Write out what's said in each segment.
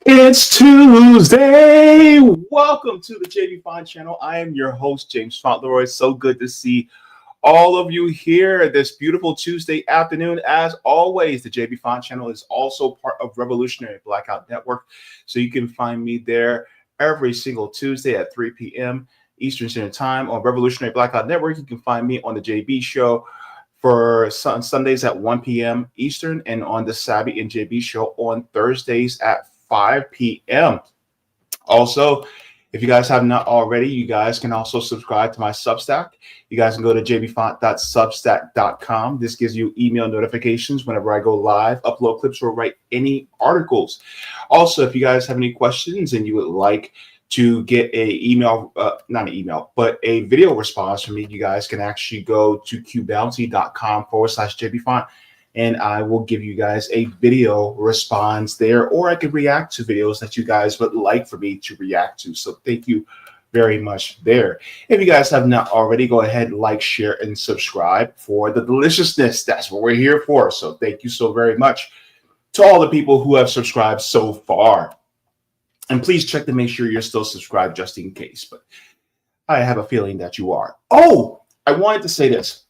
It's Tuesday. Welcome to the Jaybefaunt channel. I am your host, JamesBFauntleroy. So good to see all of you here this beautiful Tuesday afternoon. As always, the Jaybefaunt channel is also part of Revolutionary Blackout Network. So you can find me there every single Tuesday at 3 p.m. Eastern Standard Time on Revolutionary Blackout Network. You can find me on the JB Show for Sundays at 1 p.m. Eastern, and on the Savvy and JB Show on Thursdays at 5 p.m. Also, if you guys have not already, you guys can also subscribe to my Substack. You guys can go to jaybefaunt.substack.com. This gives you email notifications whenever I go live, upload clips, or write any articles. Also, if you guys have any questions and you would like to get not an email, but a video response from me, you guys can actually go to qbounty.com/JBFaunt, and I will give you guys a video response there, or I could react to videos that you guys would like for me to react to. So thank you very much there. If you guys have not already, go ahead, like, share, and subscribe for the deliciousness. That's what we're here for. So thank you so very much to all the people who have subscribed so far. And please check to make sure you're still subscribed just in case. But I have a feeling that you are. Oh, I wanted to say this.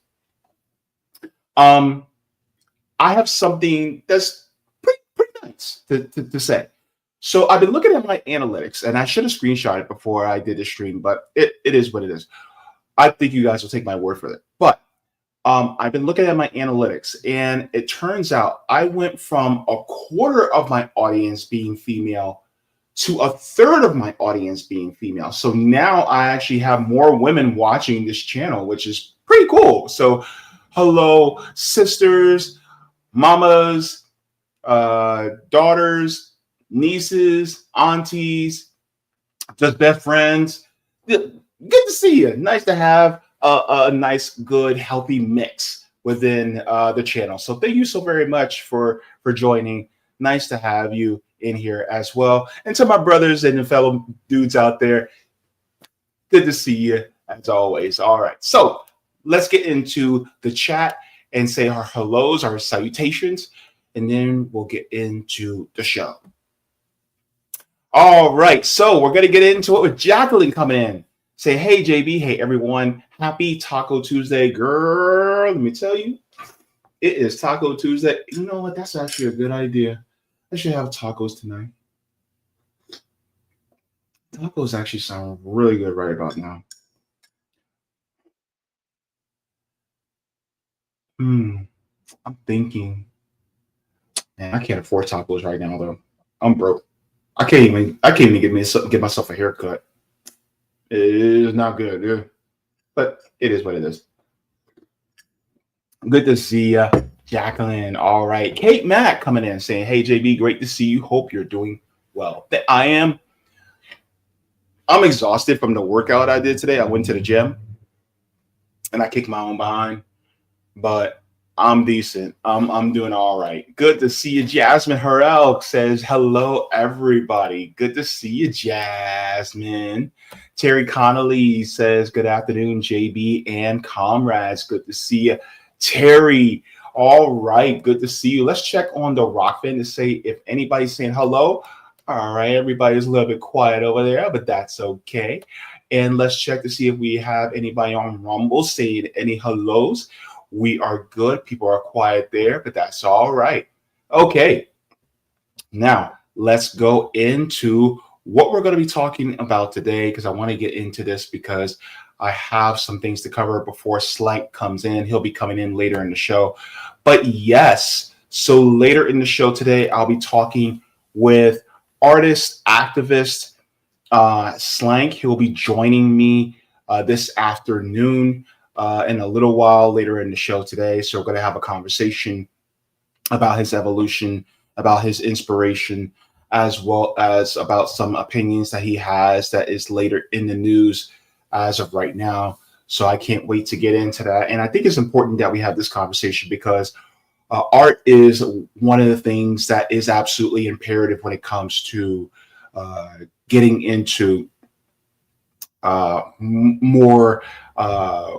I have something that's pretty nice to say. So I've been looking at my analytics, and I should have screenshot it before I did the stream, but it is what it is. I think you guys will take my word for it. But I've been looking at my analytics, and it turns out I went from a quarter of my audience being female to a third of my audience being female. So now I actually have more women watching this channel, which is pretty cool. So hello, sisters, mamas, daughters, nieces, aunties, just best friends. Good to see you. Nice to have a nice, good, healthy mix within the channel. So thank you so very much for joining. Nice to have you in here as well. And to my brothers and the fellow dudes out there, good to see you as always. All right, so let's get into the chat and say our hellos, our salutations, and then we'll get into the show. All right, so we're going to get into it with Jacqueline coming in. Say, hey, JB, hey, everyone. Happy Taco Tuesday. Girl, let me tell you, it is Taco Tuesday. You know what? That's actually a good idea. I should have tacos tonight. Tacos actually sound really good right about now. I'm thinking, man, I can't afford tacos right now though. I'm broke. I can't even get myself a haircut. It is not good, yeah. But it is what it is. Good to see you, Jacqueline. All right. Kate Mack coming in saying, hey, JB, great to see you. Hope you're doing well. I am. I'm exhausted from the workout I did today. I went to the gym and I kicked my own behind, but I'm decent. I'm doing all right. Good to see you. Jasmine Harrell says, hello, everybody. Good to see you, Jasmine. Terry Connolly says, good afternoon, JB and comrades. Good to see you, Terry. All right, good to see you. Let's check on the Rockfin to say if anybody's saying hello. All right, everybody's a little bit quiet over there, but that's okay. And let's check to see if we have anybody on Rumble saying any hellos. We are good. People are quiet there, but that's all right. Okay, now let's go into what we're going to be talking about today, because I want to get into this because I have some things to cover before Slank comes in. He'll be coming in later in the show. But yes, so later in the show today, I'll be talking with artist, activist, Slank. He'll be joining me this afternoon in a little while later in the show today. So we're going to have a conversation about his evolution, about his inspiration, as well as about some opinions that he has that is later in the news as of right now. So I can't wait to get into that. And I think it's important that we have this conversation because art is one of the things that is absolutely imperative when it comes to getting into more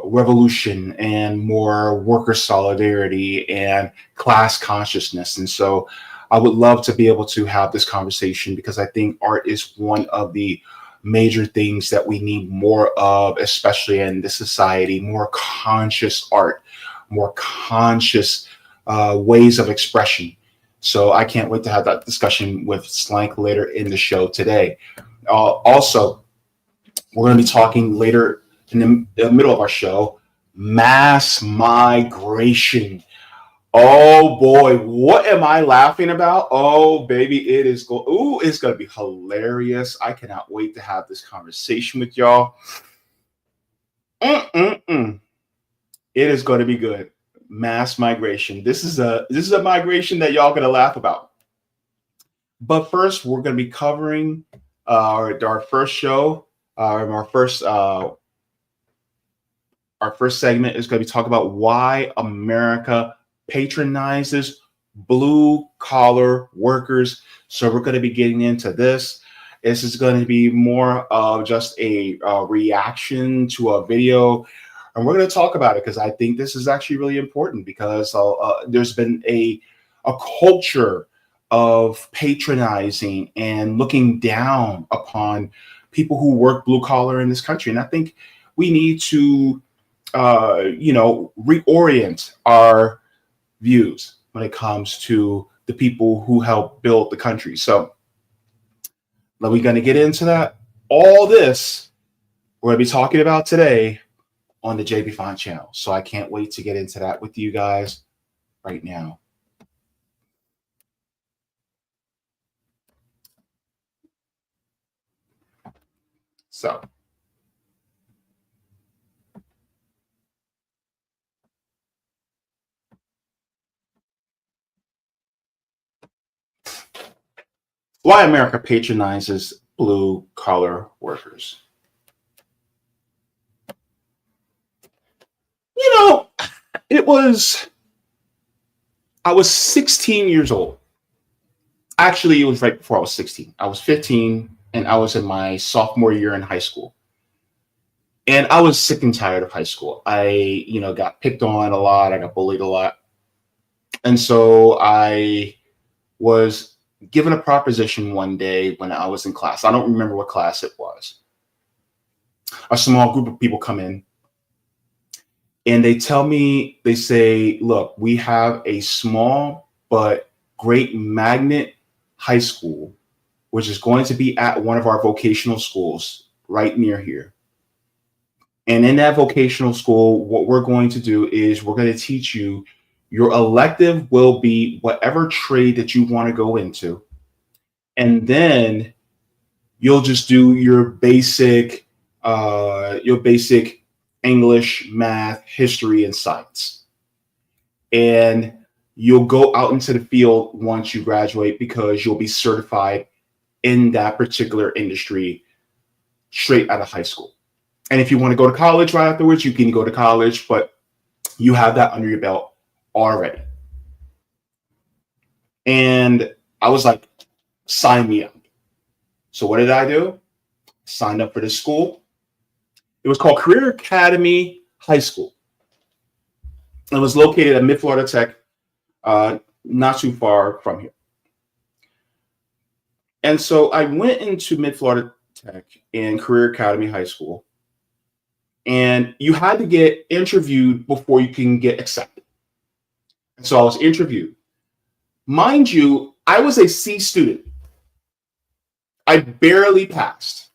revolution and more worker solidarity and class consciousness. And so I would love to be able to have this conversation because I think art is one of the major things that we need more of, especially in this society, more conscious art, more conscious ways of expression. So I can't wait to have that discussion with Slank later in the show today. Also, we're going to be talking later in the middle of our show, mass migration. Oh boy, what am I laughing about? Oh baby, it's going to be hilarious. I cannot wait to have this conversation with y'all. It is going to be good. Mass migration. This is a migration that y'all going to laugh about. But first, we're going to be covering our first show. Our first segment is going to be talking about why America patronizes blue collar workers. So we're going to be getting into this. This is going to be more of just a reaction to a video. And we're going to talk about it because I think this is actually really important because there's been a culture of patronizing and looking down upon people who work blue collar in this country. And I think we need to, reorient our views when it comes to the people who help build the country. So are we going to get into that? All this we're going to be talking about today on the Jaybefaunt channel. So I can't wait to get into that with you guys right now. So why America patronizes blue collar workers. I was 16 years old. Actually, it was right before I was 16. I was 15 and I was in my sophomore year in high school. And I was sick and tired of high school. I, got picked on a lot. I got bullied a lot. And so I was given a proposition one day when I was in class. I don't remember what class it was. A small group of people come in and they say, look, we have a small but great magnet high school, which is going to be at one of our vocational schools right near here. And in that vocational school, what we're going to do is we're going to teach you your elective will be whatever trade that you want to go into. And then you'll just do your basic English, math, history, and science. And you'll go out into the field once you graduate because you'll be certified in that particular industry straight out of high school. And if you want to go to college right afterwards, you can go to college, but you have that under your belt already. And I was like, sign me up. So what did I do? Signed up for this school. It was called Career Academy High School. It was located at Mid-Florida Tech, not too far from here. And so I went into Mid-Florida Tech in Career Academy High School. And you had to get interviewed before you can get accepted. And so I was interviewed. Mind you, I was a C student. I barely passed.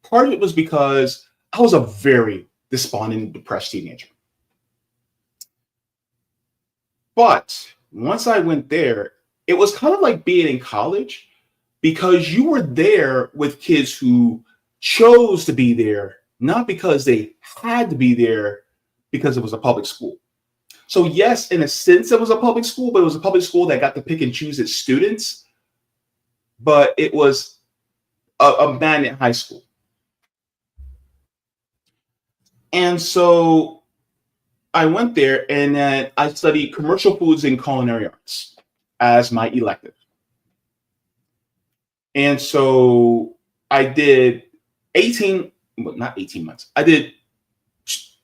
Part of it was because I was a very despondent, depressed teenager. But once I went there, it was kind of like being in college because you were there with kids who chose to be there, not because they had to be there because it was a public school. So yes, in a sense, it was a public school, but it was a public school that got to pick and choose its students. But it was a magnet high school. And so I went there and I studied commercial foods and culinary arts as my elective. And so I did 18, well, not 18 months. I did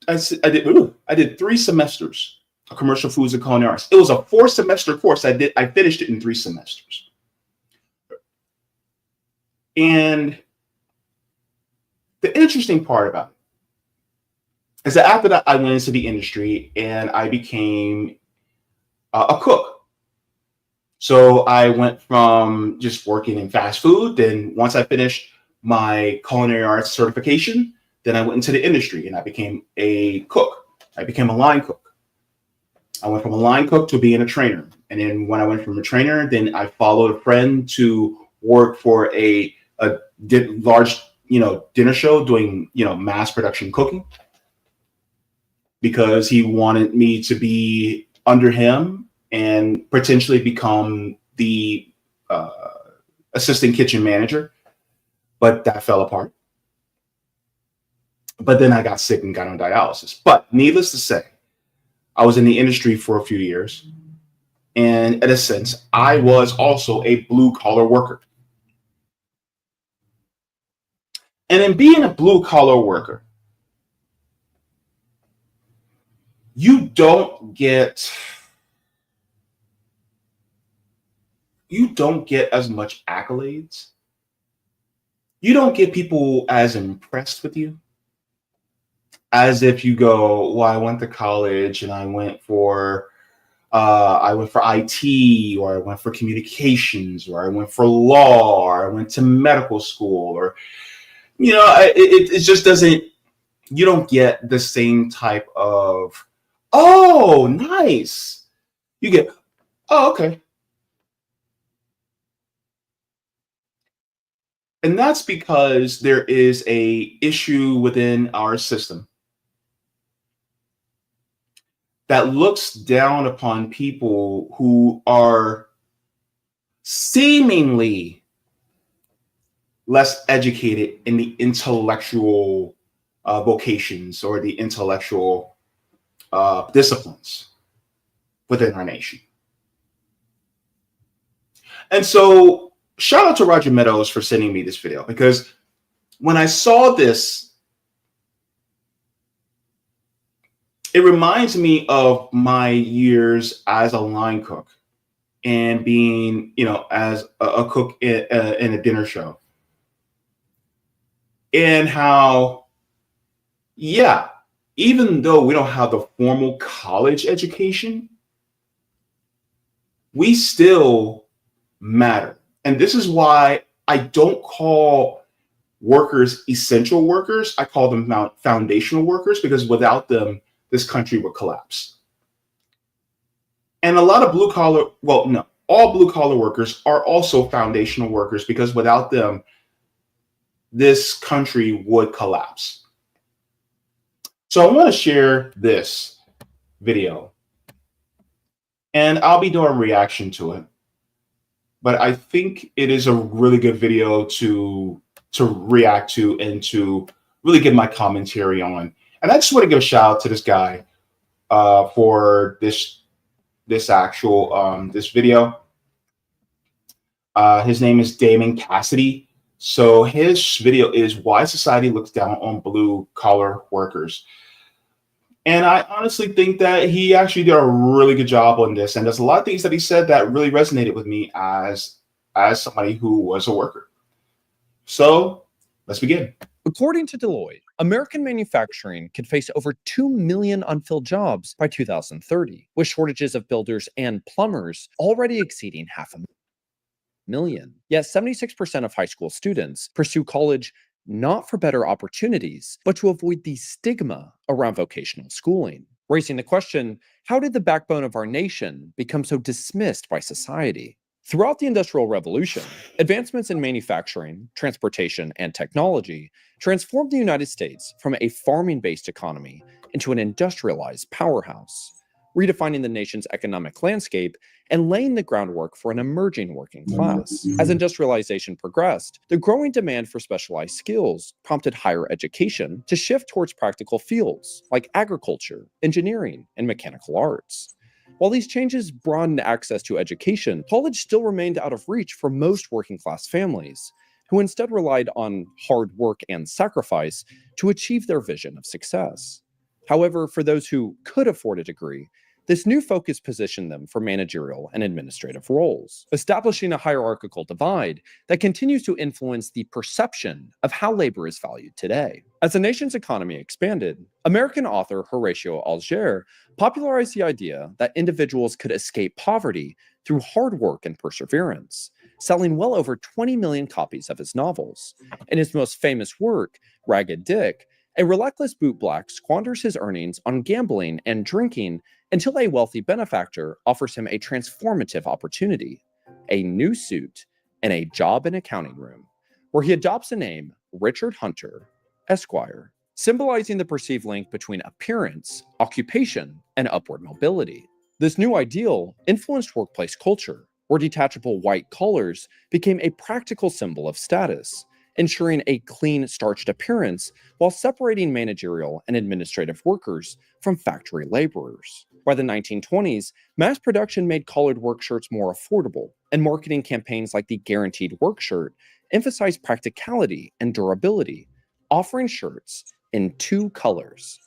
3 semesters commercial foods and culinary arts. It was a 4-semester course. I finished it in 3 semesters. And the interesting part about it is that after that, I went into the industry and I became a cook. So I went from just working in fast food. Then once I finished my culinary arts certification, then I went into the industry and I became a cook. I became a line cook. I went from a line cook to being a trainer. And then when I went from a trainer, then I followed a friend to work for a large, dinner show doing, mass production cooking, because he wanted me to be under him and potentially become the assistant kitchen manager. But that fell apart. But then I got sick and got on dialysis. But needless to say, I was in the industry for a few years. And in a sense, I was also a blue collar worker. And in being a blue collar worker, you don't get as much accolades. You don't get people as impressed with you as if you go, well, I went to college and I went for IT, or I went for communications, or I went for law, or I went to medical school, or, it just doesn't, you don't get the same type of, oh, nice. You get, oh, okay. And that's because there is a issue within our system that looks down upon people who are seemingly less educated in the intellectual vocations or the intellectual disciplines within our nation. And so shout out to Roger Meadows for sending me this video, because when I saw this, it reminds me of my years as a line cook and being, as a cook in a dinner show. And how, yeah, even though we don't have the formal college education, we still matter. And this is why I don't call workers essential workers. I call them foundational workers, because without them, this country would collapse. And a lot of blue collar, well, no, all blue collar workers are also foundational workers, because without them, this country would collapse. So I want to share this video, and I'll be doing a reaction to it. But I think it is a really good video to react to and to really give my commentary on. And I just want to give a shout out to this guy for this video. His name is Damon Cassidy. So his video is Why Society Looks Down on Blue Collar Workers. And I honestly think that he actually did a really good job on this. And there's a lot of things that he said that really resonated with me as somebody who was a worker. So let's begin. According to Deloitte, American manufacturing could face over 2 million unfilled jobs by 2030, with shortages of builders and plumbers already exceeding 500,000. Yet 76% of high school students pursue college not for better opportunities, but to avoid the stigma around vocational schooling, raising the question, how did the backbone of our nation become so dismissed by society? Throughout the Industrial Revolution, advancements in manufacturing, transportation, and technology transformed the United States from a farming-based economy into an industrialized powerhouse, redefining the nation's economic landscape and laying the groundwork for an emerging working class. As industrialization progressed, the growing demand for specialized skills prompted higher education to shift towards practical fields like agriculture, engineering, and mechanical arts. While these changes broadened access to education, college still remained out of reach for most working-class families, who instead relied on hard work and sacrifice to achieve their vision of success. However, for those who could afford a degree, This new focus positioned them for managerial and administrative roles, establishing a hierarchical divide that continues to influence the perception of how labor is valued today. As the nation's economy expanded, American author Horatio Alger popularized the idea that individuals could escape poverty through hard work and perseverance, selling well over 20 million copies of his novels. In his most famous work, Ragged Dick, a relentless bootblack squanders his earnings on gambling and drinking until a wealthy benefactor offers him a transformative opportunity, a new suit, and a job in accounting room, where he adopts the name Richard Hunter, Esquire, symbolizing the perceived link between appearance, occupation, and upward mobility. This new ideal influenced workplace culture, where detachable white collars became a practical symbol of status, ensuring a clean, starched appearance while separating managerial and administrative workers from factory laborers. By the 1920s, mass production made collared work shirts more affordable, and marketing campaigns like the Guaranteed Work Shirt emphasized practicality and durability, offering shirts in two colors,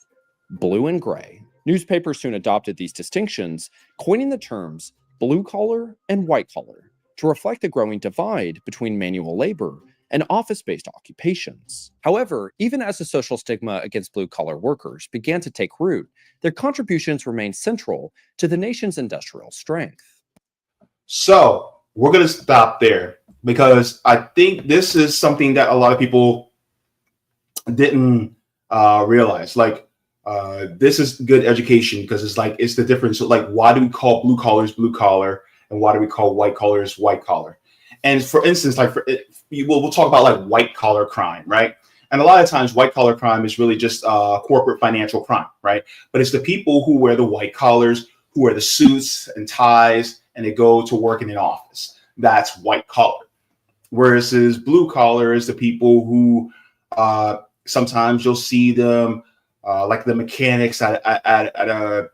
blue and gray. Newspapers soon adopted these distinctions, coining the terms blue collar and white collar to reflect the growing divide between manual labor and office-based occupations. However, even as the social stigma against blue-collar workers began to take root, their contributions remained central to the nation's industrial strength. So we're going to stop there because I think this is something that a lot of people didn't realize. Like, this is good education because it's the difference. So, like, why do we call blue collars blue collar and why do we call white collars white collar? And for instance, like we'll talk about like white collar crime, right? And a lot of times white collar crime is really just corporate financial crime, right? But it's the people who wear the white collars, who wear the suits and ties, and they go to work in an office. That's white collar. Whereas blue collar is the people who sometimes you'll see them like the mechanics at a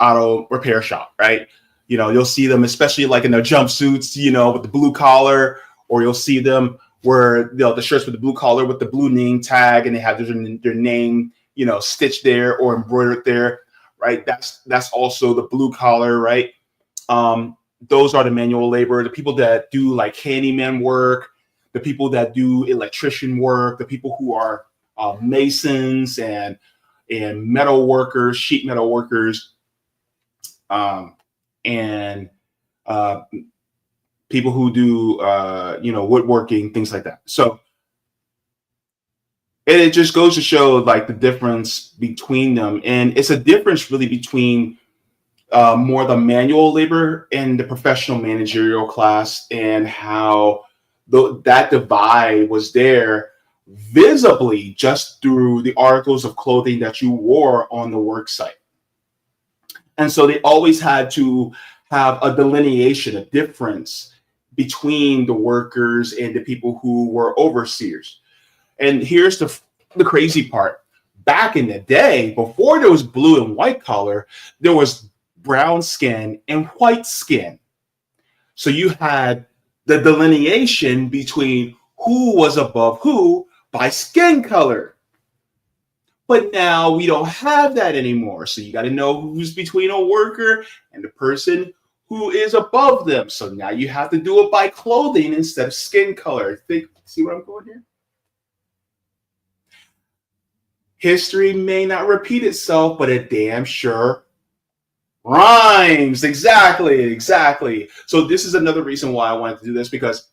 auto repair shop, right? You know, you'll see them, especially like in their jumpsuits, you know, with the blue collar, or you'll see them where, you know, the shirts with the blue collar with the blue name tag, and they have their name, you know, stitched there or embroidered there, right? That's also the blue collar, right? Those are the manual labor, the people that do like handyman work, the people that do electrician work, the people who are masons and metal workers, sheet metal workers, and people who do you know, woodworking, things like that. So it just goes to show like the difference between them, and it's a difference really between more the manual labor and the professional managerial class, and how that divide was there visibly just through the articles of clothing that you wore on the work site. And so they always had to have a delineation, a difference between the workers and the people who were overseers. And here's the crazy part. Back in the day, before there was blue and white collar, there was brown skin and white skin. So you had the delineation between who was above who by skin color. But now we don't have that anymore. So you got to know who's between a worker and the person who is above them. So now you have to do it by clothing instead of skin color. See where I'm going here? History may not repeat itself, but it damn sure rhymes. Exactly. So this is another reason why I wanted to do this, because,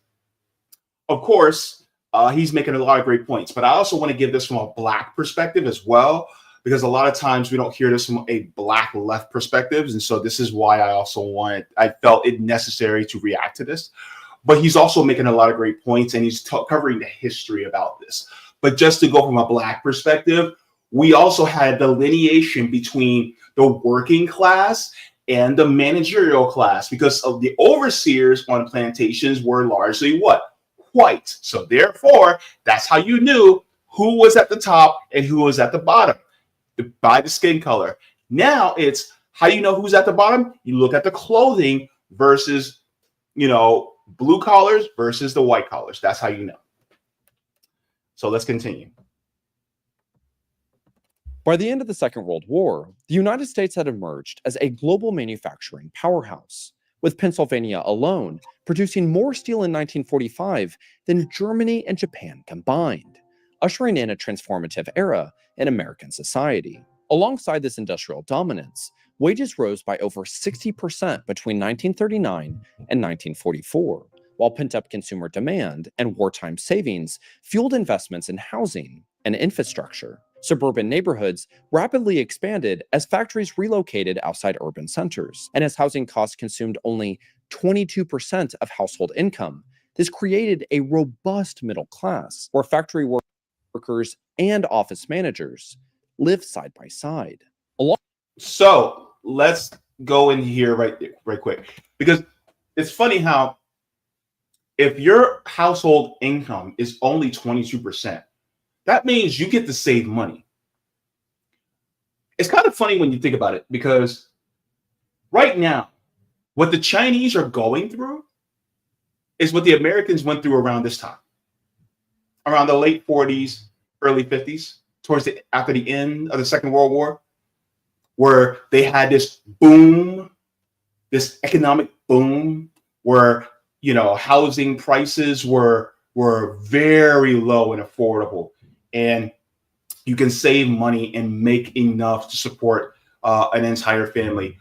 of course, he's making a lot of great points, but I also want to give this from a Black perspective as well, because a lot of times we don't hear this from a Black left perspective. And so this is why I felt it necessary to react to this. But he's also making a lot of great points, and he's covering the history about this. But just to go from a Black perspective, we also had delineation between the working class and the managerial class, because of the overseers on plantations were largely what? White. So therefore, that's how you knew who was at the top and who was at the bottom, by the skin color. Now it's how you know who's at the bottom. You look at the clothing versus, you know, blue collars versus the white collars. That's how you know. So let's continue. By the end of the Second World War, the United States had emerged as a global manufacturing powerhouse, with Pennsylvania alone producing more steel in 1945 than Germany and Japan combined, ushering in a transformative era in American society. Alongside this industrial dominance, wages rose by over 60% between 1939 and 1944, while pent-up consumer demand and wartime savings fueled investments in housing and infrastructure. Suburban neighborhoods rapidly expanded as factories relocated outside urban centers, and as housing costs consumed only 22% of household income. This created a robust middle class where factory workers and office managers live side by side. So let's go in here right quick, because it's funny how if your household income is only 22%, that means you get to save money. It's kind of funny when you think about it, because right now, what the Chinese are going through is what the Americans went through around this time, around the late 40s, early 50s, after the end of the Second World War, where they had this boom, this economic boom, where housing prices were very low and affordable, and you can save money and make enough to support an entire family.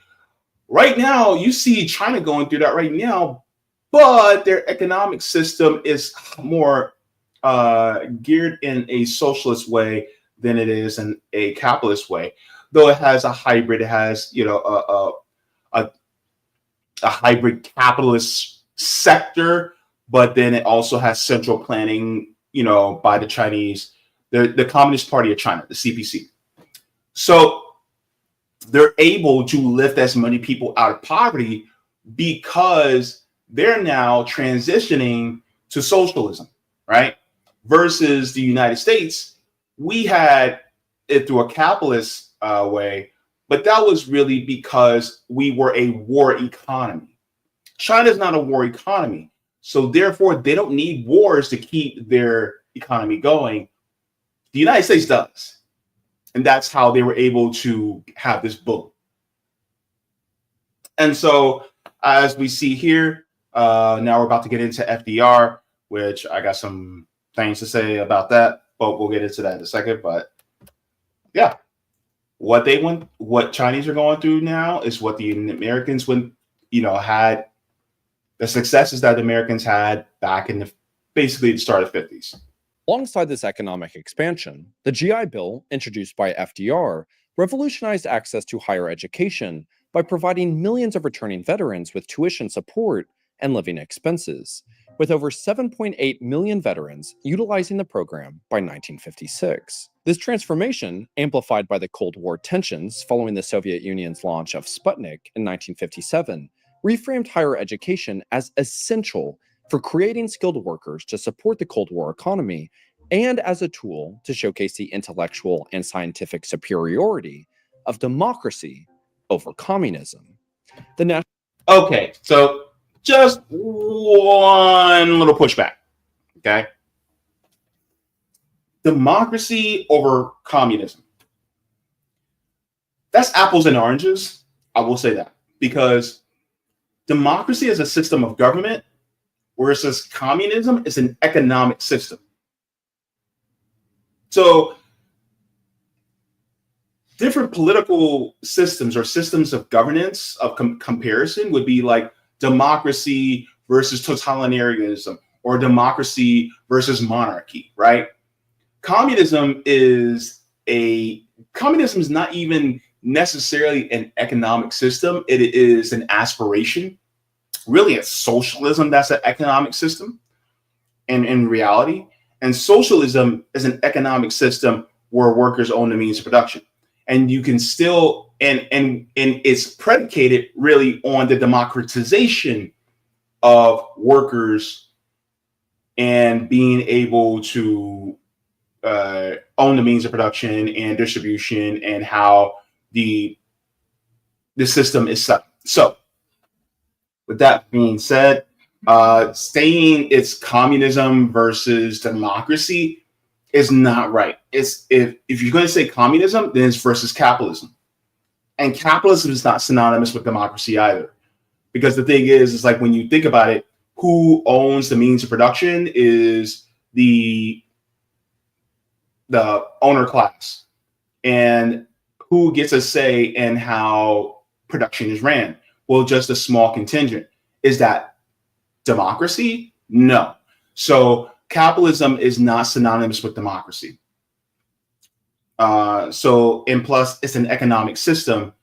Right now, you see China going through that right now, but their economic system is more geared in a socialist way than it is in a capitalist way. Though it has a hybrid, it has a hybrid capitalist sector, but then it also has central planning, by the Chinese, the Communist Party of China, the CPC. So they're able to lift as many people out of poverty because they're now transitioning to socialism, right? Versus the United States, we had it through a capitalist way, but that was really because we were a war economy. China's not a war economy, so therefore they don't need wars to keep their economy going. The United States does, and that's how they were able to have this boom. And so, as we see here, now we're about to get into FDR, which I got some things to say about that, but we'll get into that in a second. But yeah, what Chinese are going through now is what the Americans had, the successes that the Americans had back in basically the start of the 50s. Alongside this economic expansion, the GI Bill, introduced by FDR, revolutionized access to higher education by providing millions of returning veterans with tuition support and living expenses, with over 7.8 million veterans utilizing the program by 1956. This transformation, amplified by the Cold War tensions following the Soviet Union's launch of Sputnik in 1957, reframed higher education as essential for creating skilled workers to support the Cold War economy and as a tool to showcase the intellectual and scientific superiority of democracy over communism. Okay, so just one little pushback, okay? Democracy over communism. That's apples and oranges, I will say that, because democracy is a system of government, whereas communism is an economic system. So different political systems or systems of governance of comparison would be like democracy versus totalitarianism, or democracy versus monarchy, right? Communism is not even necessarily an economic system. It is an aspiration. Really, it's socialism that's an economic system in reality. And socialism is an economic system where workers own the means of production. And you can still, and it's predicated really on the democratization of workers and being able to own the means of production and distribution and how the system is set. So with that being said, saying it's communism versus democracy is not right. It's if you're going to say communism, then it's versus capitalism. And capitalism is not synonymous with democracy either. Because the thing is like when you think about it, who owns the means of production is the owner class. And who gets a say in how production is ran? Well, just a small contingent. Is that democracy? No. So capitalism is not synonymous with democracy. And plus it's an economic system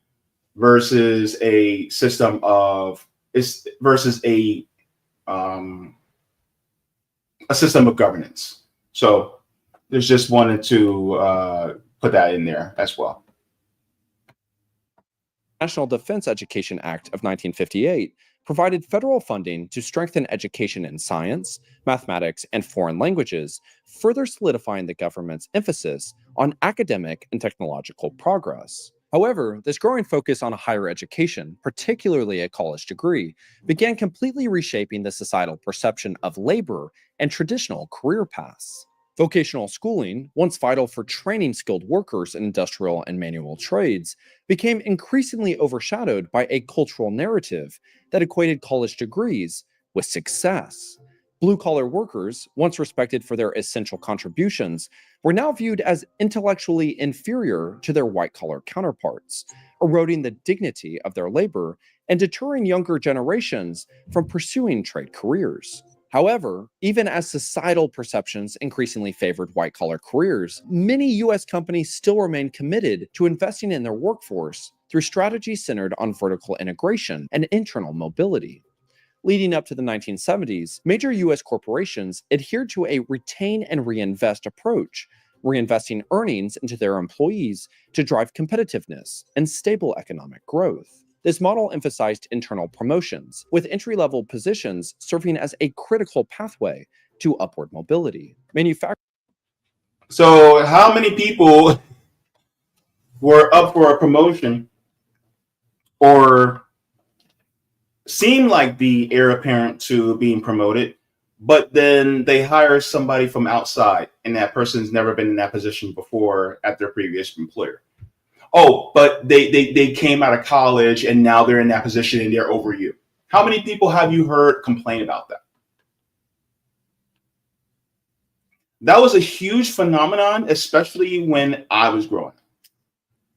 versus a system of versus a system of governance. So there's just wanted to put that in there as well. National Defense Education Act of 1958 provided federal funding to strengthen education in science, mathematics, and foreign languages, further solidifying the government's emphasis on academic and technological progress. However, this growing focus on higher education, particularly a college degree, began completely reshaping the societal perception of labor and traditional career paths. Vocational schooling, once vital for training skilled workers in industrial and manual trades, became increasingly overshadowed by a cultural narrative that equated college degrees with success. Blue-collar workers, once respected for their essential contributions, were now viewed as intellectually inferior to their white-collar counterparts, eroding the dignity of their labor and deterring younger generations from pursuing trade careers. However, even as societal perceptions increasingly favored white-collar careers, many U.S. companies still remain committed to investing in their workforce through strategies centered on vertical integration and internal mobility. Leading up to the 1970s, major U.S. corporations adhered to a retain and reinvest approach, reinvesting earnings into their employees to drive competitiveness and stable economic growth. This model emphasized internal promotions, with entry-level positions serving as a critical pathway to upward mobility. So how many people were up for a promotion or seem like the heir apparent to being promoted, but then they hire somebody from outside and that person's never been in that position before at their previous employer? Oh, but they came out of college and now they're in that position and they're over you. How many people have you heard complain about that? That was a huge phenomenon, especially when I was growing up.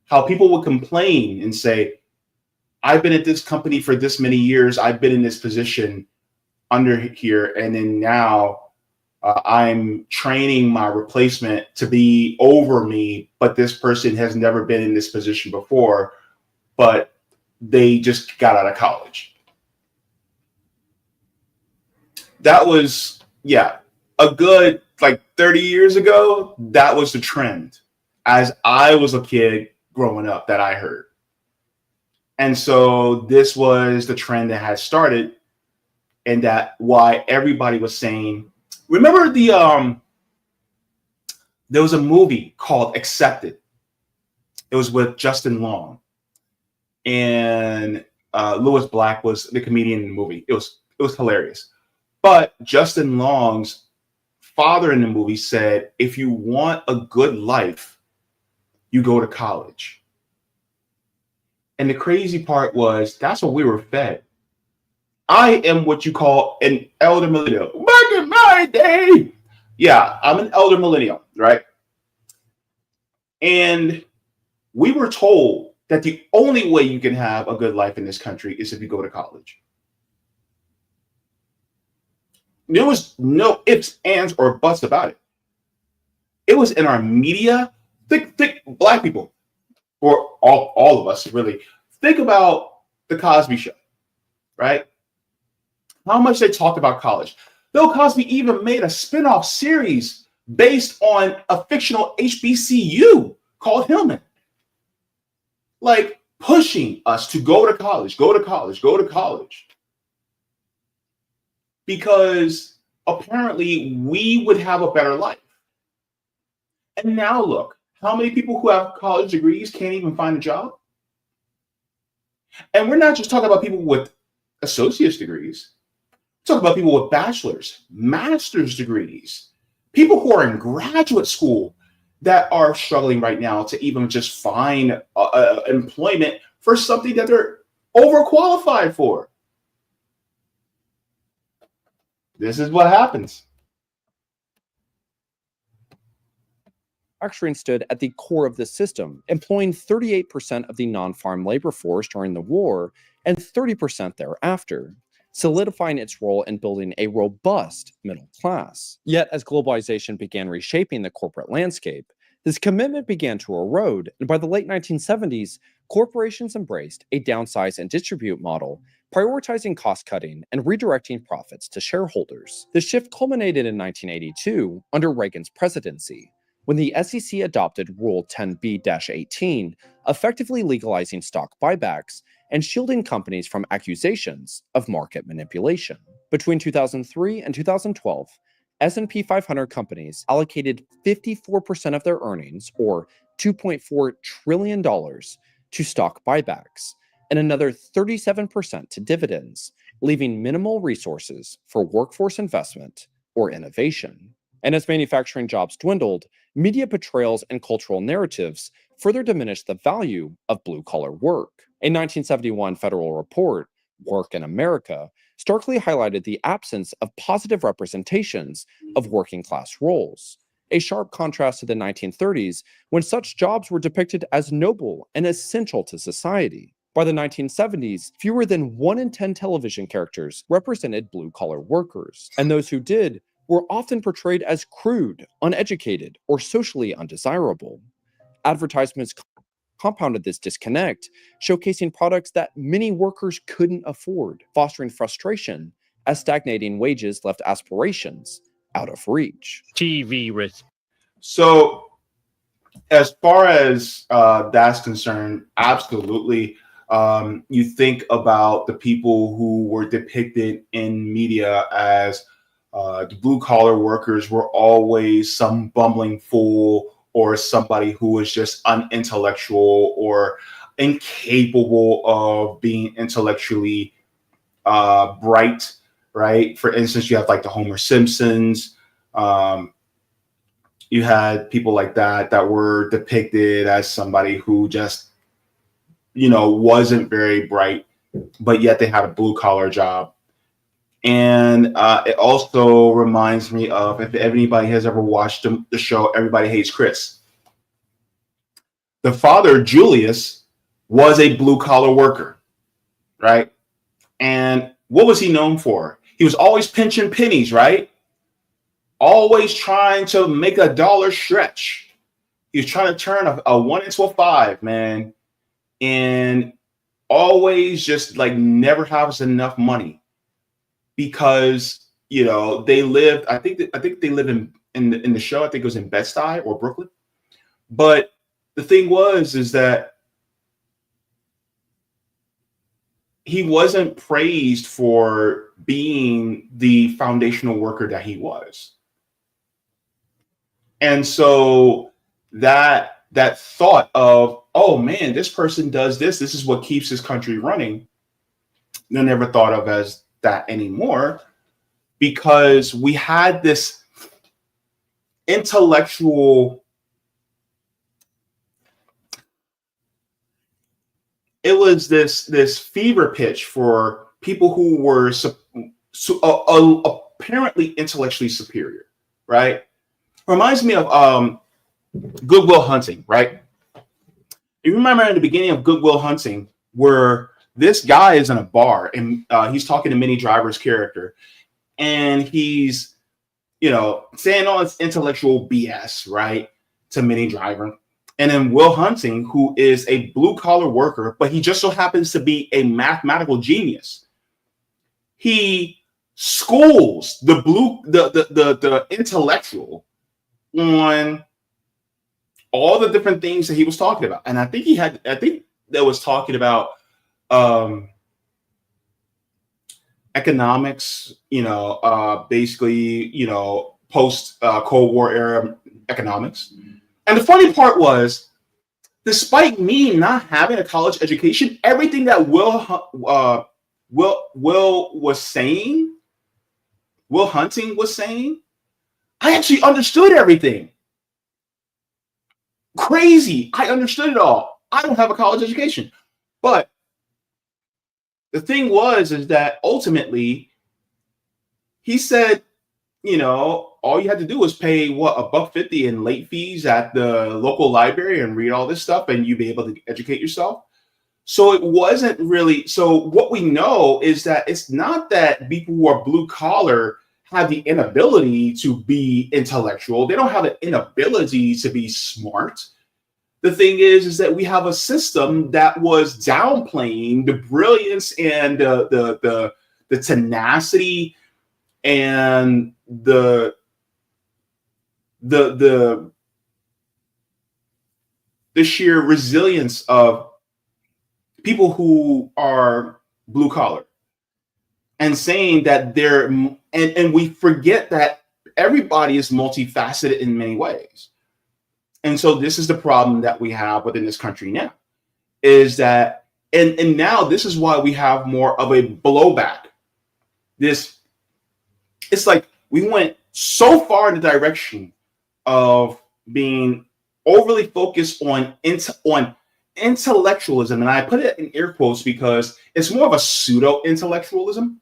How people would complain and say, I've been at this company for this many years. I've been in this position under here. And then now I'm training my replacement to be over me, but this person has never been in this position before, but they just got out of college. That was, yeah, a good like 30 years ago, that was the trend as I was a kid growing up that I heard. And so this was the trend that had started, and that why everybody was saying, remember there was a movie called Accepted. It was with Justin Long, and Lewis Black was the comedian in the movie. It was hilarious. But Justin Long's father in the movie said, if you want a good life, you go to college. And the crazy part was, that's what we were fed. I am what you call an elder millennial. Back in my day. Yeah, I'm an elder millennial, right? And we were told that the only way you can have a good life in this country is if you go to college. There was no ifs, ands, or buts about it. It was in our media. Thick black people, or all of us, really. Think about the Cosby Show, right? How much they talked about college. Bill Cosby even made a spinoff series based on a fictional HBCU called Hillman. Like pushing us to go to college, go to college, go to college. Because apparently we would have a better life. And now look, how many people who have college degrees can't even find a job? And we're not just talking about people with associate's degrees. We're talking about people with bachelor's, master's degrees, people who are in graduate school that are struggling right now to even just find employment for something that they're overqualified for. This is what happens. Manufacturing stood at the core of the system, employing 38% of the non-farm labor force during the war and 30% thereafter, solidifying its role in building a robust middle class. Yet, as globalization began reshaping the corporate landscape, this commitment began to erode, and by the late 1970s, corporations embraced a downsize and distribute model, prioritizing cost-cutting and redirecting profits to shareholders. The shift culminated in 1982 under Reagan's presidency, when the SEC adopted Rule 10b-18, effectively legalizing stock buybacks and shielding companies from accusations of market manipulation. Between 2003 and 2012, S&P 500 companies allocated 54% of their earnings, or $2.4 trillion, to stock buybacks, and another 37% to dividends, leaving minimal resources for workforce investment or innovation. And as manufacturing jobs dwindled, media portrayals and cultural narratives further diminished the value of blue-collar work. A 1971 federal report, Work in America, starkly highlighted the absence of positive representations of working-class roles, a sharp contrast to the 1930s when such jobs were depicted as noble and essential to society. By the 1970s, fewer than 1 in 10 television characters represented blue-collar workers, and those who did were often portrayed as crude, uneducated, or socially undesirable. Advertisements compounded this disconnect, showcasing products that many workers couldn't afford, fostering frustration as stagnating wages left aspirations out of reach. TV risk. So, as far as that's concerned, absolutely. You think about the people who were depicted in media as the blue-collar workers were always some bumbling fool or somebody who was just unintellectual or incapable of being intellectually bright, right? For instance, you have like the Homer Simpsons. You had people like that were depicted as somebody who just, wasn't very bright, but yet they had a blue-collar job. And it also reminds me of, if anybody has ever watched the show Everybody Hates Chris, the father, Julius, was a blue-collar worker, right? And what was he known for? He was always pinching pennies, right? Always trying to make a dollar stretch. He was trying to turn a 1 into a 5, man. And always just like never has enough money. Because they lived. I think they live in the show. I think it was in Bed-Stuy or Brooklyn. But the thing is that he wasn't praised for being the foundational worker that he was, and so that thought of, oh man, this person does this. This is what keeps this country running. They're never thought of as that anymore, because we had this intellectual, it was this fever pitch for people who were apparently intellectually superior, right? Reminds me of Good Will Hunting, right? You remember in the beginning of Good Will Hunting where this guy is in a bar and he's talking to Minnie Driver's character, and he's, saying all this intellectual BS, right, to Minnie Driver. And then Will Hunting, who is a blue-collar worker, but he just so happens to be a mathematical genius. He schools the intellectual on all the different things that he was talking about. And I think that was talking about economics, basically, post Cold War era economics. And the funny part was, despite me not having a college education, everything that Will Hunting was saying, I actually understood everything. Crazy. I understood it all. I don't have a college education. But the thing is that ultimately he said, all you had to do was pay $1.50 in late fees at the local library and read all this stuff, and you'd be able to educate yourself. So it wasn't really. So what we know is that it's not that people who are blue collar have the inability to be intellectual. They don't have the inability to be smart. The thing is that we have a system that was downplaying the brilliance and the tenacity and the sheer resilience of people who are blue collar, and saying that they're and we forget that everybody is multifaceted in many ways. And so this is the problem that we have within this country now, is that and now this is why we have more of a blowback. It's like we went so far in the direction of being overly focused on intellectualism, and I put it in air quotes because it's more of a pseudo-intellectualism.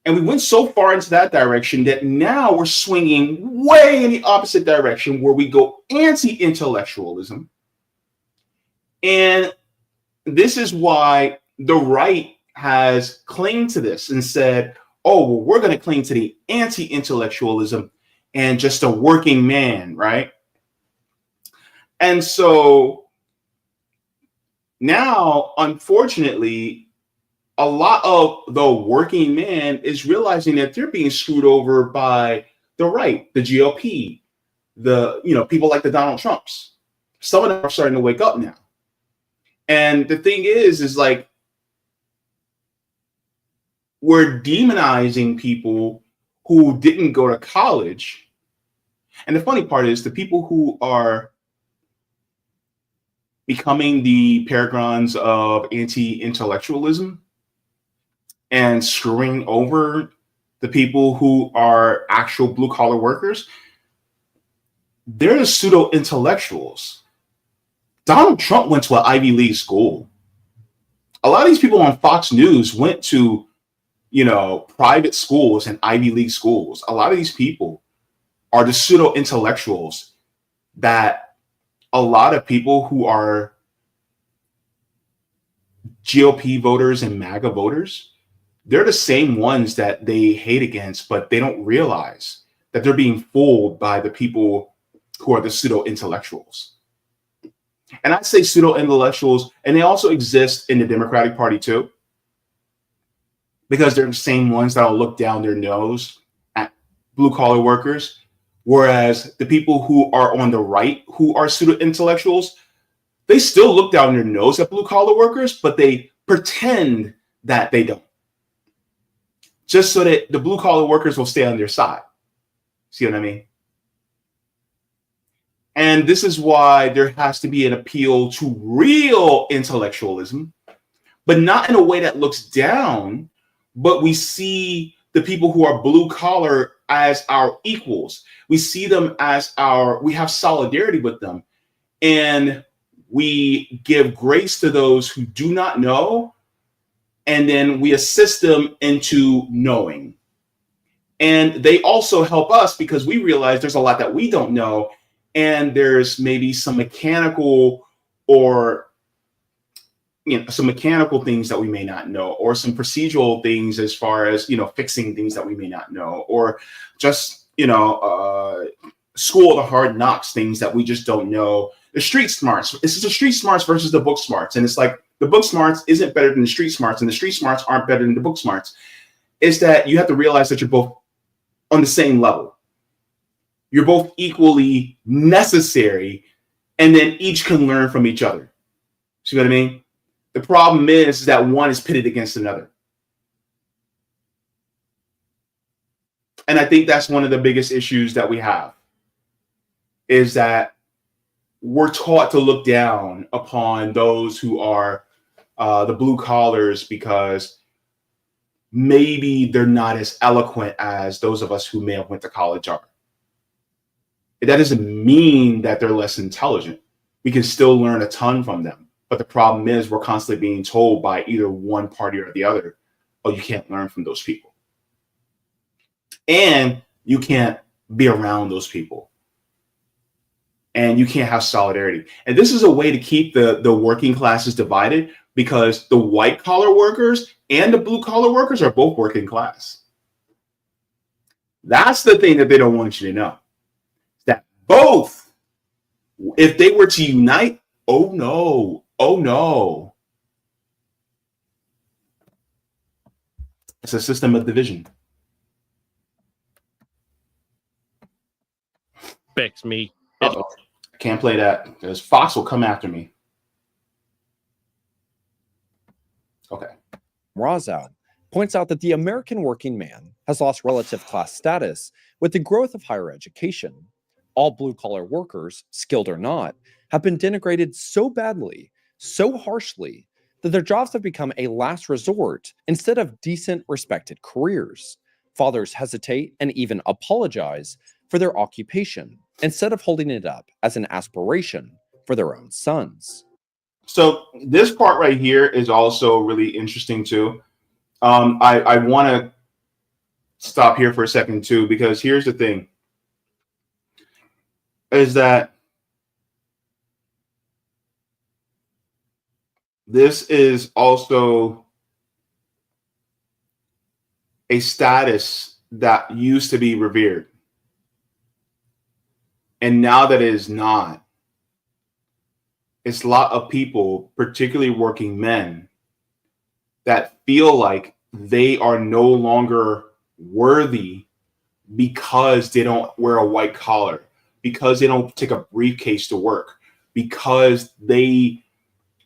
And we went so far into that direction that now we're swinging way in the opposite direction, where we go anti-intellectualism. And this is why the right has claimed to this and said, oh, well, we're going to cling to the anti-intellectualism and just a working man, right? And so now, unfortunately, a lot of the working man is realizing that they're being screwed over by the right, the GOP, people like the Donald Trumps. Some of them are starting to wake up now. And the thing is like, we're demonizing people who didn't go to college. And the funny part is the people who are becoming the paragons of anti-intellectualism and screwing over the people who are actual blue-collar workers, they're the pseudo-intellectuals. Donald Trump went to an Ivy League school. A lot of these people on Fox News went to, private schools and Ivy League schools. A lot of these people are the pseudo-intellectuals that a lot of people who are GOP voters and MAGA voters, they're the same ones that they hate against, but they don't realize that they're being fooled by the people who are the pseudo-intellectuals. And I say pseudo-intellectuals, and they also exist in the Democratic Party too, because they're the same ones that'll look down their nose at blue-collar workers, whereas the people who are on the right, who are pseudo-intellectuals, they still look down their nose at blue-collar workers, but they pretend that they don't, just so that the blue-collar workers will stay on their side. See what I mean? And this is why there has to be an appeal to real intellectualism, but not in a way that looks down, but we see the people who are blue collar as our equals. We see them as we have solidarity with them. And we give grace to those who do not know, and then we assist them into knowing. And they also help us because we realize there's a lot that we don't know, and there's maybe some mechanical some mechanical things that we may not know, or some procedural things as far as, fixing things that we may not know, or just, school of the hard knocks, things that we just don't know. The street smarts, it's the street smarts versus the book smarts. And it's like the book smarts isn't better than the street smarts, and the street smarts aren't better than the book smarts. It's that you have to realize that you're both on the same level. You're both equally necessary, and then each can learn from each other. See what I mean? The problem is that one is pitted against another. And I think that's one of the biggest issues that we have, is that we're taught to look down upon those who are the blue collars, because maybe they're not as eloquent as those of us who may have went to college are. That doesn't mean that they're less intelligent. We can still learn a ton from them. But the problem is we're constantly being told by either one party or the other, oh, you can't learn from those people. And you can't be around those people. And you can't have solidarity. And this is a way to keep the working classes divided, because the white collar workers and the blue collar workers are both working class. That's the thing that they don't want you to know. That both, if they were to unite, oh no. It's a system of division. Bex me. Uh-oh. I can't play that because Fox will come after me. Okay. Razow points out that the American working man has lost relative class status with the growth of higher education. All blue-collar workers, skilled or not, have been denigrated so badly, so harshly, that their jobs have become a last resort instead of decent, respected careers. Fathers hesitate and even apologize for their occupation instead of holding it up as an aspiration for their own sons. So this part right here is also really interesting too. I want to stop here for a second too, because here's the thing, is that this is also a status that used to be revered. And now that it is not, it's a lot of people, particularly working men, that feel like they are no longer worthy because they don't wear a white collar, because they don't take a briefcase to work, because they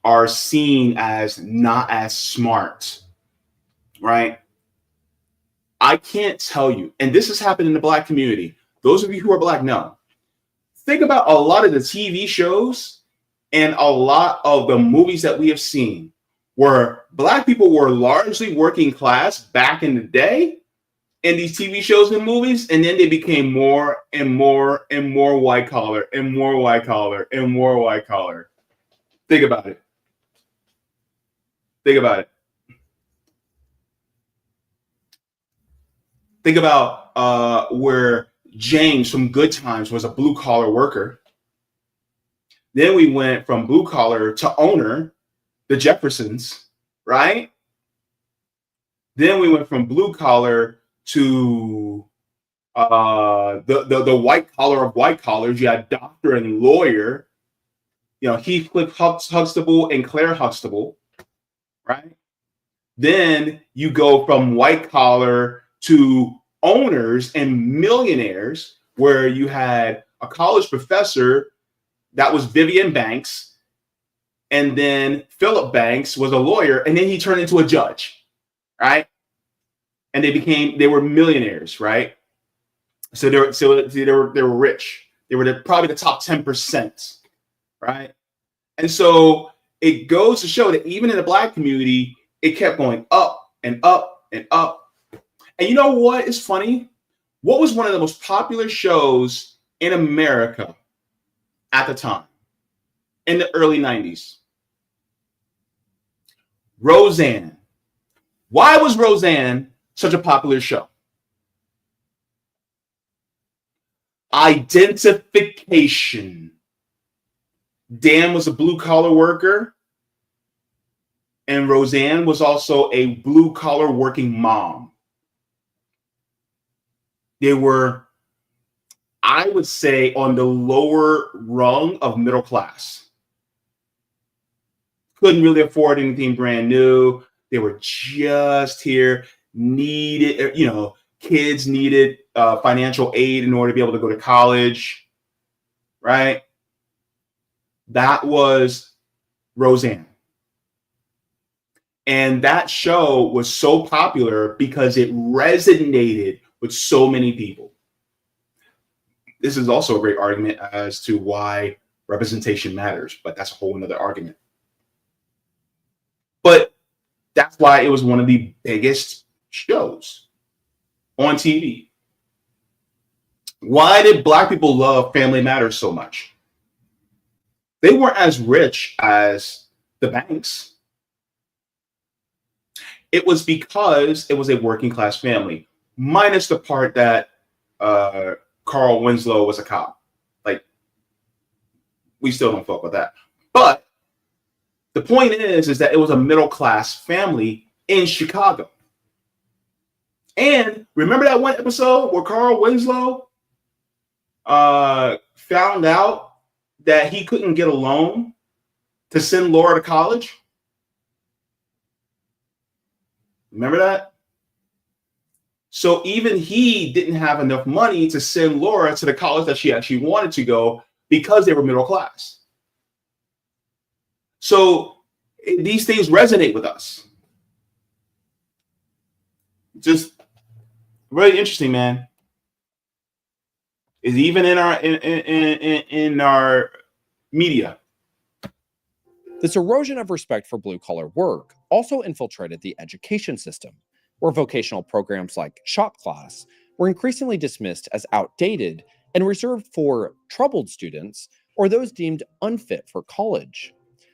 are seen as not as smart, right? I can't tell you, and this has happened in the Black community. Those of you who are Black know. Think about a lot of the TV shows and a lot of the movies that we have seen where Black people were largely working class back in the day in these TV shows and movies, and then they became more and more and more white collar and more white collar and more white collar. Think about it. Think about it. Think about where James from Good Times was a blue collar worker. Then we went from blue collar to owner, the Jeffersons, right? Then we went from blue collar to the white collar of white collars. You had doctor and lawyer, you know, Heathcliff Huxtable and Claire Huxtable, right? Then you go from white collar to owners and millionaires, where you had a college professor that was Vivian Banks, and then Philip Banks was a lawyer, and then he turned into a judge, right? And they were millionaires, right? So they were rich. They were probably the top 10%, right? And so it goes to show that even in the Black community, it kept going up and up and up. And you know what is funny? What was one of the most popular shows in America at the time, in the early 90s? Roseanne. Why was Roseanne such a popular show? Identification. Dan was a blue-collar worker, and Roseanne was also a blue-collar working mom. They were, I would say, on the lower rung of middle class. Couldn't really afford anything brand new. They were just here, needed, you know, kids needed financial aid in order to be able to go to college, right? That was Roseanne. And that show was so popular because it resonated with so many people. This is also a great argument as to why representation matters, but that's a whole nother argument. But that's why it was one of the biggest shows on TV. Why did Black people love Family Matters so much? They weren't as rich as the banks. It was because it was a working class family, minus the part that Carl Winslow was a cop. Like, we still don't fuck with that. But the point is that it was a middle class family in Chicago. And remember that one episode where Carl Winslow found out that he couldn't get a loan to send Laura to college? Remember that? So even he didn't have enough money to send Laura to the college that she actually wanted to go because they were middle class. So these things resonate with us. Just really interesting, man. Is even in our media. This erosion of respect for blue-collar work also infiltrated the education system, where vocational programs like shop class were increasingly dismissed as outdated and reserved for troubled students or those deemed unfit for college.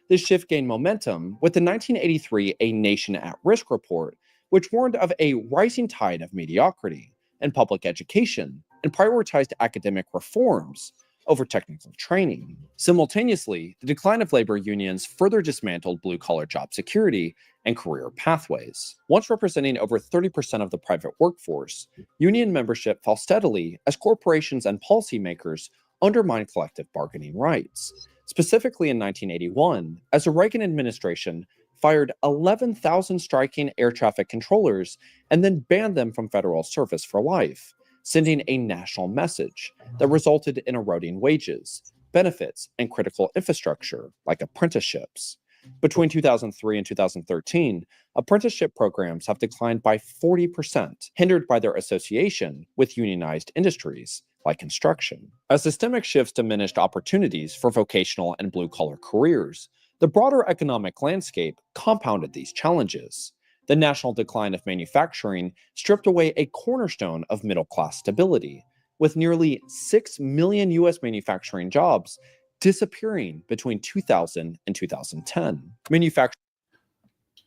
This shift gained momentum with the 1983 A Nation at Risk report, which warned of a rising tide of mediocrity in public education and prioritized academic reforms over technical training. Simultaneously, the decline of labor unions further dismantled blue-collar job security and career pathways. Once representing over 30% of the private workforce, union membership fell steadily as corporations and policymakers undermined collective bargaining rights. Specifically in 1981, as the Reagan administration fired 11,000 striking air traffic controllers and then banned them from federal service for life, sending a national message that resulted in eroding wages, benefits, and critical infrastructure like apprenticeships. Between 2003 and 2013, apprenticeship programs have declined by 40%, hindered by their association with unionized industries like construction. As systemic shifts diminished opportunities for vocational and blue-collar careers, the broader economic landscape compounded these challenges. The national decline of manufacturing stripped away a cornerstone of middle-class stability, with nearly 6 million U.S. manufacturing jobs disappearing between 2000 and 2010.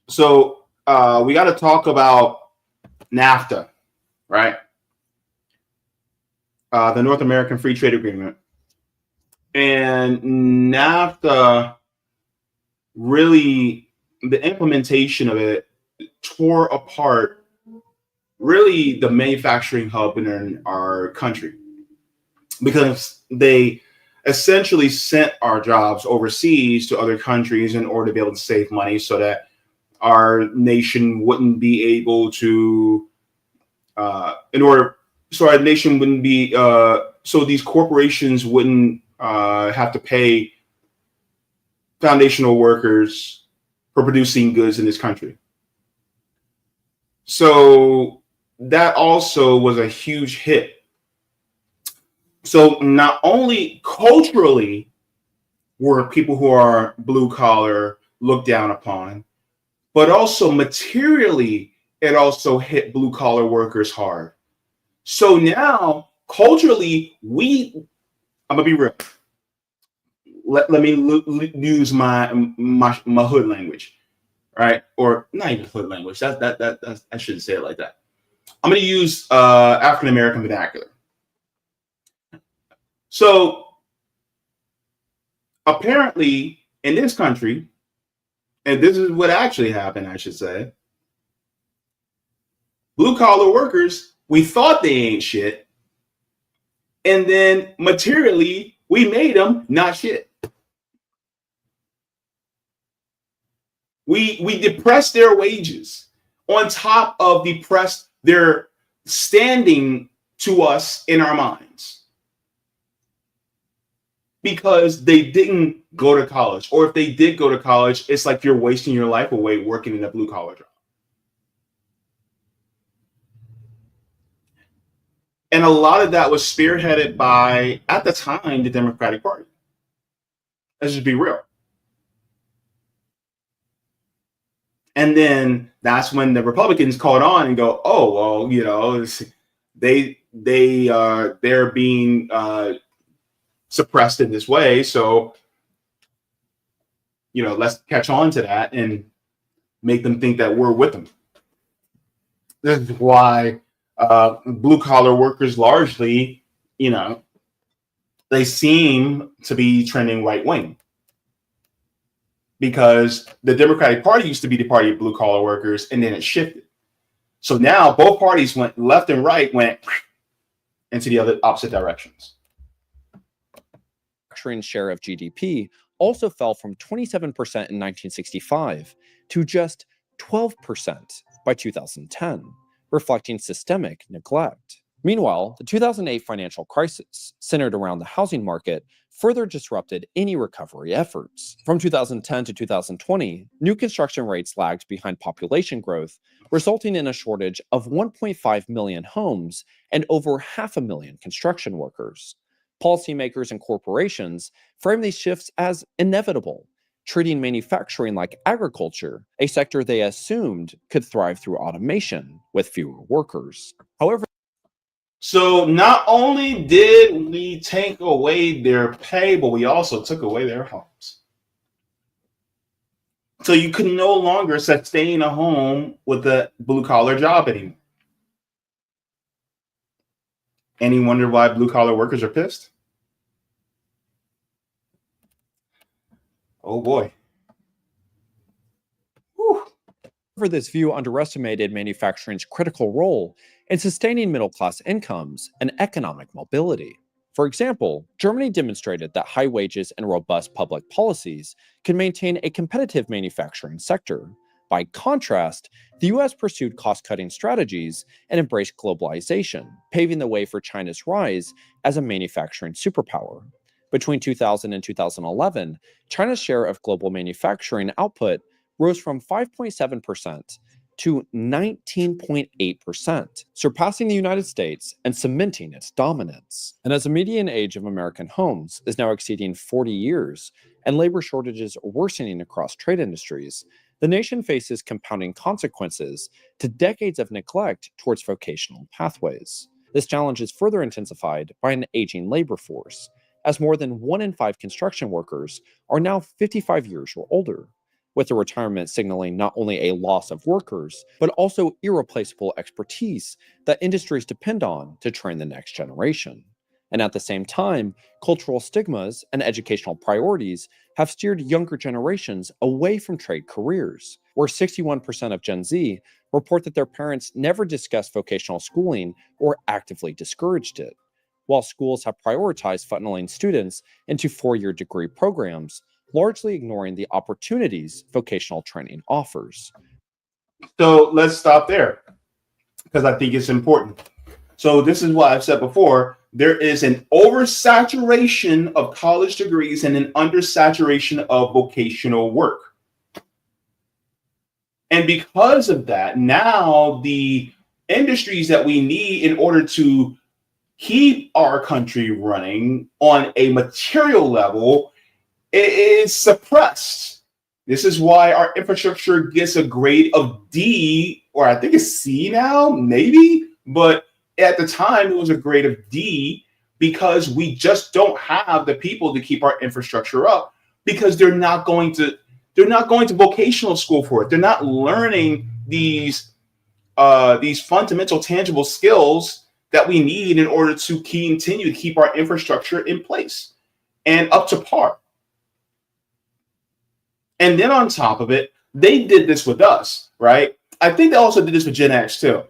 So we got to talk about NAFTA, right? The North American Free Trade Agreement. And NAFTA, really, the implementation of it tore apart really the manufacturing hub in our country, because they essentially sent our jobs overseas to other countries in order to be able to save money, so that our nation wouldn't be able to so these corporations wouldn't have to pay foundational workers for producing goods in this country. So that also was a huge hit. So not only culturally were people who are blue collar looked down upon, but also materially, it also hit blue collar workers hard. So now culturally, I'm gonna be real. Let me use my hood language. Right? Or not even hood language. That I shouldn't say it like that. I'm going to use African American vernacular. So apparently in this country, and this is what actually happened, I should say, blue collar workers, we thought they ain't shit, and then materially we made them not shit. We depressed their wages on top of depressed their standing to us in our minds, because they didn't go to college, or if they did go to college, it's like you're wasting your life away working in a blue collar job. And a lot of that was spearheaded by, at the time, the Democratic Party. Let's just be real. And then that's when the Republicans caught on and go, oh, well, they're being suppressed in this way. So, let's catch on to that and make them think that we're with them. This is why blue collar workers largely, they seem to be trending right wing, because the Democratic Party used to be the party of blue collar workers, and then it shifted. So now both parties went left and right, went into the other opposite directions. Manufacturing share of GDP also fell from 27% in 1965 to just 12% by 2010, reflecting systemic neglect. Meanwhile, the 2008 financial crisis, centered around the housing market, further disrupted any recovery efforts. From 2010 to 2020, new construction rates lagged behind population growth, resulting in a shortage of 1.5 million homes and over 500,000 construction workers. Policymakers and corporations frame these shifts as inevitable, treating manufacturing like agriculture, a sector they assumed could thrive through automation with fewer workers. However, so not only did we take away their pay, but we also took away their homes. So you can no longer sustain a home with a blue-collar job anymore. Any wonder why blue-collar workers are pissed? Oh boy. This view underestimated manufacturing's critical role in sustaining middle-class incomes and economic mobility. For example, Germany demonstrated that high wages and robust public policies can maintain a competitive manufacturing sector. By contrast, the US pursued cost-cutting strategies and embraced globalization, paving the way for China's rise as a manufacturing superpower. Between 2000 and 2011, China's share of global manufacturing output rose from 5.7% to 19.8%, surpassing the United States and cementing its dominance. And as the median age of American homes is now exceeding 40 years and labor shortages worsening across trade industries, the nation faces compounding consequences to decades of neglect towards vocational pathways. This challenge is further intensified by an aging labor force, as more than 1 in 5 construction workers are now 55 years or older, with the retirement signaling not only a loss of workers, but also irreplaceable expertise that industries depend on to train the next generation. And at the same time, cultural stigmas and educational priorities have steered younger generations away from trade careers, where 61% of Gen Z report that their parents never discussed vocational schooling or actively discouraged it, while schools have prioritized funneling students into 4-year degree programs, largely ignoring the opportunities vocational training offers. So let's stop there, because I think it's important. So this is what I've said before. There is an oversaturation of college degrees and an undersaturation of vocational work. And because of that, now the industries that we need in order to keep our country running on a material level is suppressed. This is why our infrastructure gets a grade of D, or I think it's C now, maybe, but at the time it was a grade of D, because we just don't have the people to keep our infrastructure up, because they're not going to vocational school for it. They're not learning these fundamental tangible skills that we need in order to continue to keep our infrastructure in place and up to par. And then on top of it, they did this with us, right? I think they also did this with Gen X too.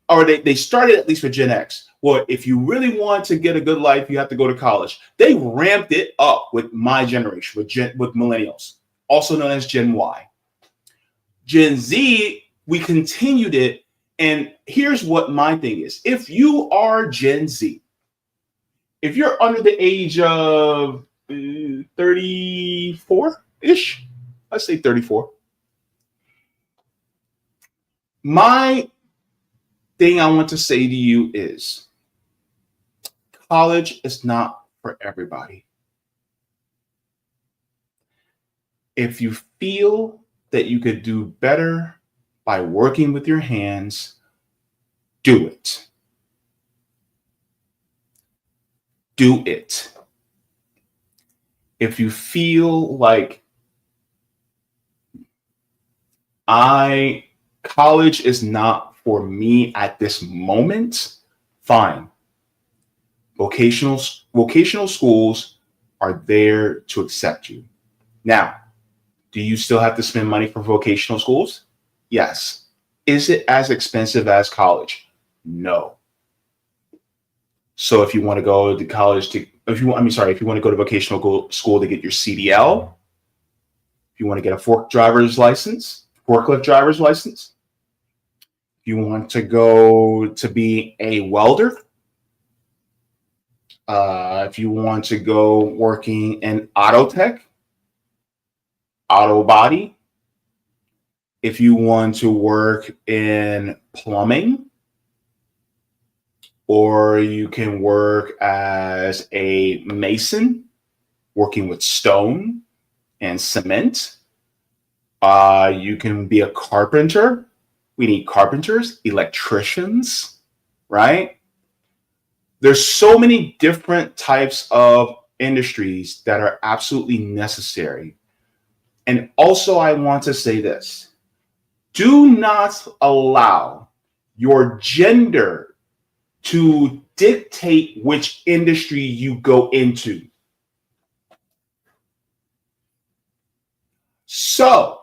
Or they started at least with Gen X. Well, if you really want to get a good life, you have to go to college. They ramped it up with my generation, with millennials, also known as Gen Y. Gen Z, we continued it. And here's what my thing is. If you are Gen Z, if you're under the age of 34-ish, let's say 34. My thing I want to say to you is college is not for everybody. If you feel that you could do better by working with your hands, do it. Do it. If you feel like college is not for me at this moment, fine. Vocational schools are there to accept you. Now, do you still have to spend money for vocational schools? Yes. Is it as expensive as college? No. So if you want to go to college if you want to go to vocational school to get your CDL, if you want to get a forklift driver's license, if you want to go to be a welder, if you want to go working in auto tech, auto body, if you want to work in plumbing, or you can work as a mason, working with stone and cement. You can be a carpenter. We need carpenters, electricians, right? There's so many different types of industries that are absolutely necessary. And also, I want to say this. Do not allow your gender to dictate which industry you go into. So,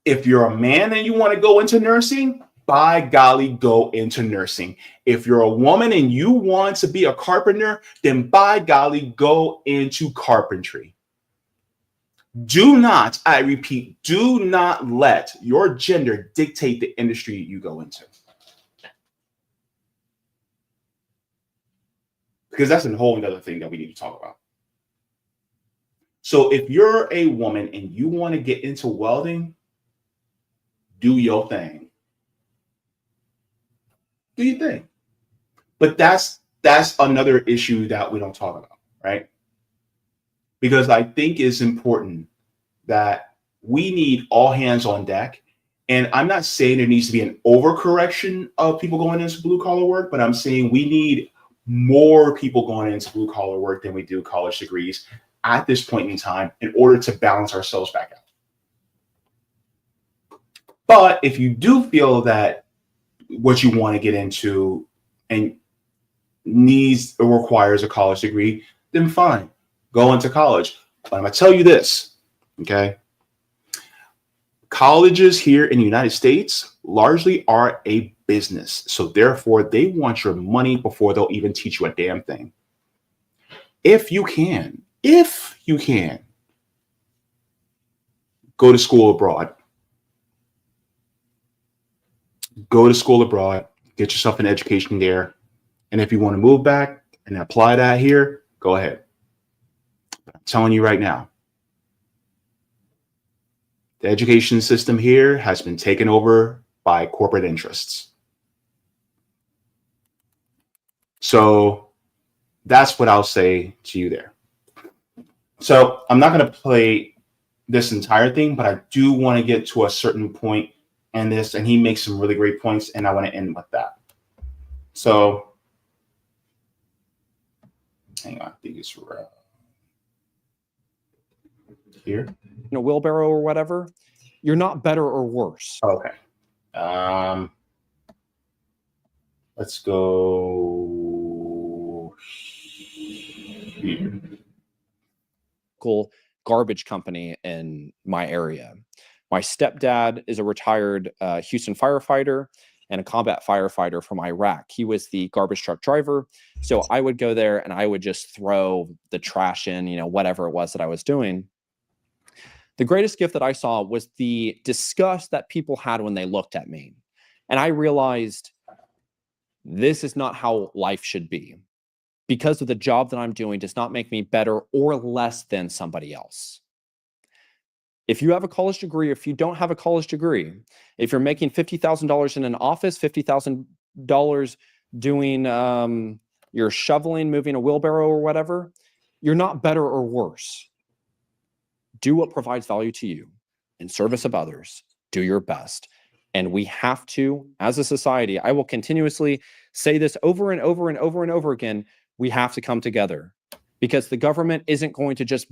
if you're a man and you want to go into nursing, by golly, go into nursing. If you're a woman and you want to be a carpenter, then by golly, go into carpentry. Do not, I repeat, do not let your gender dictate the industry you go into. Because that's a whole other thing that we need to talk about. So if you're a woman and you want to get into welding, do your thing. Do your thing. But that's another issue that we don't talk about, right? Because I think it's important that we need all hands on deck. And I'm not saying there needs to be an overcorrection of people going into blue collar work, but I'm saying we need more people going into blue collar work than we do college degrees at this point in time in order to balance ourselves back out. But if you do feel that what you want to get into and needs or requires a college degree, then fine, go into college. But I'm going to tell you this, okay? Colleges here in the United States largely are a business. So therefore, they want your money before they'll even teach you a damn thing. If you can, go to school abroad. Go to school abroad, get yourself an education there. And if you want to move back and apply that here, go ahead. But I'm telling you right now, the education system here has been taken over by corporate interests. So that's what I'll say to you there. So I'm not going to play this entire thing, but I do want to get to a certain point in this, and he makes some really great points, and I want to end with that. So hang on, I think it's right here. In a wheelbarrow or whatever, you're not better or worse. Okay. Let's go here. Cool garbage company in my area. My stepdad is a retired Houston firefighter and a combat firefighter from Iraq. He was the garbage truck driver. So I would go there and I would just throw the trash in, whatever it was that I was doing. The greatest gift that I saw was the disgust that people had when they looked at me. And I realized this is not how life should be. Because of the job that I'm doing does not make me better or less than somebody else. If you have a college degree, or if you don't have a college degree, if you're making $50,000 in an office, $50,000 doing your shoveling, moving a wheelbarrow or whatever, you're not better or worse. Do what provides value to you in service of others. Do your best. And we have to, as a society, I will continuously say this over and over and over and over again, we have to come together, because the government isn't going to just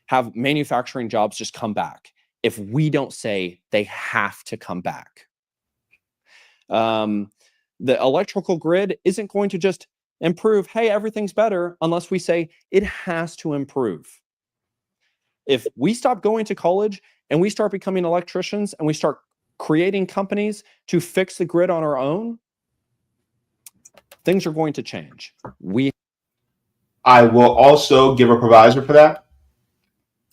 have manufacturing jobs just come back if we don't say they have to come back. The electrical grid isn't going to just improve, hey, everything's better, unless we say it has to improve. If we stop going to college and we start becoming electricians and we start creating companies to fix the grid on our own, things are going to change. I will also give a proviso for that.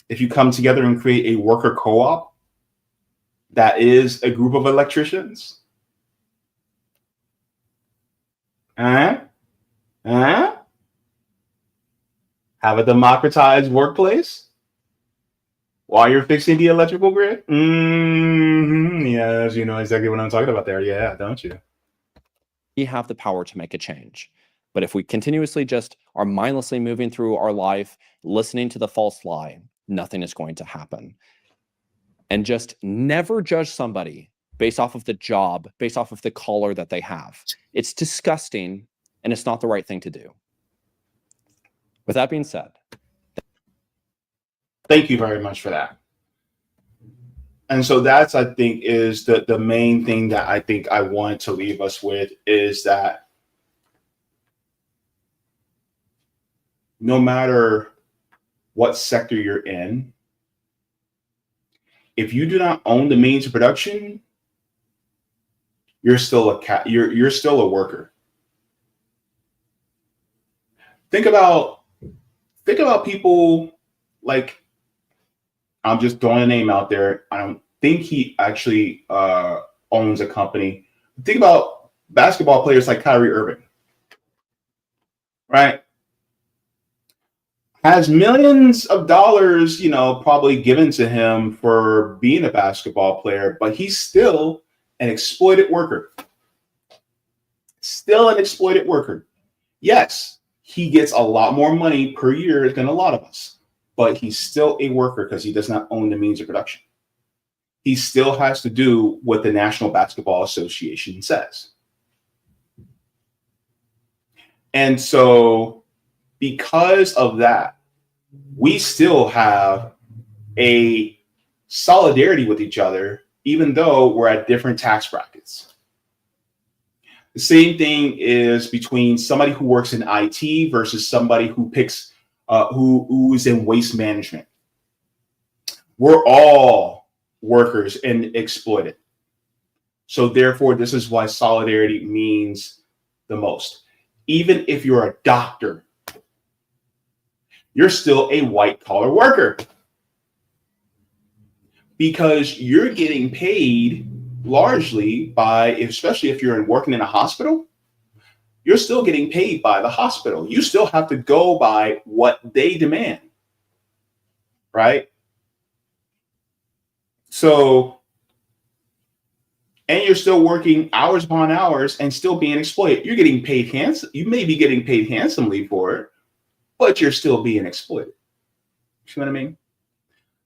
If you come together and create a worker co-op that is a group of electricians, have a democratized workplace while you're fixing the electrical grid. Yes, you know exactly what I'm talking about there. Yeah, don't you? We have the power to make a change. But if we continuously just are mindlessly moving through our life, listening to the false lie, nothing is going to happen. And just never judge somebody based off of the job, based off of the collar that they have. It's disgusting, and it's not the right thing to do. With that being said, thank you very much for that. And so that's, I think, is the main thing that I think I want to leave us with, is that no matter what sector you're in, if you do not own the means of production, you're still you're still a worker. Think about people like, I'm just throwing a name out there. I don't think he actually owns a company. Think about basketball players like Kyrie Irving, right? Has millions of dollars, you know, probably given to him for being a basketball player, but he's still an exploited worker. Still an exploited worker. Yes, he gets a lot more money per year than a lot of us, but he's still a worker because he does not own the means of production. He still has to do what the National Basketball Association says. And so because of that, we still have a solidarity with each other, even though we're at different tax brackets. The same thing is between somebody who works in IT versus somebody who picks, who's in waste management. We're all workers and exploited. So therefore, this is why solidarity means the most. Even if you're a doctor, you're still a white collar worker, because you're getting paid largely by, especially if you're working in a hospital, you're still getting paid by the hospital. You still have to go by what they demand, right? So, and you're still working hours upon hours and still being exploited. You're getting paid you may be getting paid handsomely for it, but you're still being exploited. You know what I mean?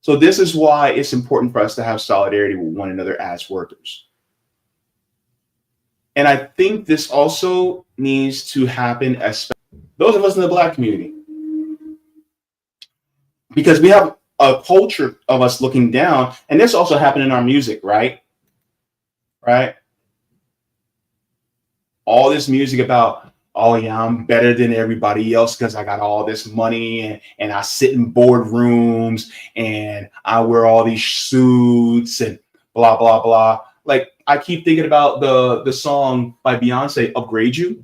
So this is why it's important for us to have solidarity with one another as workers. And I think this also needs to happen, especially those of us in the Black community, because we have a culture of us looking down, and this also happened in our music, right? Right? All this music about, oh yeah, I'm better than everybody else because I got all this money, and I sit in boardrooms and I wear all these suits and blah, blah, blah. Like, I keep thinking about the song by Beyonce, Upgrade You.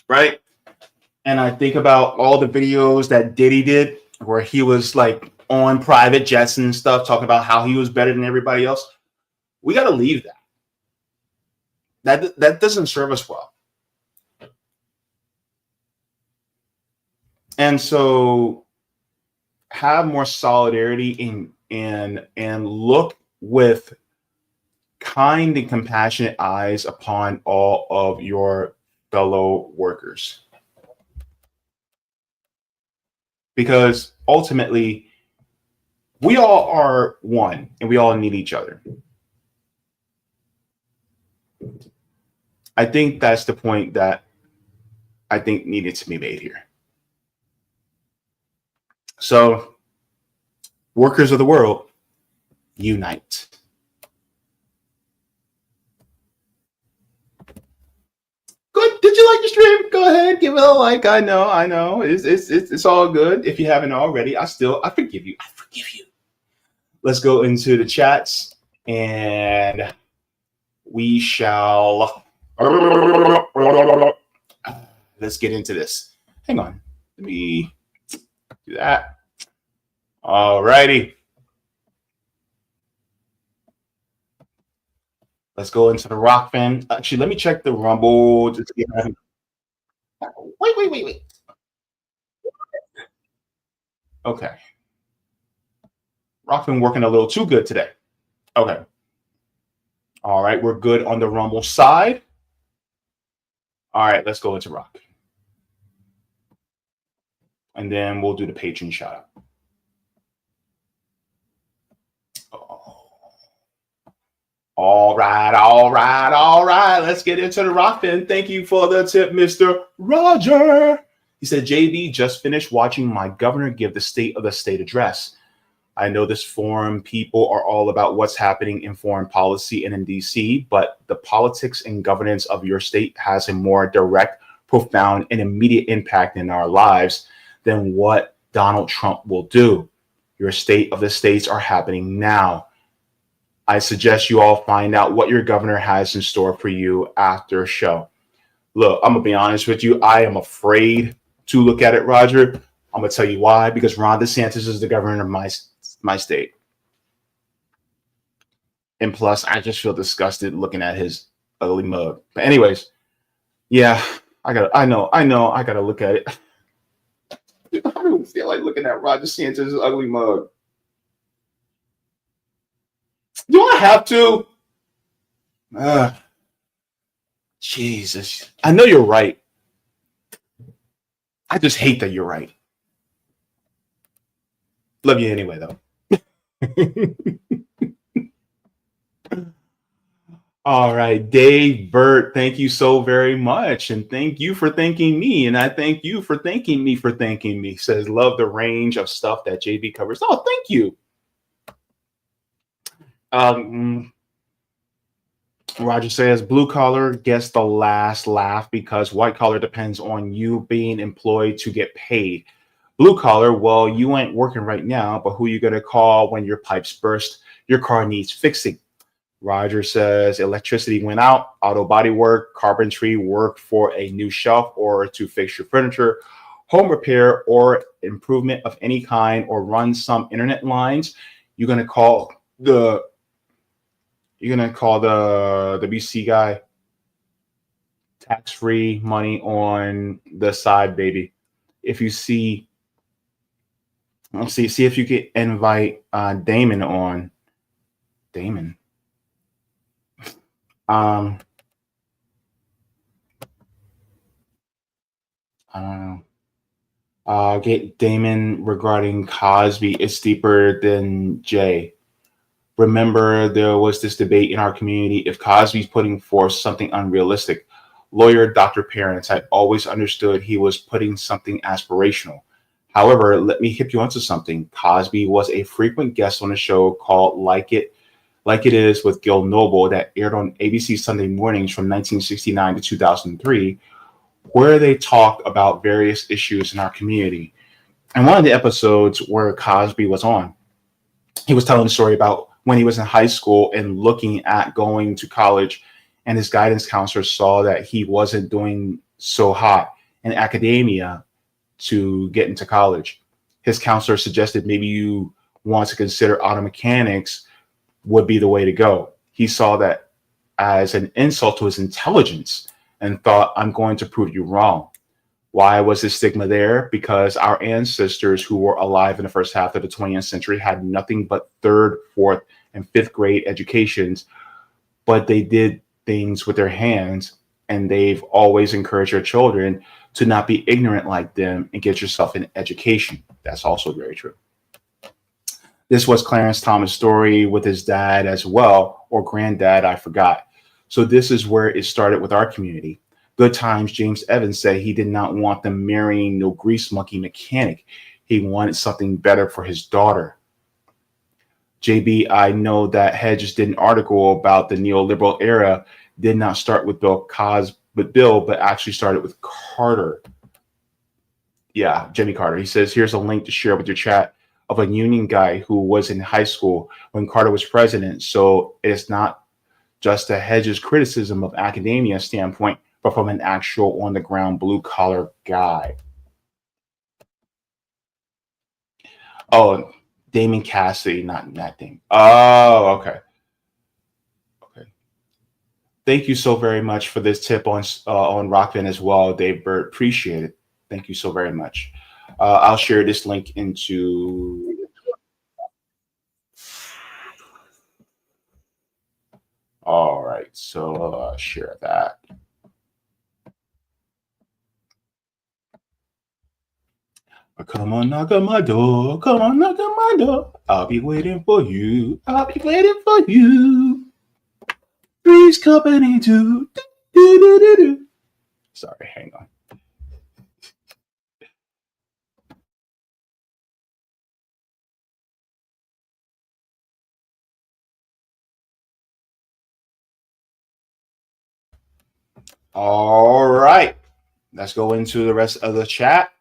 Right? And I think about all the videos that Diddy did where he was like on private jets and stuff, talking about how he was better than everybody else. We got to leave that. That doesn't serve us well. And so have more solidarity and look with kind and compassionate eyes upon all of your fellow workers. Because ultimately, we all are one and we all need each other. I think that's the point that I think needed to be made here. So, workers of the world, unite. Good. Did you like the stream? Go ahead, give it a like. I know. It's all good. If you haven't already, I forgive you. I forgive you. Let's go into the chats and we shall. Let's get into this. Hang on. Let me do that. All righty. Let's go into the rock fan. Actually, let me check the Rumble. Wait. Okay. Rock fan working a little too good today. Okay. All right, we're good on the Rumble side. All right, let's go into rock. And then we'll do the Patreon shout out. All right. Let's get into the rock fan. Thank you for the tip, Mr. Roger. He said, JB, just finished watching my governor give the state of the state address. I know this forum people are all about what's happening in foreign policy and in DC, but the politics and governance of your state has a more direct, profound, and immediate impact in our lives than what Donald Trump will do. Your state of the states are happening now. I suggest you all find out what your governor has in store for you after show. Look, I'm going to be honest with you. I am afraid to look at it, Roger. I'm going to tell you why. Because Ron DeSantis is the governor of my state. And plus, I just feel disgusted looking at his ugly mug. But anyways, yeah, I know, I got to look at it. I don't feel like looking at Ron DeSantis' ugly mug. Do I have to? Jesus. I know you're right. I just hate that you're right. Love you anyway, though. All right, Dave Burt, thank you so very much. And thank you for thanking me. And I thank you for thanking me for thanking me. Says, love the range of stuff that JB covers. Oh, thank you. Roger says, blue collar gets the last laugh because white collar depends on you being employed to get paid. Blue collar, well, you ain't working right now, but who you going to call when your pipes burst? Your car needs fixing. Roger says, electricity went out, auto body work, carpentry work for a new shelf or to fix your furniture, home repair or improvement of any kind, or run some internet lines. You're going to call the WC guy. Tax-free money on the side, baby. If you see, let's see if you can invite Damon on. Damon. I don't know. Get Damon regarding Cosby. It's deeper than Jay. Remember, there was this debate in our community if Cosby's putting forth something unrealistic. Lawyer Dr. Parents, I always understood he was putting something aspirational. However, let me hip you onto something. Cosby was a frequent guest on a show called Like It Is with Gil Noble that aired on ABC Sunday mornings from 1969 to 2003, where they talked about various issues in our community. And one of the episodes where Cosby was on, he was telling a story about when he was in high school and looking at going to college, and his guidance counselor saw that he wasn't doing so hot in academia to get into college. His counselor suggested maybe you want to consider auto mechanics would be the way to go. He saw that as an insult to his intelligence and thought, I'm going to prove you wrong. Why was this stigma there? Because our ancestors who were alive in the first half of the 20th century had nothing but third, fourth, and fifth grade educations, but they did things with their hands, and they've always encouraged their children to not be ignorant like them and get yourself an education. That's also very true. This was Clarence Thomas' story with his dad as well, or granddad, I forgot. So this is where it started with our community. Good times, James Evans said he did not want them marrying no grease monkey mechanic. He wanted something better for his daughter. JB, I know that Hedges did an article about the neoliberal era did not start with Bill, but actually started with Carter. Yeah, Jimmy Carter. He says, here's a link to share with your chat of a union guy who was in high school when Carter was president. So it's not just a Hedges criticism of academia standpoint, but from an actual on the ground blue collar guy. Oh, Damon Cassidy, not that thing. Oh, okay. Okay. Thank you so very much for this tip on Rockfin as well, Dave Burt. Appreciate it. Thank you so very much. I'll share this link into. All right, so share that. Come on, knock on my door. Come on, knock on my door. I'll be waiting for you. I'll be waiting for you. Three's company too. Sorry, hang on. All right, let's go into the rest of the chat.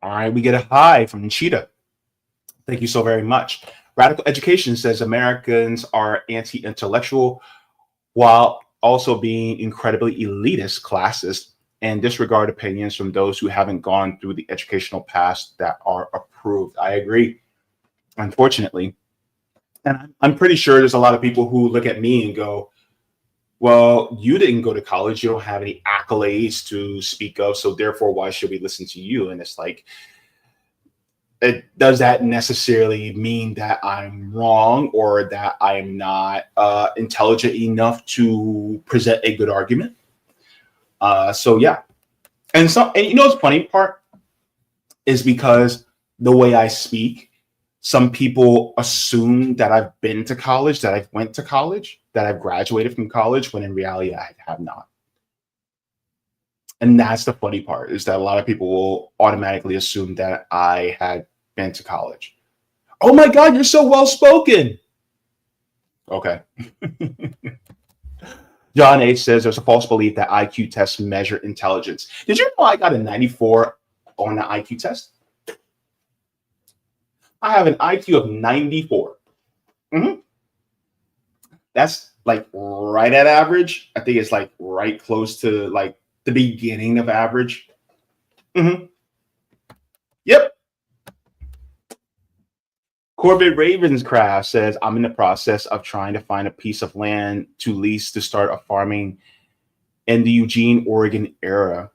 All right, we get a hi from Cheetah. Thank you so very much. Radical Education says Americans are anti-intellectual while also being incredibly elitist, classist, and disregard opinions from those who haven't gone through the educational paths that are approved. I agree, unfortunately. And I'm pretty sure there's a lot of people who look at me and go, well, you didn't go to college. You don't have any accolades to speak of. So therefore, why should we listen to you? And it's like, does that necessarily mean that I'm wrong or that I'm not intelligent enough to present a good argument? So yeah, and you know what's funny part is because the way I speak, some people assume that I've been to college, that I've went to college, that I've graduated from college, when in reality I have not. And that's the funny part, is that a lot of people will automatically assume that I had been to college. Oh my God, you're so well spoken. Okay. John H says there's a false belief that IQ tests measure intelligence. Did you know I got a 94 on the IQ test? I have an IQ of 94. Mm-hmm. That's like right at average. I think it's like right close to like the beginning of average. Mm-hmm. Yep. Corbett Ravenscraft says, I'm in the process of trying to find a piece of land to lease to start a farming in the Eugene, Oregon area.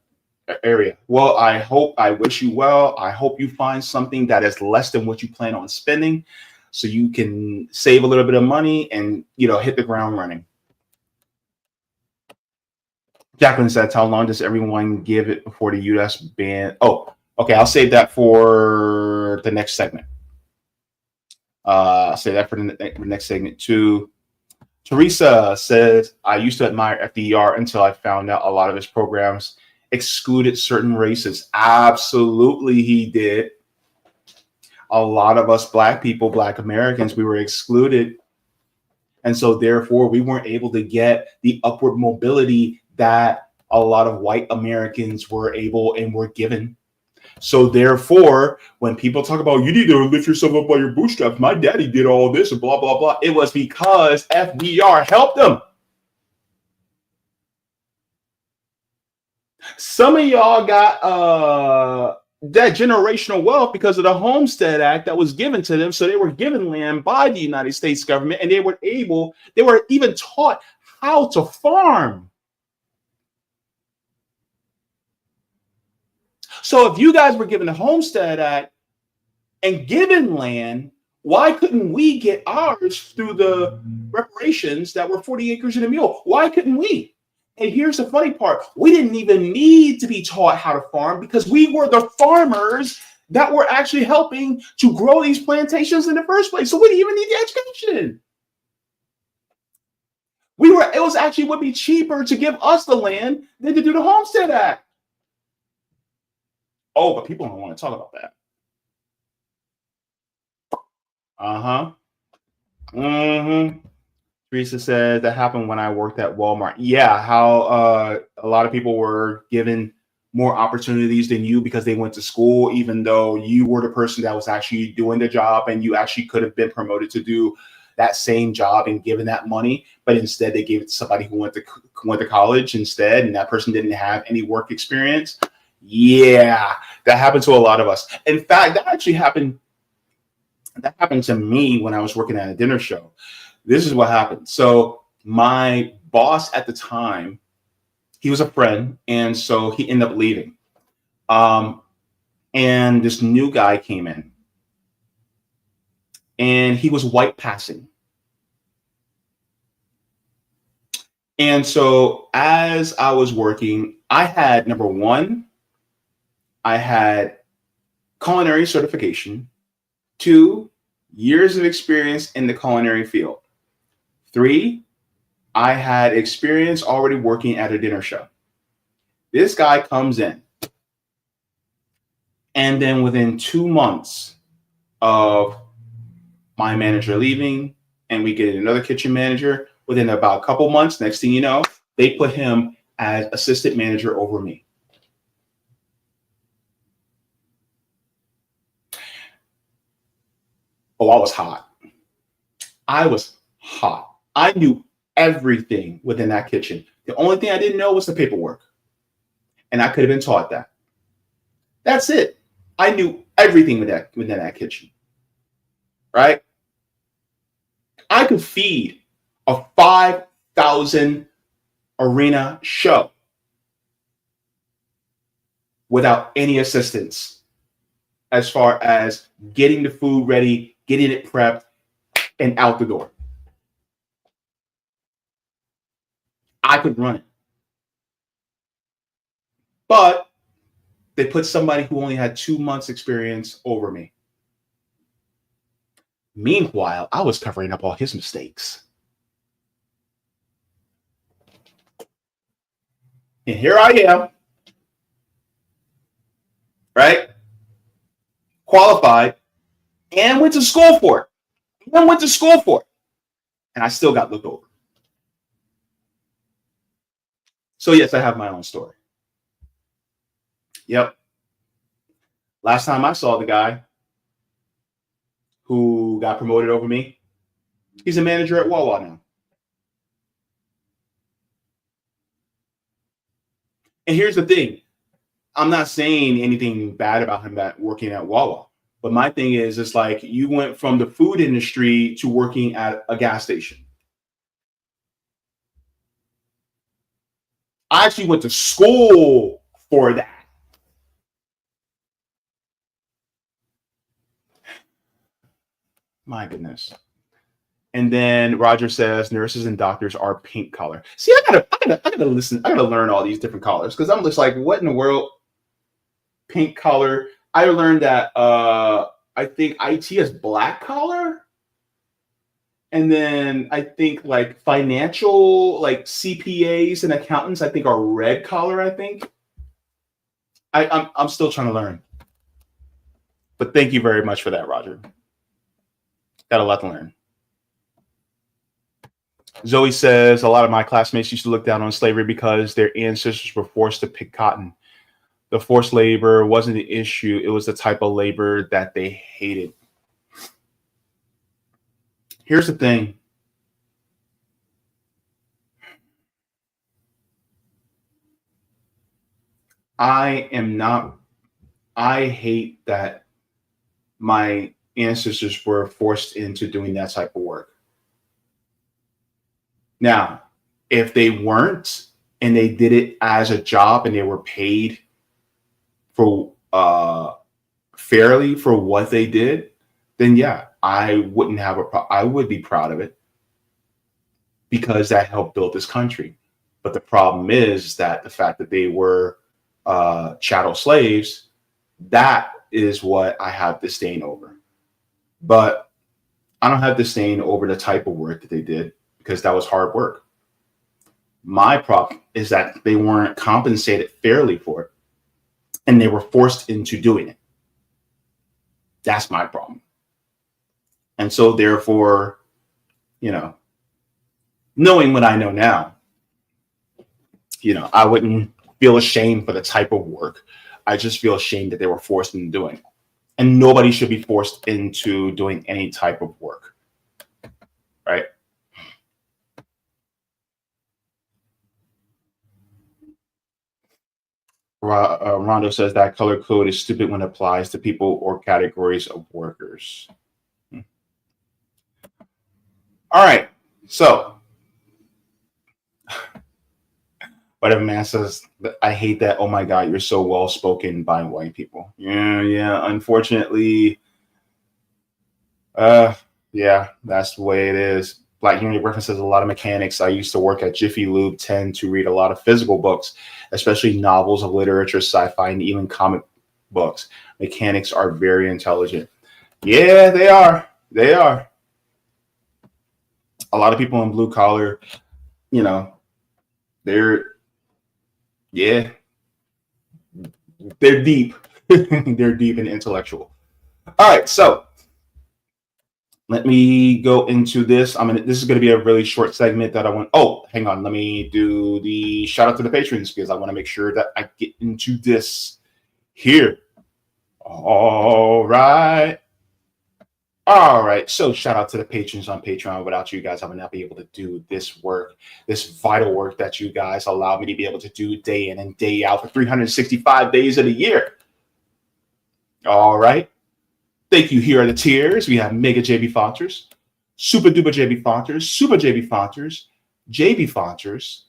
Well, I wish you well. I hope you find something that is less than what you plan on spending so you can save a little bit of money and, hit the ground running. Jacqueline says, how long does everyone give it before the U.S. ban? Oh, okay. I'll save that for the next segment. I'll say that for the next segment too. Teresa says, I used to admire FDR until I found out a lot of his programs excluded certain races. Absolutely, he did. A lot of us Black people, Black Americans, we were excluded. And so therefore, we weren't able to get the upward mobility that a lot of white Americans were able and were given. So therefore, when people talk about you need to lift yourself up by your bootstraps, my daddy did all this and blah, blah, blah. It was because FDR helped them. Some of y'all got that generational wealth because of the Homestead Act that was given to them. So they were given land by the United States government, and they were even taught how to farm. So if you guys were given the Homestead Act and given land, Why couldn't we get ours through the reparations that were 40 acres and a mule? Why couldn't we? And here's the funny part. We didn't even need to be taught how to farm because we were the farmers that were actually helping to grow these plantations in the first place. So we didn't even need the education. It was actually would be cheaper to give us the land than to do the Homestead Act. Oh, but people don't want to talk about that. Teresa said that happened when I worked at Walmart. Yeah, how a lot of people were given more opportunities than you because they went to school, even though you were the person that was actually doing the job and you actually could have been promoted to do that same job and given that money, but instead they gave it to somebody who went to college instead, and that person didn't have any work experience. Yeah, that happened to a lot of us. In fact, that actually happened. That happened to me when I was working at a dinner show. This is what happened. So my boss at the time, he was a friend, and so he ended up leaving. And this new guy came in, and he was white passing. And so as I was working, I had, number one, I had culinary certification, 2 years of experience in the culinary field. 3, I had experience already working at a dinner show. This guy comes in, and then within 2 months of my manager leaving, and we get another kitchen manager, within about a couple months, next thing you know, they put him as assistant manager over me. Oh, I was hot. I was hot. I knew everything within that kitchen. The only thing I didn't know was the paperwork. And I could have been taught that. That's it. I knew everything within that kitchen. Right? I could feed a 5,000 arena show without any assistance as far as getting the food ready, getting it prepped, and out the door. I could run it. But they put somebody who only had 2 months experience over me. Meanwhile, I was covering up all his mistakes. And here I am, right? Qualified and went to school for it. And I still got looked over. So yes, I have my own story. Yep. Last time I saw the guy who got promoted over me, he's a manager at Wawa now. And here's the thing. I'm not saying anything bad about him working at Wawa. But my thing is, it's like you went from the food industry to working at a gas station. I actually went to school for that. My goodness. And then Roger says nurses and doctors are pink collar. See, I gotta listen. I gotta learn all these different colors because I'm just like, what in the world? Pink collar. I learned that I think IT is black collar. And then I think like financial, like CPAs and accountants, I think are red collar, I think. I'm still trying to learn. But thank you very much for that, Roger. Got a lot to learn. Zoe says, a lot of my classmates used to look down on slavery because their ancestors were forced to pick cotton. The forced labor wasn't the issue. It was the type of labor that they hated. Here's the thing. I hate that my ancestors were forced into doing that type of work. Now, if they weren't and they did it as a job and they were paid for fairly for what they did, then yeah, I wouldn't have I would be proud of it because that helped build this country. But the problem is that the fact that they were chattel slaves, that is what I have disdain over. But I don't have disdain over the type of work that they did because that was hard work. My problem is that they weren't compensated fairly for it and they were forced into doing it. That's my problem. And so therefore, you know, knowing what I know now, you know, I wouldn't feel ashamed for the type of work. I just feel ashamed that they were forced into doing it. And nobody should be forced into doing any type of work, right? Rondo says that color code is stupid when it applies to people or categories of workers. All right, so whatever man says, I hate that. Oh my God, you're so well spoken by white people. Yeah. Unfortunately, yeah, that's the way it is. Black Unity references a lot of mechanics. I used to work at Jiffy Lube, tend to read a lot of physical books, especially novels of literature, sci-fi, and even comic books. Mechanics are very intelligent. Yeah, they are. They are. A lot of people in blue collar, you know, they're deep. They're deep and intellectual. All right, so let me go into this. This is going to be a really short segment that I want. Oh, hang on. Let me do the shout out to the patrons because I want to make sure that I get into this here. All right. So shout out to the patrons on Patreon. Without you guys, I would not be able to do this work, this vital work that you guys allow me to be able to do day in and day out for 365 days of the year. All right. Thank you. Here are the tiers. We have Mega Jaybefaunters, Super Duper Jaybefaunters, Super Jaybefaunters, Jaybefaunters,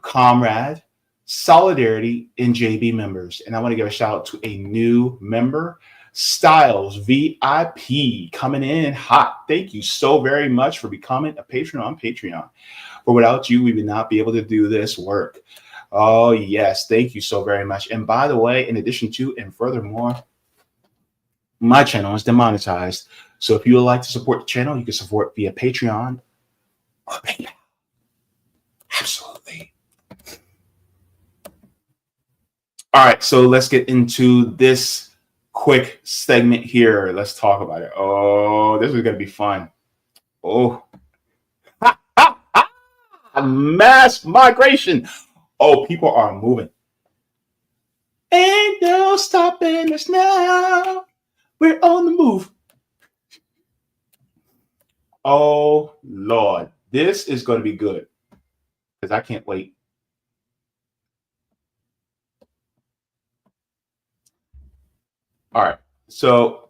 Comrade, Solidarity, and JB members. And I want to give a shout out to a new member, Styles VIP, coming in hot. Thank you so very much for becoming a patron on Patreon. For without you, we would not be able to do this work. Oh, yes. Thank you so very much. And by the way, in addition to and furthermore, my channel is demonetized. So if you would like to support the channel, you can support via Patreon or PayPal. Absolutely. All right, so let's get into this quick segment here. Let's talk about it. Oh, this is going to be fun. Oh, mass migration. Oh, people are moving. Ain't no stopping us now. We're on the move. Oh, Lord. This is going to be good because I can't wait. All right. So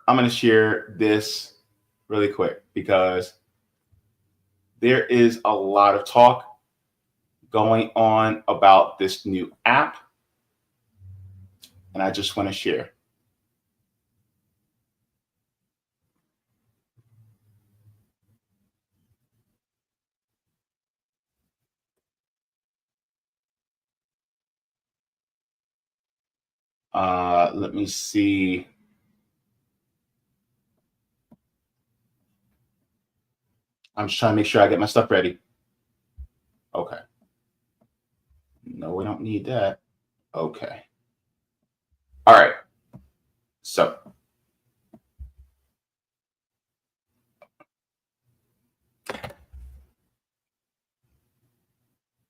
I'm going to share this really quick because there is a lot of talk going on about this new app. And I just want to share. Let me see. I'm just trying to make sure I get my stuff ready. Okay. No, we don't need that. Okay. All right. So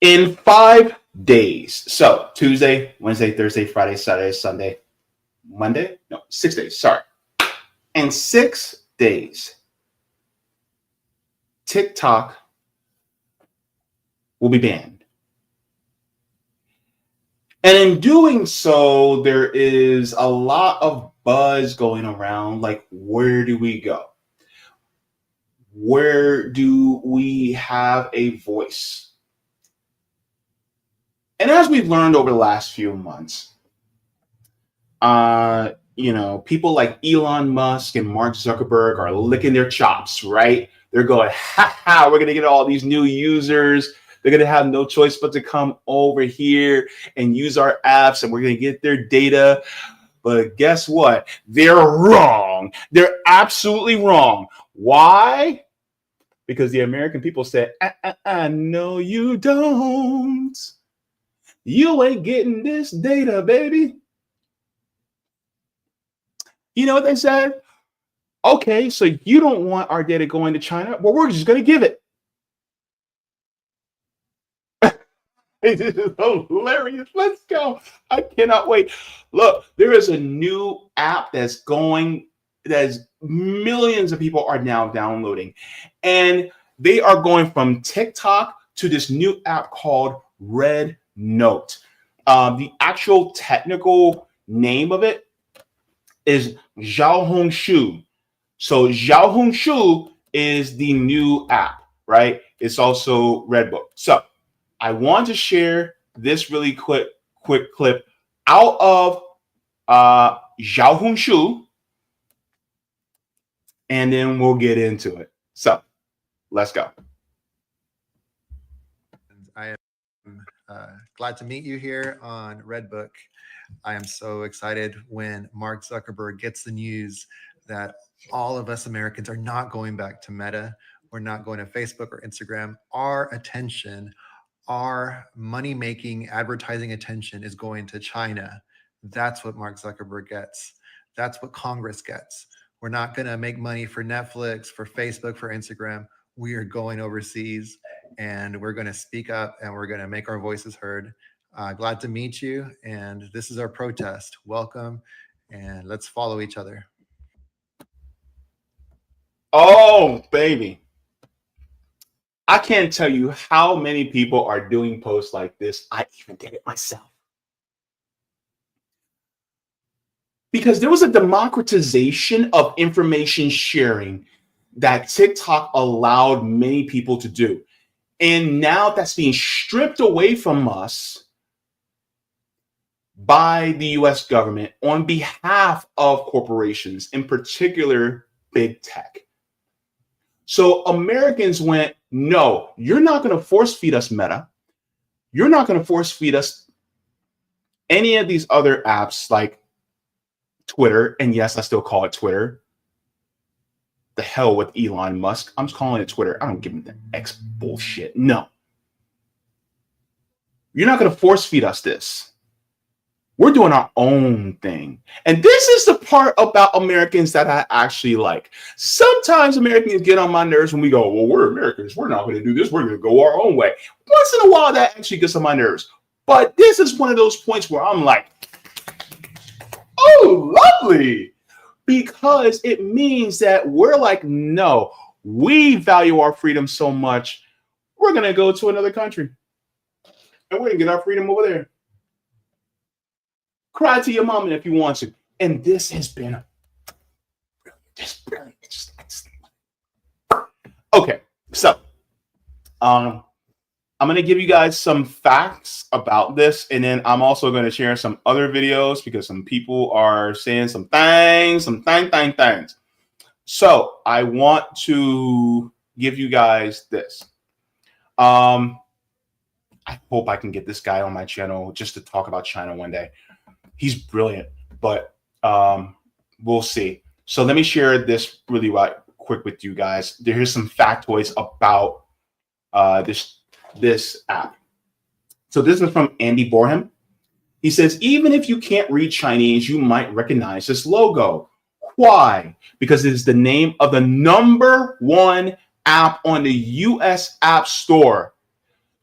in 5 days, so Tuesday, Wednesday, Thursday, Friday, Saturday, Sunday, Monday, no, 6 days, sorry. In 6 days, TikTok will be banned. And in doing so, there is a lot of buzz going around, like, where do we go? Where do we have a voice? And as we've learned over the last few months, people like Elon Musk and Mark Zuckerberg are licking their chops, right? They're going, ha ha, we're going to get all these new users. They're going to have no choice but to come over here and use our apps, and we're going to get their data. But guess what? They're wrong. They're absolutely wrong. Why? Because the American people said, no, you don't. You ain't getting this data, baby. You know what they said? Okay, so you don't want our data going to China? Well, we're just going to give it. It is hilarious. Let's go. I cannot wait. Look, there is a new app that's millions of people are now downloading. And they are going from TikTok to this new app called Red Note. The actual technical name of it is xiaohongshu. So xiaohongshu is the new app, right? It's also Redbook. So I want to share this really quick clip out of xiaohongshu, and then we'll get into it. So let's go. I am glad to meet you here on Redbook. I am so excited when Mark Zuckerberg gets the news that all of us Americans are not going back to Meta. We're not going to Facebook or Instagram. Our attention, our money-making advertising attention is going to China. That's what Mark Zuckerberg gets. That's what Congress gets. We're not going to make money for Netflix, for Facebook, for Instagram. We are going overseas, and we're going to speak up, and we're going to make our voices heard. Glad to meet you, and this is our protest. Welcome, and let's follow each other. Oh, baby. I can't tell you how many people are doing posts like this. I even did it myself. Because there was a democratization of information sharing that TikTok allowed many people to do. And now that's being stripped away from us by the US government on behalf of corporations, in particular, big tech. So Americans went, no, you're not going to force feed us Meta. You're not going to force feed us any of these other apps like Twitter. And yes, I still call it Twitter. The hell with Elon Musk. I'm just calling it Twitter. I don't give him the X bullshit. No. You're not going to force feed us this. We're doing our own thing. And this is the part about Americans that I actually like. Sometimes Americans get on my nerves when we go, well, we're Americans. We're not going to do this. We're going to go our own way. Once in a while, that actually gets on my nerves. But this is one of those points where I'm like, oh, lovely. Because it means that we're like, no, we value our freedom so much, we're going to go to another country. And we're going to get our freedom over there. Cry to your mama if you want to. And this has been just brilliant. Just excellent. Okay, so I'm going to give you guys some facts about this, and then I'm also going to share some other videos because some people are saying some things. So I want to give you guys this. I hope I can get this guy on my channel just to talk about China one day. He's brilliant, but we'll see. So let me share this really quick with you guys. Here's some factoids about this app. So this is from Andy Borham. He says, even if you can't read Chinese, you might recognize this logo. Why? Because it is the name of the #1 app on the US App Store.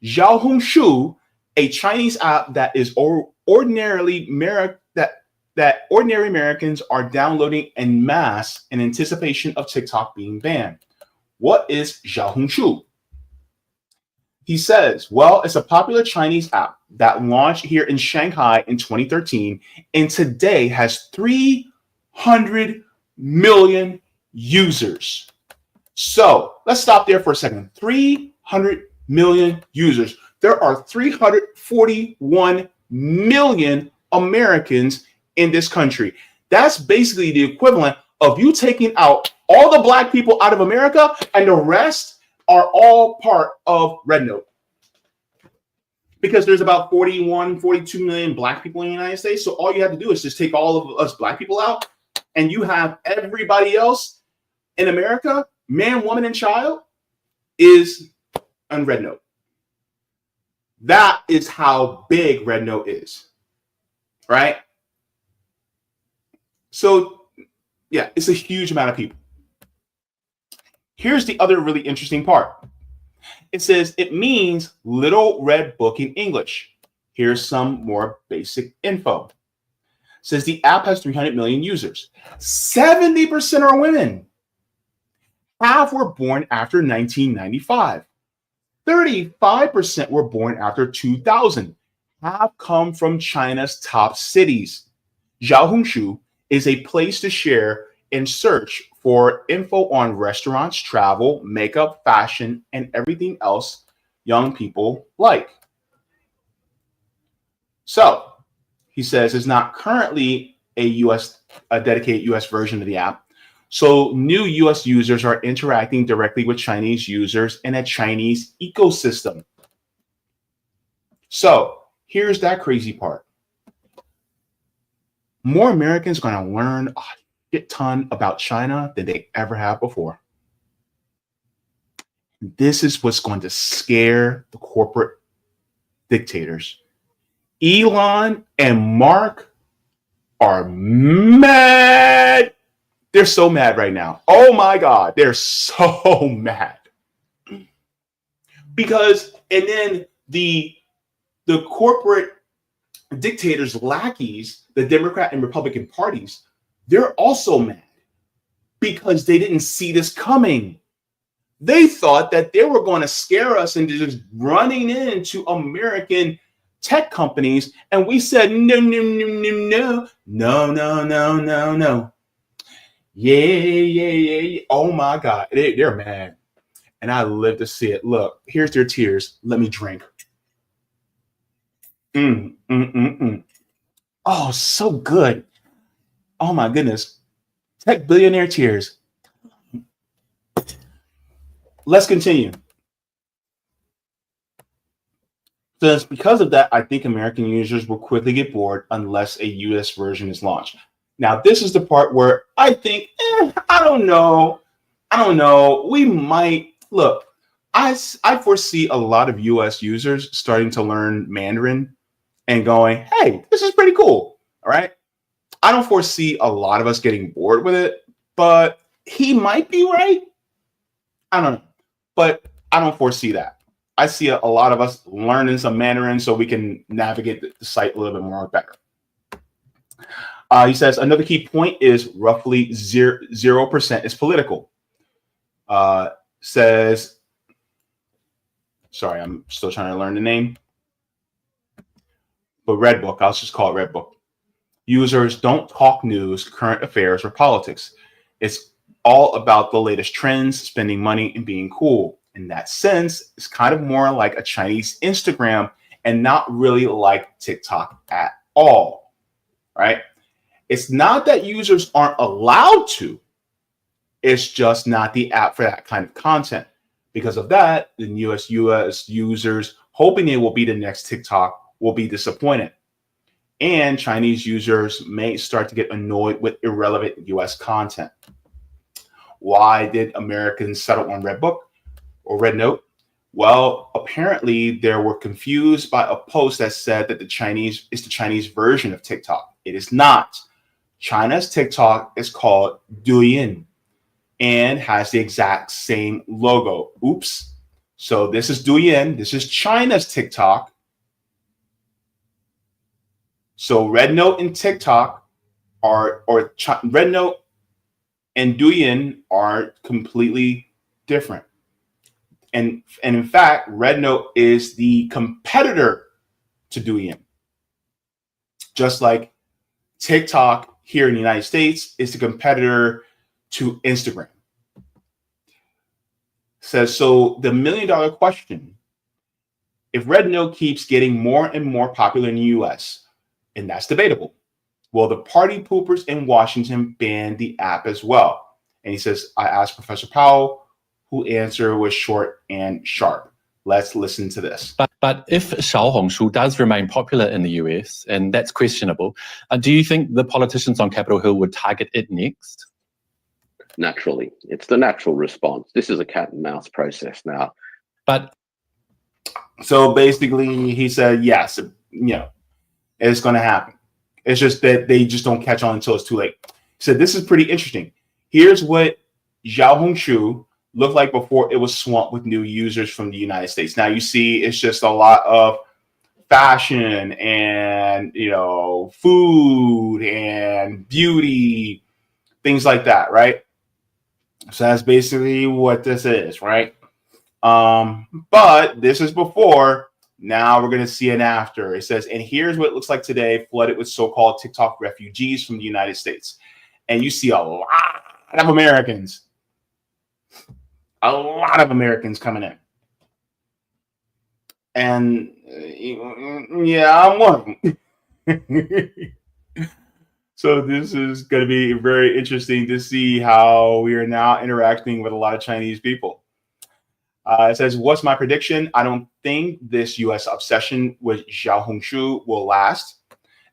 xiaohongshu, a Chinese app that is ordinary Americans are downloading en masse in anticipation of TikTok being banned. What is xiaohongshu? He says, well, it's a popular Chinese app that launched here in Shanghai in 2013 and today has 300 million users. So let's stop there for a second. 300 million users. There are 341 million Americans in this country. That's basically the equivalent of you taking out all the black people out of America and the rest are all part of Red Note. Because there's about 41, 42 million black people in the United States. So all you have to do is just take all of us black people out and you have everybody else in America, man, woman, and child, is on Red Note. That is how big Red Note is, right? So, yeah, it's a huge amount of people. Here's the other really interesting part. It says it means Little Red Book in English. Here's some more basic info. It says the app has 300 million users. 70% are women. Half were born after 1995. 35% were born after 2000. Half come from China's top cities. Xiaohongshu is a place to share and search for info on restaurants, travel, makeup, fashion, and everything else young people like. So, he says it's not currently a dedicated US version of the app. So new US users are interacting directly with Chinese users in a Chinese ecosystem. So here's that crazy part. More Americans are going to learn a shit ton about China than they ever have before. This is what's going to scare the corporate dictators. Elon and Mark are mad. They're so mad right now. Oh my God, they're so mad. Because, and then the corporate dictators, lackeys, the Democrat and Republican parties, they're also mad because they didn't see this coming. They thought that they were going to scare us into just running into American tech companies. And we said, no, no, no, no, no, no, no, no, no, no. Yeah. Oh my God. They're mad. And I live to see it. Look, here's their tears. Let me drink. Oh, so good. Oh my goodness. Tech billionaire tears. Let's continue. So it's because of that, I think American users will quickly get bored unless a US version is launched. Now, this is the part where I think, I don't know. We might, look, I foresee a lot of US users starting to learn Mandarin and going, hey, this is pretty cool. All right. I don't foresee a lot of us getting bored with it, but he might be right. I don't know. But I don't foresee that. I see a lot of us learning some Mandarin so we can navigate the site a little bit more better. He says another key point is roughly 0% is political. Says, sorry, I'm still trying to learn the name. But Red Book, I'll just call it Red Book. Users don't talk news, current affairs, or politics. It's all about the latest trends, spending money, and being cool. In that sense, it's kind of more like a Chinese Instagram and not really like TikTok at all, right? It's not that users aren't allowed to. It's just not the app for that kind of content. Because of that, the US users hoping it will be the next TikTok will be disappointed. And Chinese users may start to get annoyed with irrelevant US content. Why did Americans settle on Red Book or Red Note? Well, apparently they were confused by a post that said that the Chinese is the Chinese version of TikTok. It is not. China's TikTok is called Douyin and has the exact same logo. Oops. So this is Douyin. This is China's TikTok. So Red Note and TikTok Red Note and Douyin are completely different. And in fact, Red Note is the competitor to Douyin. Just like TikTok here in the United States is the competitor to Instagram. Says, so the $1 million question, if Red Note keeps getting more and more popular in the US, and that's debatable, Will the party poopers in Washington ban the app as well? And he says, I asked Professor Powell, whose answer was short and sharp. Let's listen to this. But if xiaohongshu does remain popular in the US, and that's questionable, do you think the politicians on Capitol Hill would target it next? Naturally. It's the natural response. This is a cat and mouse process now. But so basically he said, yes, it's going to happen. It's just that they just don't catch on until it's too late. He said, this is pretty interesting. Here's what xiaohongshu looked like before it was swamped with new users from the United States. Now you see it's just a lot of fashion and, food and beauty, things like that, right? So that's basically what this is, right? But this is before. Now we're going to see an after. It says, and here's what it looks like today, flooded with so-called TikTok refugees from the United States. And you see a lot of Americans. A lot of Americans coming in. And yeah, I'm one of them. So this is going to be very interesting to see how we are now interacting with a lot of Chinese people. It says, what's my prediction? I don't think this U.S. obsession with xiaohongshu will last,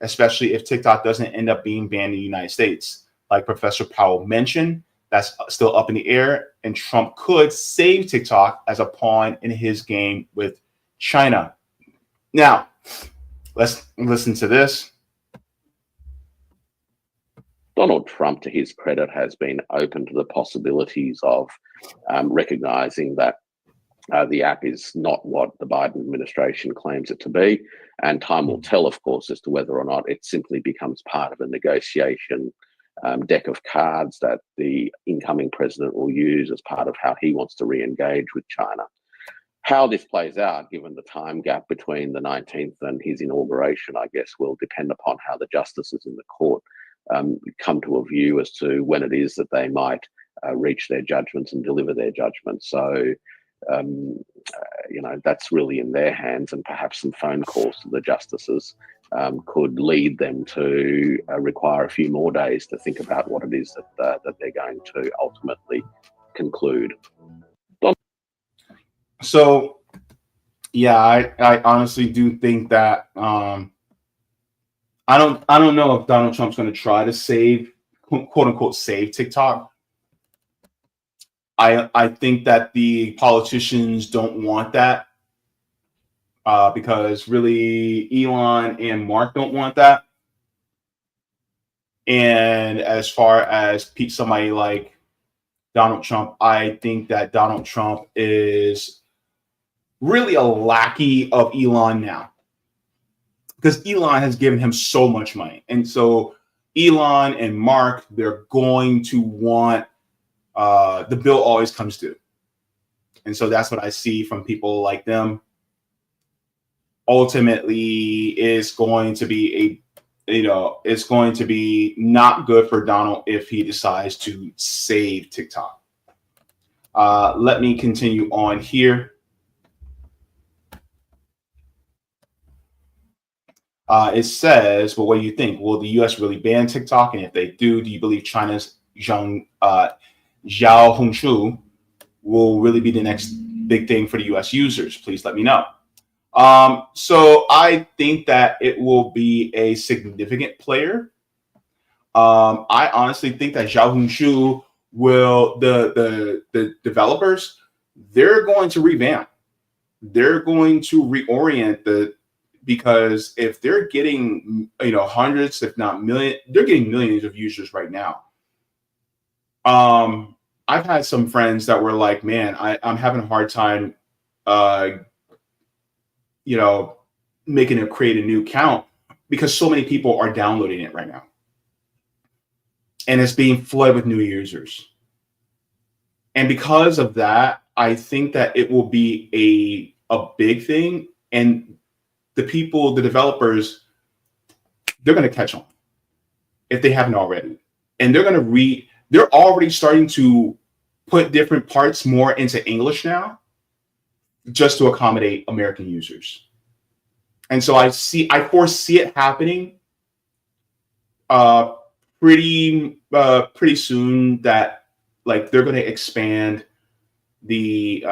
especially if TikTok doesn't end up being banned in the United States. Like Professor Powell mentioned, that's still up in the air, and Trump could save TikTok as a pawn in his game with China. Now, let's listen to this. Donald Trump, to his credit, has been open to the possibilities of recognizing that the app is not what the Biden administration claims it to be. And time will tell, of course, as to whether or not it simply becomes part of a negotiation deck of cards that the incoming president will use as part of how he wants to re-engage with China. How this plays out, given the time gap between the 19th and his inauguration, I guess, will depend upon how the justices in the court come to a view as to when it is that they might reach their judgments and deliver their judgments. So, that's really in their hands, and perhaps some phone calls to the justices could lead them to require a few more days to think about what it is that they're going to ultimately conclude. So, yeah, I honestly do think that I don't know if Donald Trump's going to try to save, quote unquote, save TikTok. I think that the politicians don't want that because really Elon and Mark don't want that. And as far as somebody like Donald Trump, I think that Donald Trump is really a lackey of Elon now, because Elon has given him so much money. And so Elon and Mark, they're going to want the bill always comes due. And so that's what I see from people like them. Ultimately, it's going to be it's going to be not good for Donald if he decides to save TikTok. Let me continue on here. It says, well, what do you think? Will the U.S. really ban TikTok? And if they do you believe China's xiaohongshu will really be the next big thing for the U.S. users? Please let me know. So I think that it will be a significant player. I honestly think that xiaohongshu will, the developers, they're going to revamp. They're going to reorient because if they're getting, hundreds, if not millions, they're getting millions of users right now. I've had some friends that were like, man, I'm having a hard time, create a new account because so many people are downloading it right now. And it's being flooded with new users. And because of that, I think that it will be a big thing. And the developers, they're going to catch on if they haven't already. And they're already starting to put different parts more into English now, just to accommodate American users. And so I foresee it happening pretty soon that like they're going to expand the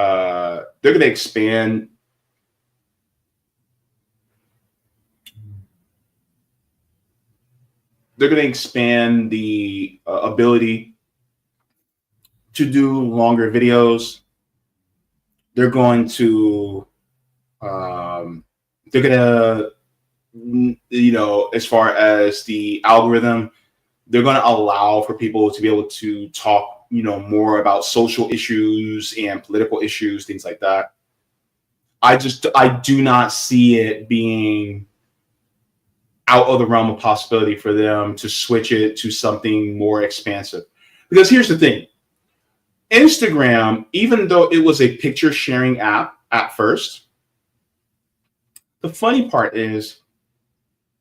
ability to do longer videos. They're going to as far as the algorithm, they're going to allow for people to be able to talk, more about social issues and political issues, things like that. I do not see it being out of the realm of possibility for them to switch it to something more expansive. Because here's the thing. Instagram, even though it was a picture sharing app at first, the funny part is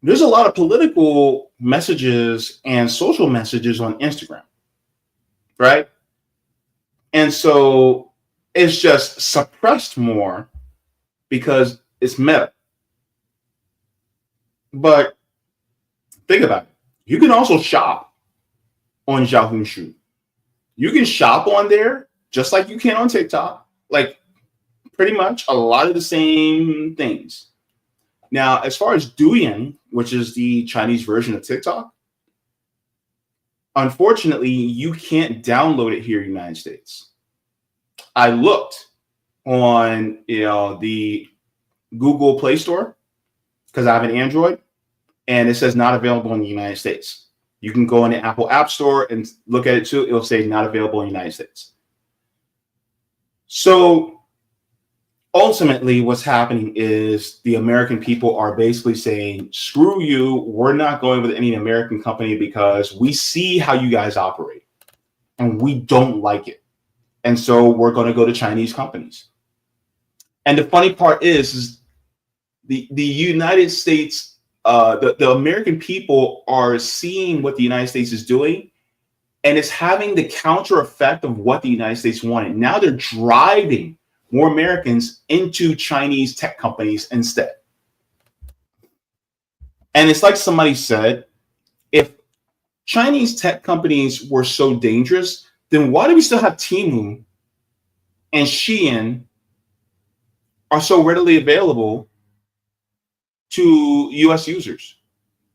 there's a lot of political messages and social messages on Instagram, right? And so it's just suppressed more because it's Meta. But think about it. You can also shop on xiaohongshu. You can shop on there just like you can on TikTok, like pretty much a lot of the same things. Now, as far as Douyin, which is the Chinese version of TikTok, unfortunately, you can't download it here in the United States. I looked on the Google Play Store because I have an Android, and it says not available in the United States. You can go in the Apple App Store and look at it too. It'll say not available in the United States. So ultimately, what's happening is the American people are basically saying, screw you, we're not going with any American company because we see how you guys operate and we don't like it. And so we're going to go to Chinese companies. And the funny part is the United States, the American people are seeing what the United States is doing, and it's having the counter effect of what the United States wanted. Now they're driving more Americans into Chinese tech companies instead. And it's like somebody said, if Chinese tech companies were so dangerous, then why do we still have Temu and Shein are so readily available to US users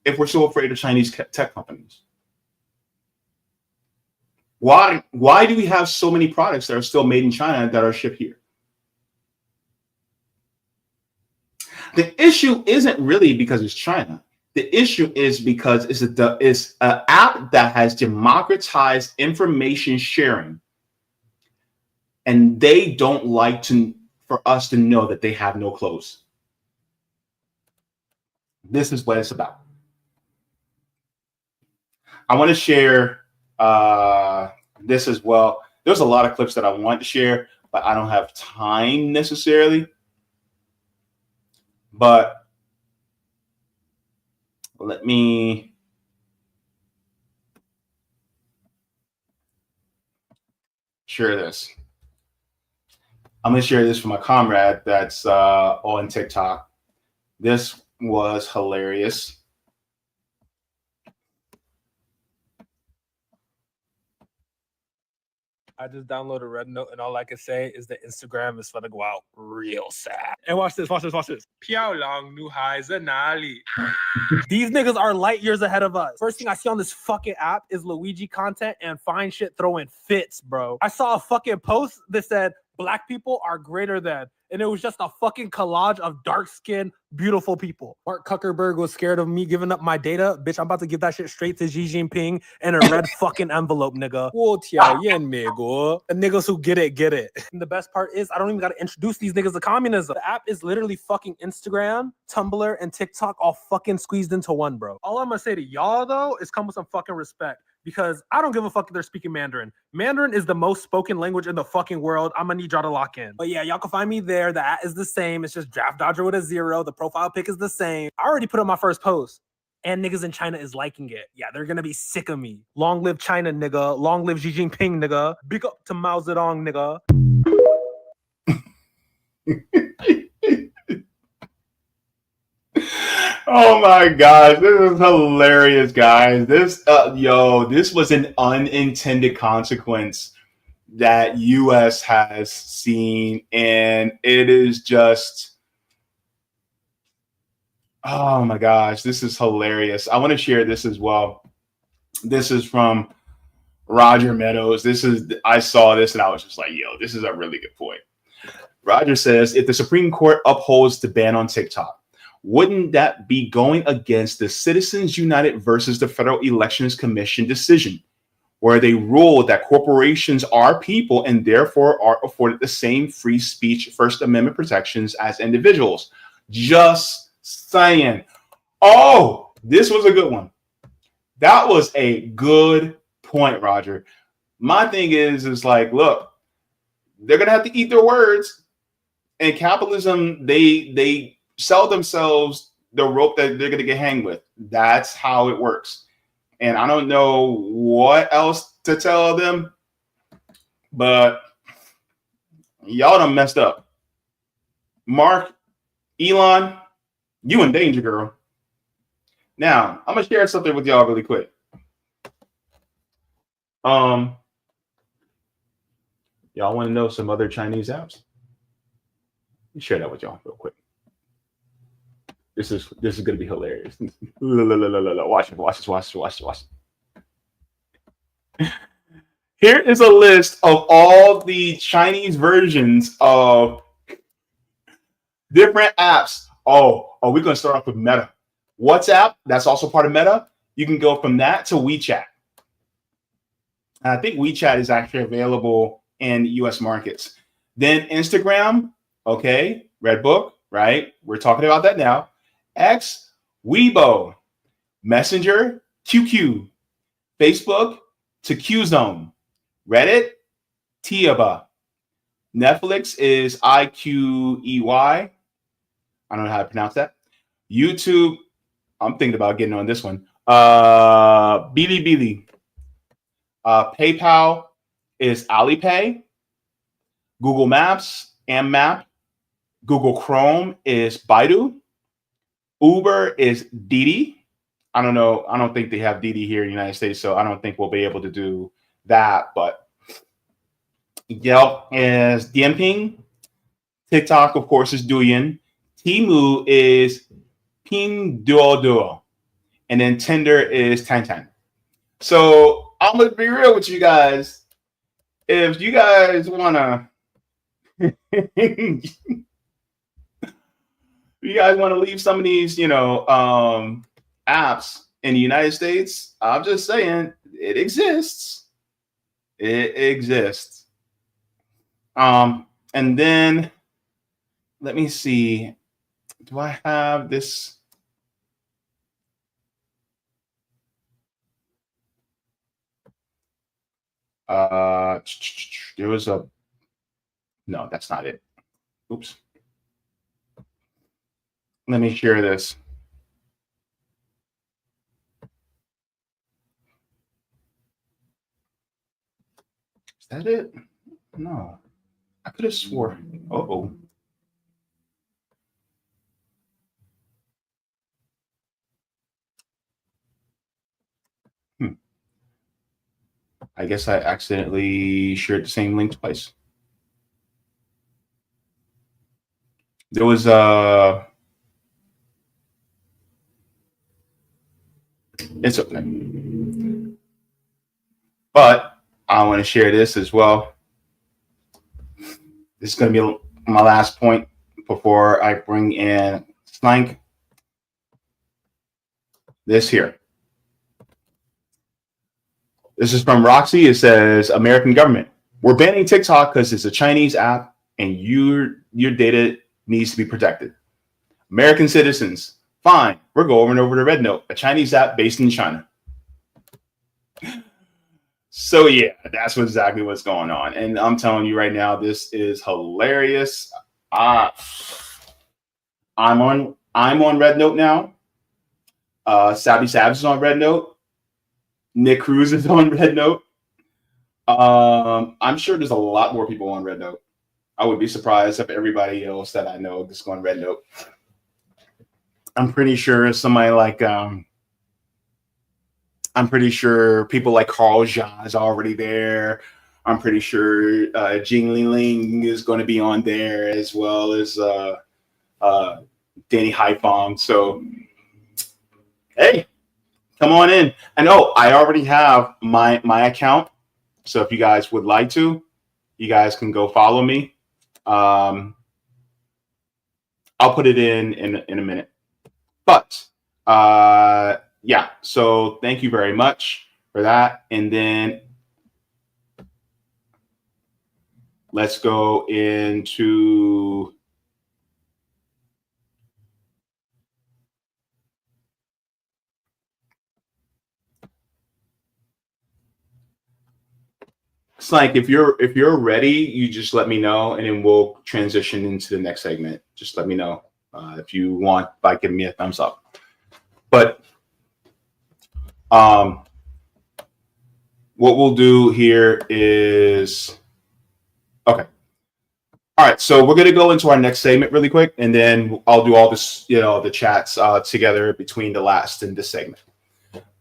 if we're so afraid of Chinese tech companies? Why do we have so many products that are still made in China that are shipped here? The issue isn't really because it's China. The issue is because it's an app that has democratized information sharing, and they don't like for us to know that they have no clothes. This is what it's about. I want to share this as well. There's a lot of clips that I want to share, but I don't have time necessarily. But let me share this. I'm going to share this for my comrade that's on TikTok. This was hilarious. I just downloaded Red Note, and all I can say is that Instagram is gonna go out real sad. And watch this. 漂亮女孩在哪里? These niggas are light years ahead of us. First thing I see on this fucking app is Luigi content and fine shit throwing fits, bro. I saw a fucking post that said, Black people are greater than. And it was just a fucking collage of dark-skinned, beautiful people. Mark Zuckerberg was scared of me giving up my data. Bitch, I'm about to give that shit straight to Xi Jinping in a red fucking envelope, nigga. The niggas who get it, get it. And the best part is, I don't even got to introduce these niggas to communism. The app is literally fucking Instagram, Tumblr, and TikTok all fucking squeezed into one, bro. All I'm gonna say to y'all, though, is come with some fucking respect. Because I don't give a fuck if they're speaking Mandarin. Mandarin is the most spoken language in the fucking world. I'm gonna need y'all to lock in. But yeah, y'all can find me there. The at is the same. It's just Draft Dodger with a 0. The profile pic is the same. I already put up my first post. And niggas in China is liking it. Yeah, they're gonna be sick of me. Long live China, nigga. Long live Xi Jinping, nigga. Big up to Mao Zedong, nigga. Oh my gosh, this is hilarious, guys. This this was an unintended consequence that US has seen, and it is just, oh my gosh, this is hilarious. I want to share this as well. This is from Roger Meadows. I saw this and I was just like, yo, this is a really good point. Roger says, if the Supreme Court upholds the ban on TikTok, wouldn't that be going against the Citizens United versus the Federal Elections Commission decision, where they ruled that corporations are people and therefore are afforded the same free speech First Amendment protections as individuals? Just saying. Oh, this was a good one. That was a good point, Roger. My thing is like, look, they're going to have to eat their words. And capitalism, they sell themselves the rope that they're going to get hanged with. That's how it works. And I don't know what else to tell them, but y'all done messed up. Mark, Elon, you in danger, girl. Now, I'm going to share something with y'all really quick. Y'all want to know some other Chinese apps? Let me share that with y'all real quick. This is going to be hilarious. Watch it. Here is a list of all the Chinese versions of different apps. Oh, we're going to start off with Meta. WhatsApp, that's also part of Meta. You can go from that to WeChat. And I think WeChat is actually available in US markets. Then Instagram, okay, Redbook, right? We're talking about that now. X, Weibo, Messenger, QQ, Facebook to Qzone, Reddit, Tiaba, Netflix is IQEY. I don't know how to pronounce that. YouTube, I'm thinking about getting on this one. Bilibili. PayPal is Alipay. Google Maps, Map. Google Chrome is Baidu. Uber is Didi. I don't know. I don't think they have Didi here in the United States, so I don't think we'll be able to do that. But Yelp is Dianping. TikTok, of course, is Douyin. Temu is Pinduoduo. And then Tinder is Tantan. So I'm going to be real with you guys. If you guys want to leave some of these, apps in the United States, I'm just saying it exists. It exists. And then let me see. Do I have this? There was a. No, that's not it. Oops. Let me share this. Is that it? No. I could have swore. Uh-oh. I guess I accidentally shared the same link twice. There was a. It's okay. But I want to share this as well. This is going to be my last point before I bring in Slank. This here. This is from Roxy. It says, American government, we're banning TikTok because it's a Chinese app and your data needs to be protected. American citizens, fine, we're going over to Red Note, a Chinese app based in China. So yeah, that's exactly what's going on. And I'm telling you right now, this is hilarious. I'm on Red Note now. Savvy Savage is on Red Note. Nick Cruz is on Red Note. I'm sure there's a lot more people on Red Note. I would be surprised if everybody else that I know is going Red Note. I'm pretty sure somebody like I'm pretty sure people like Carl Jha is already there. I'm pretty sure Jing Ling is going to be on there, as well as Danny Haifong. So, hey, come on in. And I already have my account. So if you guys would like to, you guys can go follow me. I'll put it in a minute. But yeah, so thank you very much for that. And then let's go into Slank. If you're ready, you just let me know, and then we'll transition into the next segment. Just let me know if you want by giving me a thumbs up. But what we'll do here is okay. All right, so we're going to go into our next segment really quick, and then I'll do all this, the chats together between the last and this segment.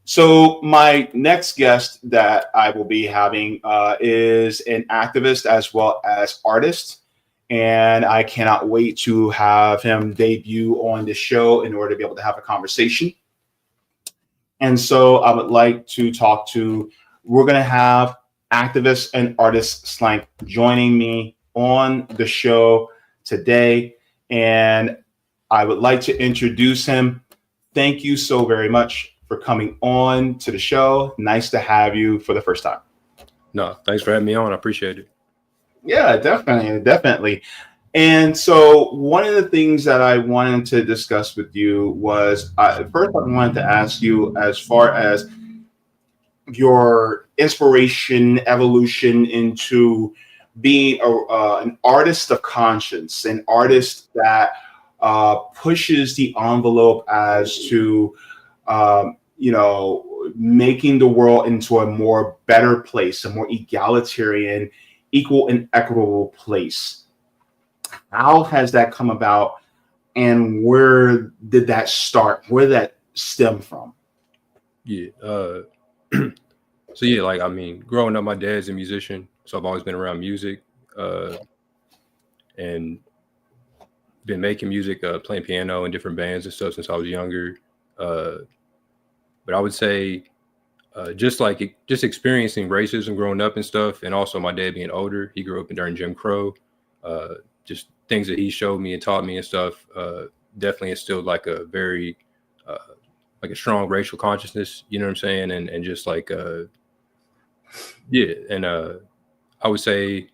So my next guest that I will be having is an activist as well as artist, and I cannot wait to have him debut on the show in order to be able to have a conversation. And so I would like to we're going to have activist and artist Slank joining me on the show today, and I would like to introduce him. Thank you so very much for coming on to the show. Nice to have you for the first time. No, thanks for having me on. I appreciate it. Yeah, definitely. And so one of the things that I wanted to discuss with you was, first I wanted to ask you, as far as your inspiration, evolution into being an artist of conscience, an artist that pushes the envelope as to, making the world into a more better place, a more egalitarian, equal and equitable place. How has that come about, and where did that start? Where did that stem from? Yeah. So yeah, growing up, my dad's a musician, so I've always been around music, and been making music, playing piano in different bands and stuff since I was younger. But I would say, just experiencing racism growing up and stuff, and also my dad being older, he grew up during Jim Crow. Just things that he showed me and taught me and stuff, definitely instilled like a very like a strong racial consciousness, you know what I'm saying? And just like I would say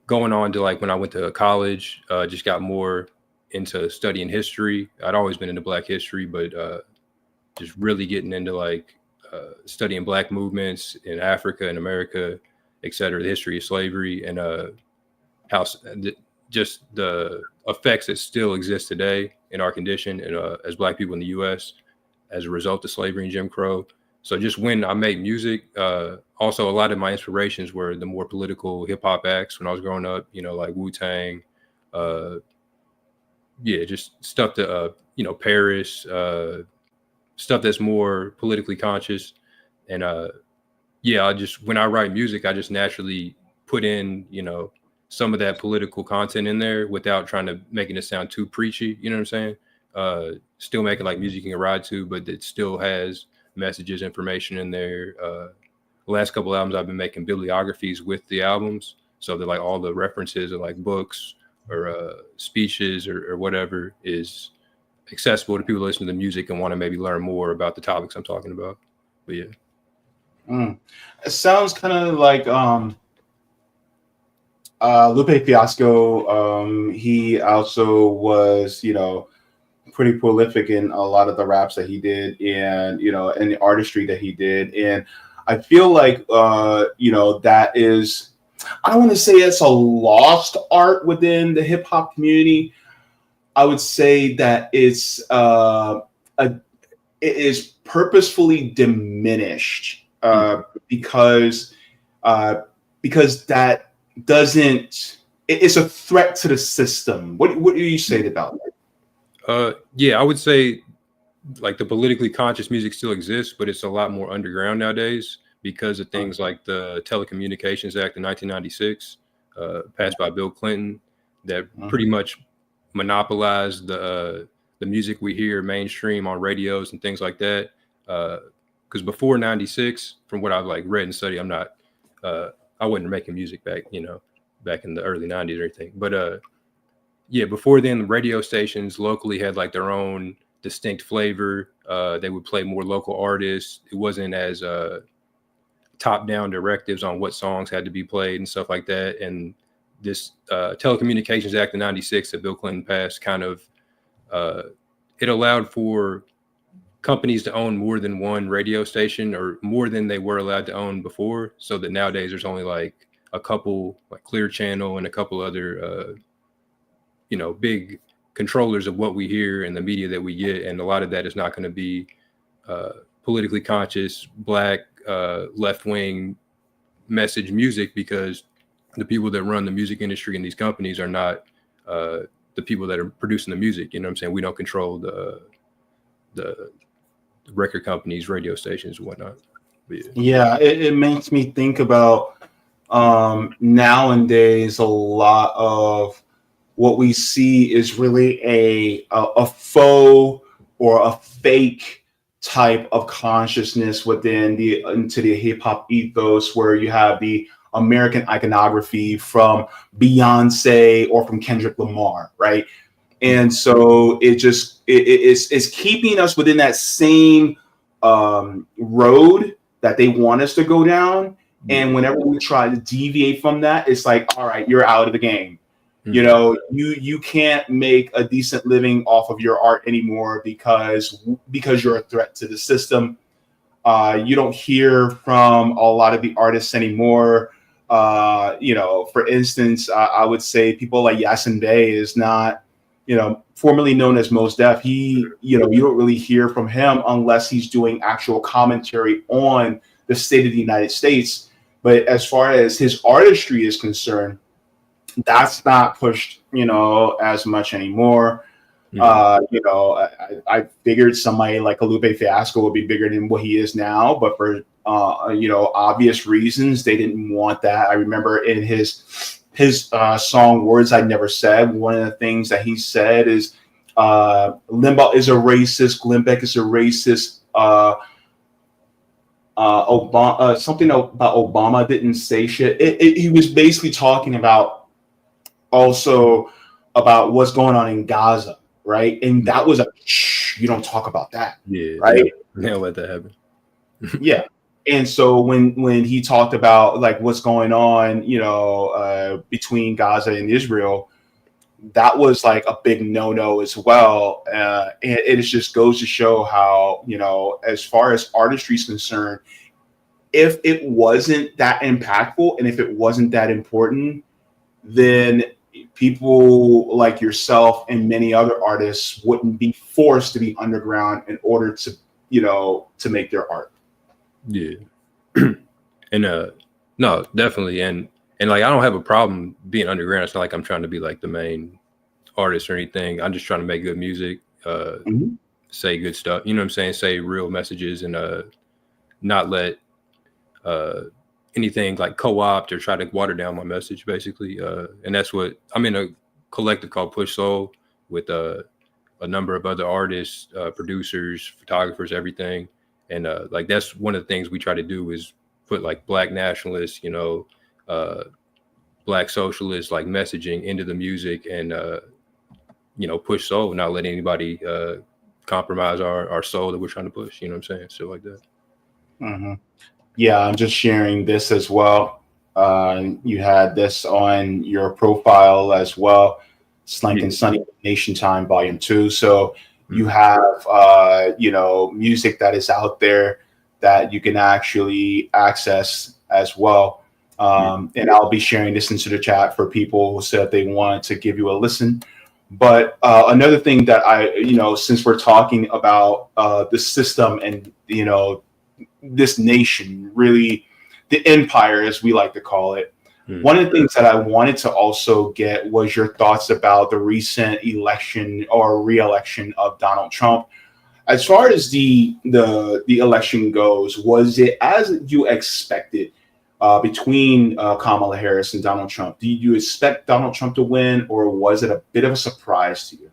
going on to like when I went to college, just got more into studying history. I'd always been into Black history, but just really getting into like studying Black movements in Africa and America, et cetera, the history of slavery, and how just the effects that still exist today in our condition and as Black people in the U.S. as a result of slavery and Jim Crow. So just when I made music, also a lot of my inspirations were the more political hip hop acts when I was growing up, like Wu-Tang, just stuff that, Paris, stuff that's more politically conscious. And when I write music, I just naturally put in, some of that political content in there without trying to making it sound too preachy, you know what I'm saying? Still making like music you can ride to, but it still has messages, information in there. The last couple albums I've been making bibliographies with the albums, so that like all the references are like books or speeches or whatever is accessible to people listening to the music and want to maybe learn more about the topics I'm talking about. But yeah. It sounds kind of like Lupe Fiasco. He also was, pretty prolific in a lot of the raps that he did, and in the artistry that he did. And I feel like that is, I don't want to say it's a lost art within the hip hop community. I would say that it is purposefully diminished because that doesn't. It's a threat to the system. What do you say about that? Yeah, I would say like the politically conscious music still exists, but it's a lot more underground nowadays because of things like the Telecommunications Act in 1996, passed by Bill Clinton, that pretty much monopolized the music we hear mainstream on radios and things like that. Because before 96, from what I've like read and studied, I'm not, I wasn't making music back in the early 90s or anything. But yeah, before then, the radio stations locally had like their own distinct flavor. They would play more local artists. It wasn't as top-down directives on what songs had to be played and stuff like that. And this Telecommunications Act of 96 that Bill Clinton passed kind of, it allowed for companies to own more than one radio station, or more than they were allowed to own before, so that nowadays there's only like a couple, like Clear Channel and a couple other big controllers of what we hear and the media that we get. And a lot of that is not going to be politically conscious, black, left-wing message music, because the people that run the music industry in these companies are not the people that are producing the music. You know what I'm saying? We don't control the record companies, radio stations, and whatnot. Yeah, it makes me think about nowadays a lot of what we see is really a faux or a fake type of consciousness into the hip hop ethos, where you have the American iconography from Beyonce or from Kendrick Lamar, right? And so it's keeping us within that same road that they want us to go down. And whenever we try to deviate from that, it's like, all right, you're out of the game. You know, you can't make a decent living off of your art anymore because you're a threat to the system. You don't hear from a lot of the artists anymore. For instance, I would say people like Yasin Bey is not, formerly known as Mos Def. You don't really hear from him unless he's doing actual commentary on the state of the United States. But as far as his artistry is concerned, that's not pushed, as much anymore. I figured somebody like Lupe Fiasco would be bigger than what he is now, but for obvious reasons, they didn't want that. I remember in his song "Words I Never Said," one of the things that he said is Limbaugh is a racist, Glenn Beck is a racist. Obama, something about Obama didn't say shit. He was basically talking about also about what's going on in Gaza, right? And that was you don't talk about that, right? Can't let that happen. Yeah. And so when he talked about like what's going on, between Gaza and Israel, that was like a big no-no as well. And it just goes to show how, as far as artistry is concerned, if it wasn't that impactful and if it wasn't that important, then people like yourself and many other artists wouldn't be forced to be underground in order to, to make their art. Yeah. And no, definitely. And like, I don't have a problem being underground. It's not like I'm trying to be like the main artist or anything. I'm just trying to make good music, say good stuff. You know what I'm saying? Say real messages and not let anything like co-opt or try to water down my message, basically. And that's what I'm in, a collective called Push Soul with a number of other artists, producers, photographers, everything. And like, that's one of the things we try to do is put like black nationalists, black socialists, like messaging into the music and, push soul, not let anybody compromise our soul that we're trying to push, you know what I'm saying? So like that. Mm-hmm. Yeah, I'm just sharing this as well. You had this on your profile as well, Slank and Sunny Nation Time Volume 2. So you have, music that is out there that you can actually access as well. And I'll be sharing this into the chat for people who said they want to give you a listen. But another thing that since we're talking about the system and, this nation, really the empire, as we like to call it, One of the things that I wanted to also get was your thoughts about the recent election or re-election of Donald Trump. As far as the election goes, was it as you expected between Kamala Harris and Donald Trump? Did you expect Donald Trump to win, or was it a bit of a surprise to you?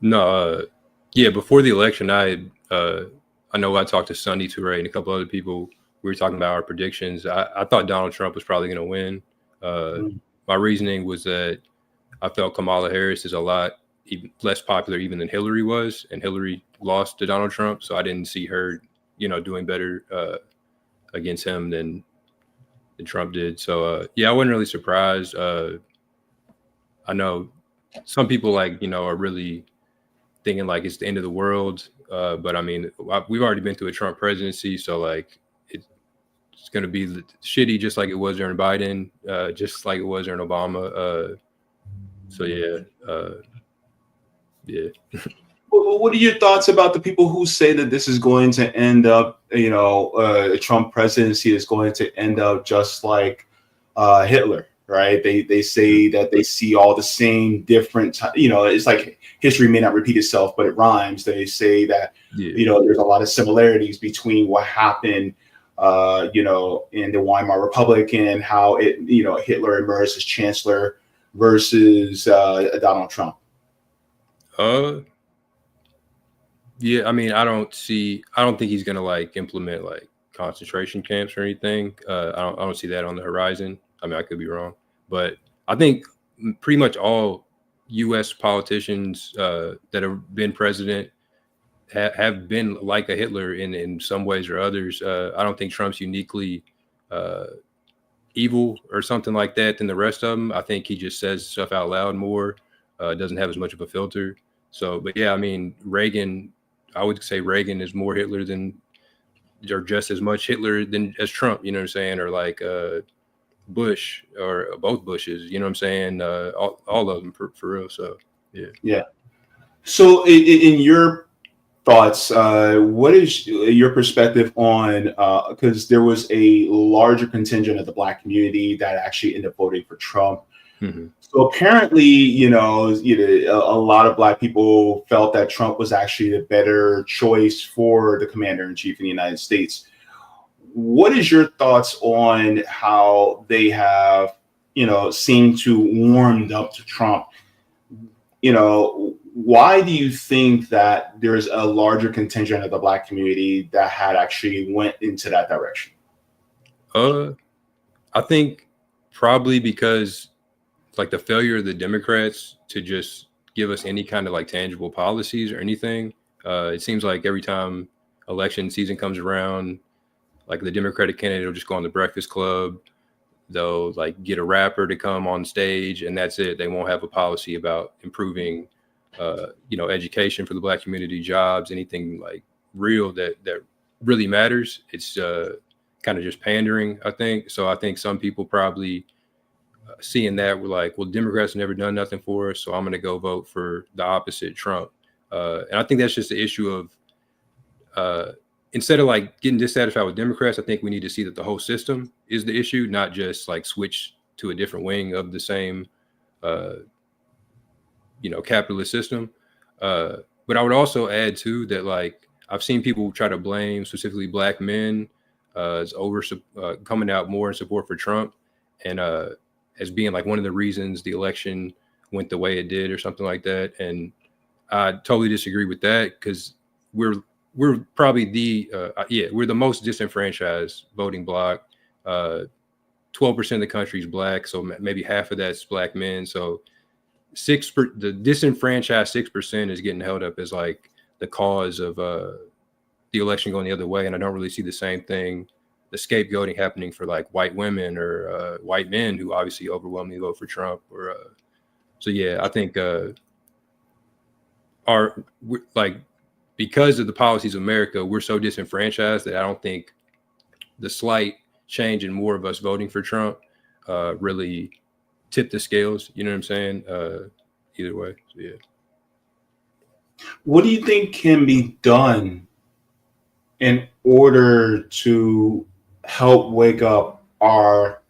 No, yeah. Before the election, I know I talked to Sunny Toure and a couple other people. We were talking about our predictions. I thought Donald Trump was probably going to win. My reasoning was that I felt Kamala Harris is a lot less popular even than Hillary was, and Hillary lost to Donald Trump, so I didn't see her, doing better against him than Trump did. So yeah, I wasn't really surprised. I know some people are really thinking like it's the end of the world, but I mean, we've already been through a Trump presidency, so like it's going to be shitty just like it was during Biden, just like it was during Obama. So yeah. What are your thoughts about the people who say that this is going to end up, a Trump presidency is going to end up just like Hitler, right? They say that they see all the same different, it's like history may not repeat itself, but it rhymes. They say that, there's a lot of similarities between what happened, in the Weimar Republic and how Hitler emerged as chancellor versus Donald Trump. Yeah, I mean, I don't think he's gonna implement concentration camps or anything. I don't see that on the horizon. I mean, I could be wrong, but I think pretty much all U.S. politicians that have been president have been like a Hitler in some ways or others. I don't think Trump's uniquely evil or something like that than the rest of them. I think he just says stuff out loud more, doesn't have as much of a filter. So, but yeah, I mean, I would say Reagan is more Hitler or just as much Hitler as Trump, you know what I'm saying? Or Bush or both Bushes, you know what I'm saying? All of them for real. So, yeah. Yeah. So in your thoughts, what is your perspective on, because there was a larger contingent of the Black community that actually ended up voting for Trump. Mm-hmm. So apparently, a lot of Black people felt that Trump was actually the better choice for the commander-in-chief of the United States. What is your thoughts on how they have, seemed to warmed up to Trump? Why do you think that there's a larger contingent of the Black community that had actually went into that direction? I think probably because the failure of the Democrats to just give us any kind of tangible policies or anything. It seems like every time election season comes around, the Democratic candidate will just go on the Breakfast Club. They'll get a rapper to come on stage, and that's it. They won't have a policy about improving, education for the Black community, jobs, anything real that really matters. It's kind of just pandering, I think. So I think some people probably seeing that were like, well, Democrats have never done nothing for us, so I'm going to go vote for the opposite, Trump. And I think that's just the issue of instead of getting dissatisfied with Democrats, I think we need to see that the whole system is the issue, not just switch to a different wing of the same, capitalist system. But I would also add too that I've seen people try to blame specifically Black men as coming out more in support for Trump, and as being one of the reasons the election went the way it did or something like that. And I totally disagree with that, because we're probably we're the most disenfranchised voting bloc. 12% of the country is Black, so maybe half of that's Black men. So the disenfranchised 6% is getting held up as the cause of the election going the other way. And I don't really see the same thing, the scapegoating happening for white women or white men who obviously overwhelmingly vote for Trump. Or so yeah, I think because of the policies of America, we're so disenfranchised that I don't think the slight change in more of us voting for Trump really tipped the scales. You know what I'm saying? Either way, so yeah. What do you think can be done in order to help wake up our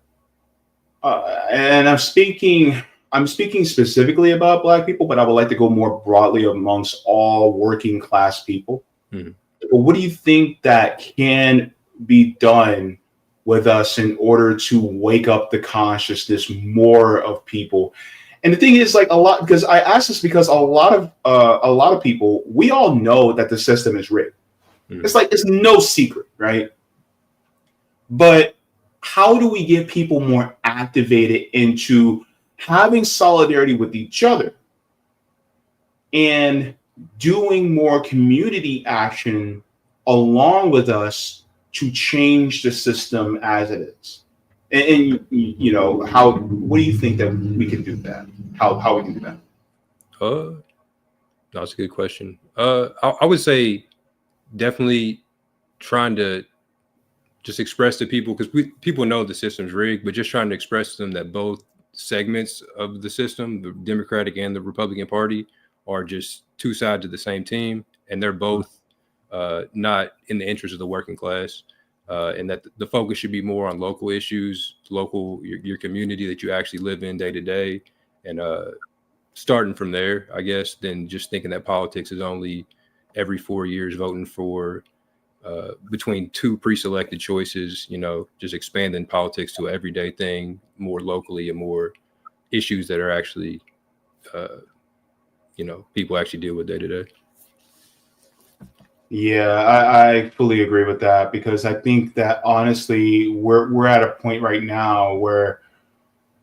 and I'm speaking specifically about Black people, but I would like to go more broadly amongst all working class people. Mhm. What do you think that can be done with us in order to wake up the consciousness more of people? And the thing is, like, a lot, because I ask this because a lot of people, we all know that the system is rigged. Mhm. It's like, it's no secret, right? But how do we get people more activated into having solidarity with each other and doing more community action along with us to change the system as it is? And you know, what do you think that we can do that? How we can do that? That's a good question. I would say definitely trying to just express to people, because people know the system's rigged, but just trying to express to them that both segments of the system, the Democratic and the Republican Party, are just two sides of the same team, and they're both not in the interest of the working class, and that the focus should be more on local issues, your community that you actually live in day to day, and starting from there, I guess, than just thinking that politics is only every 4 years voting for between two pre-selected choices, you know, just expanding politics to an everyday thing more locally and more issues that are actually, you know, people actually deal with day to day. Yeah, I fully agree with that, because I think that honestly, we're at a point right now where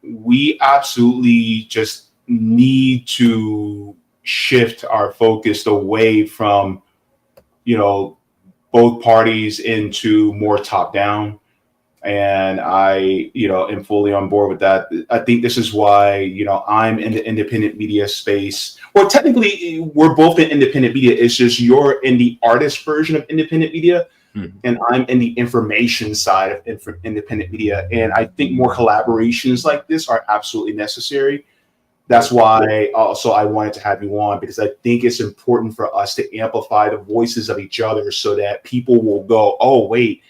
we absolutely just need to shift our focus away from, you know, both parties into more top down. And I, you know, am fully on board with that. I think this is why, you know, I'm in the independent media space. Well, technically, we're both in independent media. It's just you're in the artist version of independent media, and I'm in the information side of independent media. And I think more collaborations like this are absolutely necessary. That's why also I wanted to have you on, because I think it's important for us to amplify the voices of each other so that people will go, oh, wait,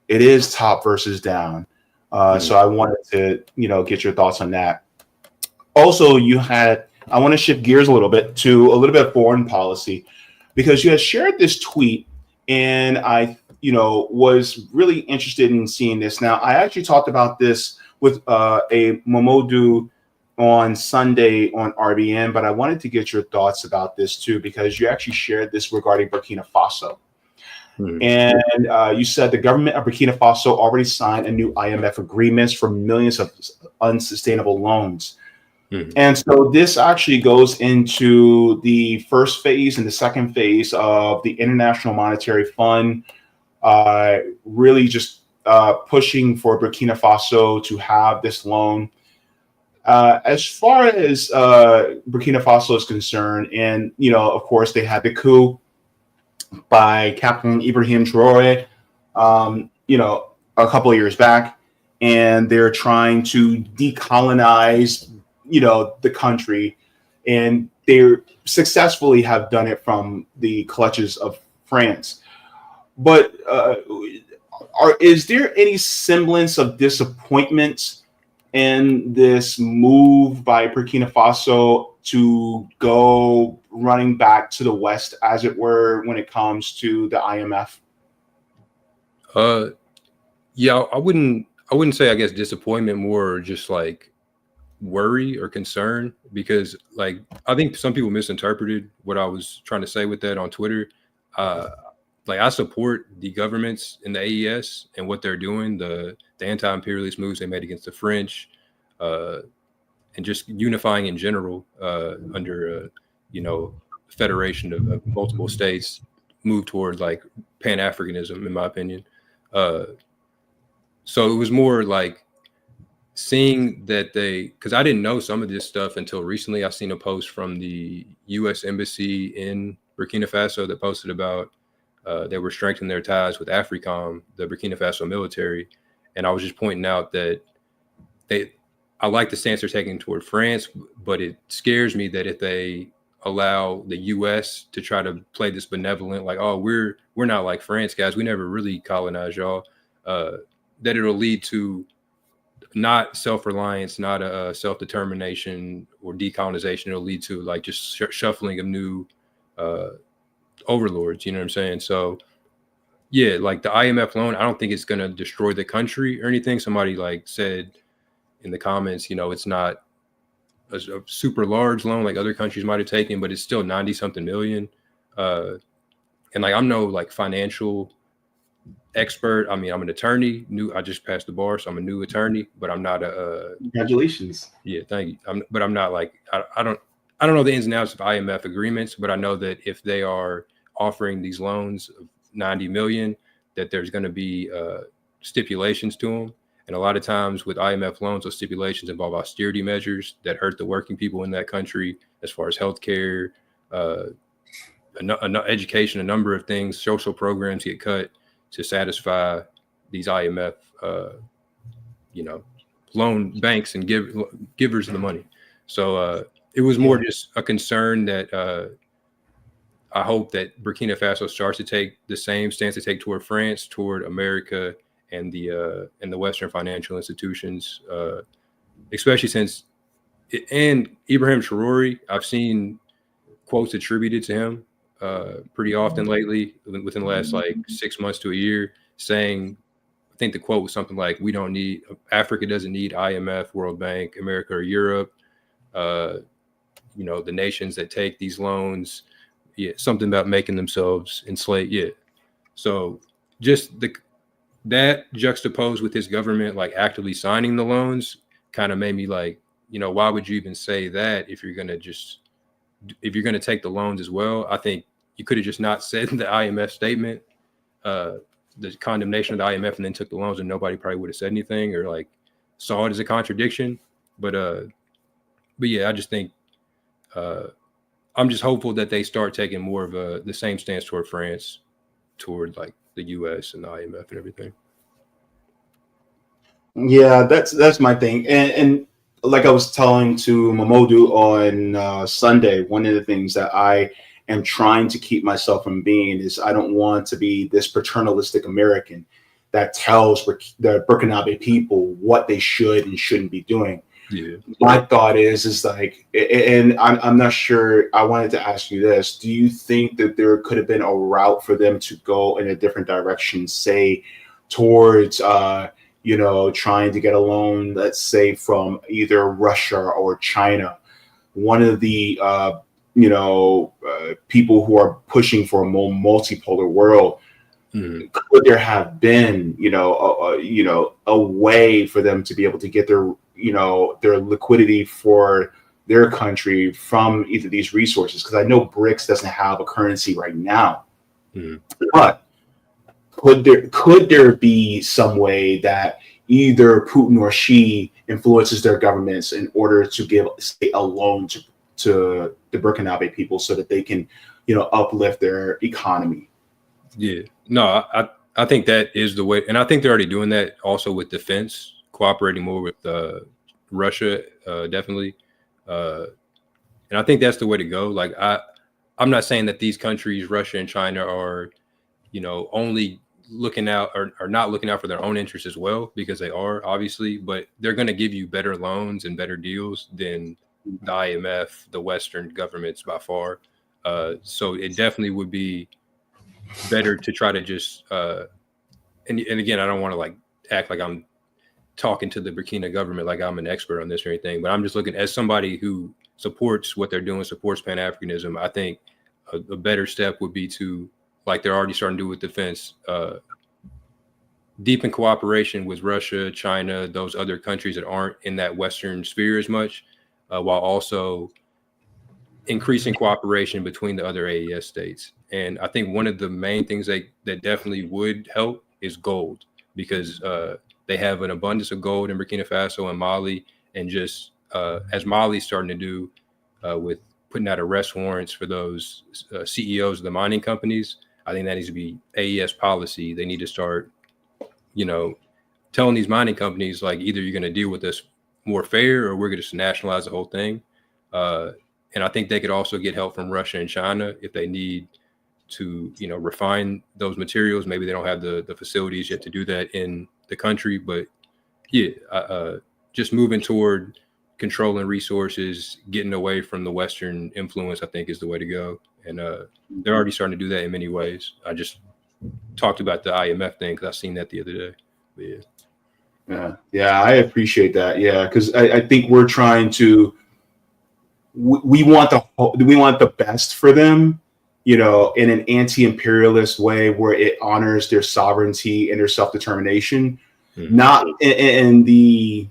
it is top versus down. So I wanted to, you know, get your thoughts on that. Also, I want to shift gears a little bit to a little bit of foreign policy, because you had shared this tweet, and I, you know, was really interested in seeing this. Now, I actually talked about this with a Momodu on Sunday on RBN, but I wanted to get your thoughts about this too, because you actually shared this regarding Burkina Faso. And you said the government of Burkina Faso already signed a new IMF agreements for millions of unsustainable loans. And so this actually goes into the first phase and the second phase of the International Monetary Fund, really just pushing for Burkina Faso to have this loan. As far as Burkina Faso is concerned, and, you know, of course, they had the coup by Captain Ibrahim Traore, you know, a couple of years back, and they're trying to decolonize, you know, the country, and they successfully have done it from the clutches of France. But is there any semblance of disappointment in this move by Burkina Faso to go running back to the West, as it were, when it comes to the IMF? Yeah, I wouldn't say, I guess, disappointment, more just like worry or concern, because like I think some people misinterpreted what I was trying to say with that on Twitter. Like, I support the governments in the AES and what they're doing, the anti-imperialist moves they made against the French, and just unifying in general under you know, federation of multiple states, move towards like Pan-Africanism, in my opinion. So it was more like seeing that because I didn't know some of this stuff until recently. I seen a post from the U.S. Embassy in Burkina Faso that posted about they were strengthening their ties with AFRICOM, the Burkina Faso military. And I was just pointing out that I like the stance they're taking toward France, but it scares me that if they allow the U.S. to try to play this benevolent, like, oh, we're not like France, guys, we never really colonized y'all, that it'll lead to not self-reliance, not a self-determination or decolonization. It'll lead to like just shuffling of new overlords. You know what I'm saying? So yeah, like the IMF loan, I don't think it's going to destroy the country or anything. Somebody like said in the comments, you know, it's not a super large loan like other countries might have taken, but it's still 90 something million. And like, I'm no like financial expert. I mean, I'm an attorney. I just passed the bar, so I'm a new attorney, but I'm not a. Congratulations. Yeah, thank you. But I'm not like I don't know the ins and outs of IMF agreements, but I know that if they are offering these loans of 90 million, that there's going to be stipulations to them. And a lot of times with IMF loans, those stipulations involve austerity measures that hurt the working people in that country, as far as healthcare, education, a number of things. Social programs get cut to satisfy these IMF, loan banks and givers of the money. So it was more just a concern that I hope that Burkina Faso starts to take the same stance they take toward France, toward America, and the Western financial institutions, especially since and Ibrahim Traore, I've seen quotes attributed to him pretty often lately, within the last like 6 months to a year, saying, I think the quote was something like, Africa doesn't need IMF, World Bank, America, or Europe. The nations that take these loans, something about making themselves enslaved. Yeah. So just that juxtaposed with his government like actively signing the loans kind of made me like, why would you even say that if you're going to take the loans as well? I think you could have just not said the IMF statement, the condemnation of the IMF, and then took the loans, and nobody probably would have said anything or like saw it as a contradiction. But yeah, I just think I'm just hopeful that they start taking more of the same stance toward France, toward like the US and the IMF and everything. Yeah, that's my thing. And like I was telling to Mamodu on Sunday, one of the things that I am trying to keep myself from being is I don't want to be this paternalistic American that tells the Burkinabe people what they should and shouldn't be doing. Yeah. My thought is like, and I'm not sure, I wanted to ask you this. Do you think that there could have been a route for them to go in a different direction, say towards, trying to get a loan, let's say from either Russia or China? One of the, people who are pushing for a more multipolar world, could there have been, a way for them to be able to get their liquidity for their country from either these resources? Because I know BRICS doesn't have a currency right now, but could there be some way that either Putin or Xi influences their governments in order to give a loan to the Burkinabe people so that they can, uplift their economy? Yeah, no, I think that is the way, and I think they're already doing that also with defense, cooperating more with Russia, definitely, and I think that's the way to go. Like I'm not saying that these countries, Russia and China, are only looking out or not looking out for their own interests as well, because they are, obviously, but they're going to give you better loans and better deals than the IMF, the Western governments by far. So it definitely would be better to try to just and again, I don't want to like act like I'm talking to the Burkina government like I'm an expert on this or anything, but I'm just looking as somebody who supports what they're doing, supports Pan-Africanism. I think a better step would be to, like they're already starting to do with defense, deepen cooperation with Russia, China, those other countries that aren't in that Western sphere as much, while also increasing cooperation between the other AES states. And I think one of the main things that definitely would help is gold, because they have an abundance of gold in Burkina Faso and Mali, and just as Mali's starting to do with putting out arrest warrants for those CEOs of the mining companies. I think that needs to be AES policy. They need to start, telling these mining companies, like, either you're going to deal with this more fair or we're going to just nationalize the whole thing. And I think they could also get help from Russia and China if they need to, refine those materials. Maybe they don't have the facilities yet to do that in the country, but just moving toward controlling resources, getting away from the Western influence, I think is the way to go. And they're already starting to do that in many ways. I just talked about the IMF thing because I seen that the other day. But yeah, I appreciate that. Yeah, because I think we're trying to. We want the best for them, in an anti-imperialist way where it honors their sovereignty and their self-determination, not in the